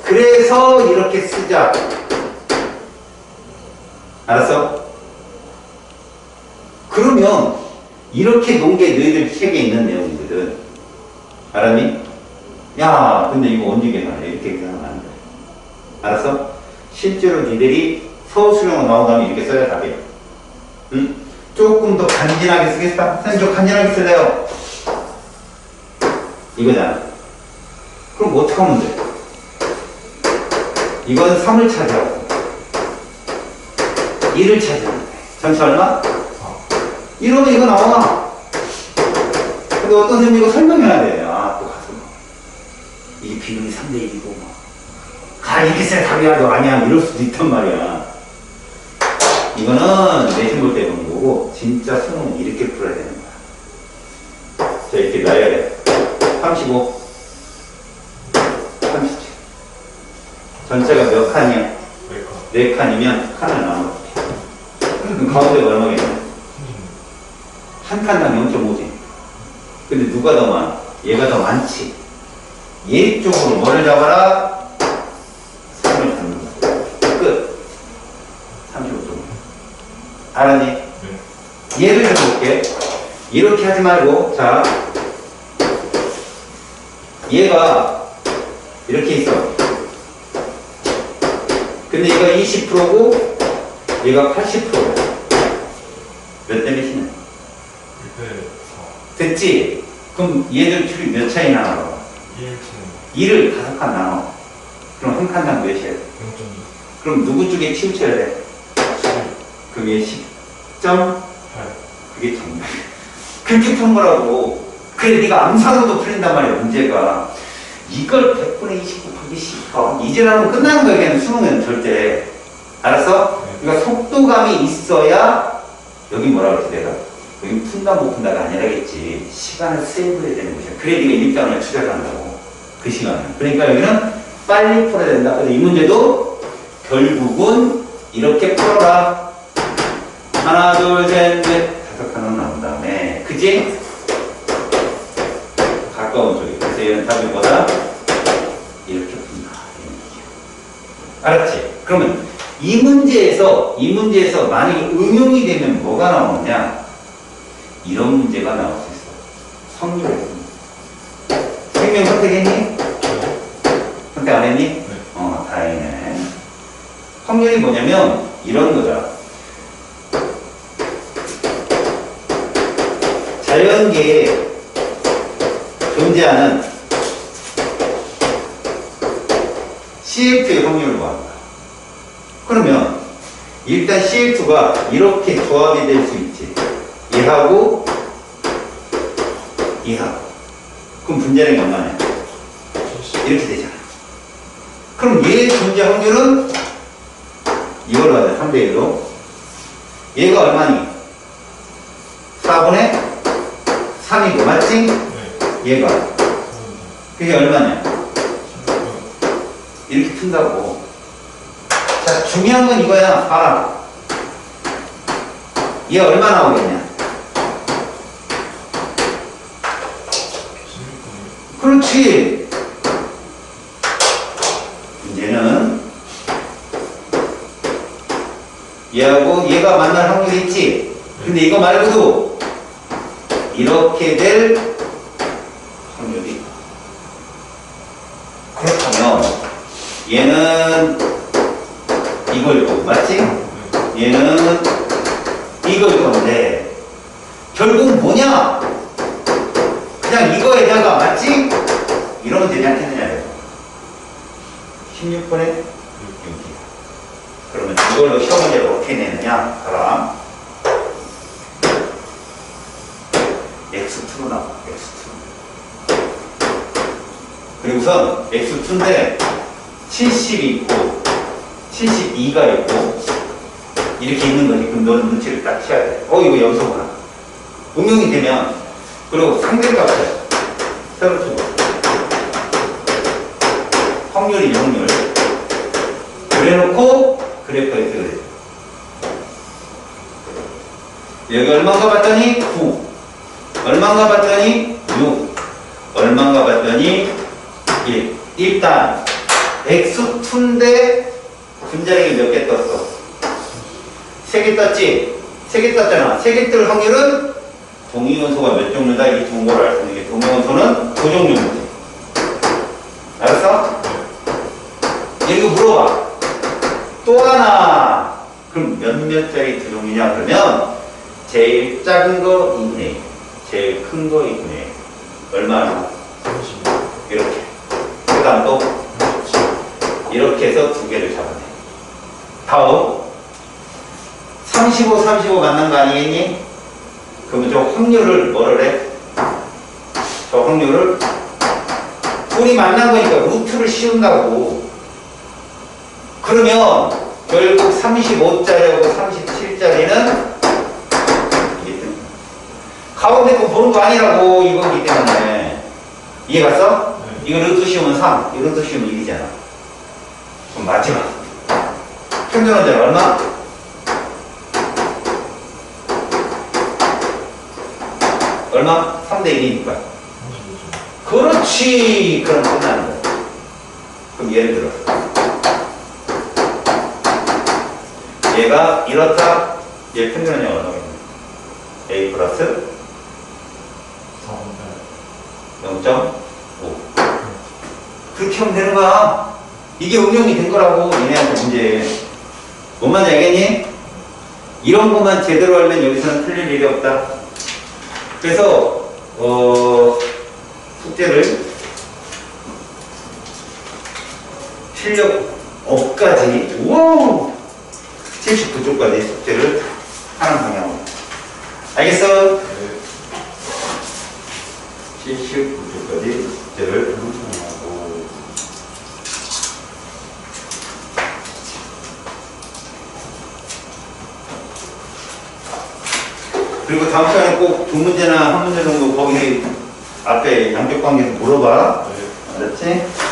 그래서 이렇게 쓰자. 알았어? 그러면 이렇게 놓은 게 너희들 책에 있는 내용이거든. 알았니? 야, 근데 이거 언제 계산해? 이렇게 계산하면 안 돼. 알았어? 실제로 니들이 서술형으로 나오다면 이렇게 써야 답이야. 응? 조금 더 간지나게 쓰겠다? 선생님 좀 간지나게 쓸래요? 이거잖아. 그럼 뭐 어떻게 하면 돼? 이건 3을 차지하고 1을 차지하면 돼. 전체 얼마? 이러면 이거 나와. 근데 어떤 선생님이 이거 설명해야 돼. 아, 또 가서 막. 이게 비율이 3대 1이고 막. 이렇게 써야 답이야. 너 아니야. 이럴 수도 있단 말이야. 이거는 내신 볼 때 보는 거고, 진짜 수능은 이렇게 풀어야 되는 거야. 자, 이렇게 놔야 돼. 35, 37. 전체가 몇 칸이야? 4칸이면 칸을 나눠. 그럼 가운데가 얼마겠냐? 한 칸당 0.5지. 근데 누가 더 많아? 얘가 더 많지. 얘 쪽으로 뭐를 잡아라? 3을 잡는 거야. 끝. 35쪽. 알았니? 네. 예를 들어볼게. 이렇게 하지 말고, 자, 얘가 이렇게 있어. 근데 얘가 20%고, 얘가 80%야. 몇 대 몇이냐? 1대 4. 됐지? 그럼 얘들 줄이 몇 차이나 나와? 2를 5칸 나눠. 그럼 한 칸당 몇이야? 0.2. 그럼 누구 쪽에 치우쳐야 돼? 그럼 얘 10.8. 그게 정말. 그렇게 푼 거라고. 그래, 네가 암산으로도 풀린단 말이야, 문제가. 이걸 100분의 20 곱하기 10. 이제라면 끝나는 거야, 그냥 수능은 절대. 알았어? 그러니까 속도감이 있어야, 여기 뭐라 그랬지, 내가? 여기 푼다, 못 푼다가 아니라겠지. 시간을 세이브해야 되는 것이야. 그래, 네가 일당을 투자를 한다고. 그 시간을. 그러니까 여기는 빨리 풀어야 된다. 그래서 이 문제도 결국은 이렇게 풀어라. 하나, 둘, 셋, 넷, 5칸으로 나온 다음에. 그지? 가까운 쪽에. 그래서 얘는 답이보다 이렇게 푼다. 알았지? 그러면 이 문제에서 만약에 응용이 되면 뭐가 나오느냐? 이런 문제가 나올 수 있어. 성률. 생명 선택했니? 선택 안 했니? 네. 다행이네. 확률이 뭐냐면 이런 거다. 자연계에 존재하는 CL2의 확률을 구한다. 그러면 일단 CL2가 이렇게 조합이 될 수 있지. 얘하고 이하. 그럼 분자량이 얼마냐? 70. 이렇게 되잖아. 그럼 얘의 존재 확률은 이걸로 하자. 3대 1로. 얘가 얼마니? 4분의 3이고, 맞지? 네. 얘가. 그게 얼마냐? 16. 이렇게 푼다고. 자, 중요한 건 이거야. 봐라. 얘 얼마 나오겠냐? 16. 그렇지. 이제는 얘하고 얘가 만날 확률이 있지. 근데 이거 말고도 이렇게 될 확률이 있다. 그렇다면 얘는 이걸 거고, 맞지? 얘는 이걸 건데 결국 뭐냐? 그냥 이거에다가, 맞지? 이러면 되지 않겠느냐? 16분의 6이야. 그러면 이걸로 시험 문제를 어떻게 내느냐? 봐라. X2로 나와. X2. 그리고선 X2인데 70이 있고 72가 있고 이렇게 있는 거지. 그럼 너는 눈치를 딱 채야 돼. 이거 여기서 보나. 응용이 되면, 그리고 상대값을 새로 주고 확률이 확률 그래놓고 그래프에서 그래. 여기 얼마인가 봤더니 9, 얼마인가 봤더니 6, 얼마인가 봤더니 1. 일단 X2인데 분자량이 몇 개 떴어? 3개 떴지? 3개 떴잖아. 3개 뜰 확률은 동위원소가 몇 종류다? 이 정보를 알 수 있는 게, 동위원소는 2종류지. 알았어? 이거 물어봐. 또 하나. 그럼 몇몇짜리 2종류냐? 그러면 제일 작은 거 2분의 1, 제일 큰 거 2분의 1. 얼마나? 30. 이렇게. 그 다음 또 이렇게 해서 2개를 잡아내. 다음 35, 35 만난 거 아니겠니? 그러면 저 확률을 뭐를 해? 저 확률을 둘이 만난 거니까 루트를 씌운다고. 그러면 결국 35짜리하고 37짜리는 가운데 거 보는 거 아니라고, 이거기 때문에. 이해 갔어? 네. 이거 루트 씌우면 3, 이 루트 씌우면 1이잖아. 그럼 마지막 평균 원자는 얼마? 얼마? 3대 1이니까. 35점. 그렇지. 그럼 끝나는 거야. 그럼 예를 들어 얘가 이렇다. 얘 평균 원자가 얼마겠냐? A 플러스 0.5. 그렇게 하면 되는 거야. 이게 응용이 된 거라고. 얘네한테 문제. 뭔 말인지 알겠니? 이런 것만 제대로 알면 여기서는 틀릴 일이 없다. 그래서 숙제를 실력 업까지, 우와, 79쪽까지 숙제를 하는 방향으로. 알겠어? 79쪽까지 숙제를 하고. 그리고 다음 시간에 꼭 2문제나 1문제 정도 거기 앞에 양쪽 관계에서 물어봐. 네. 알았지?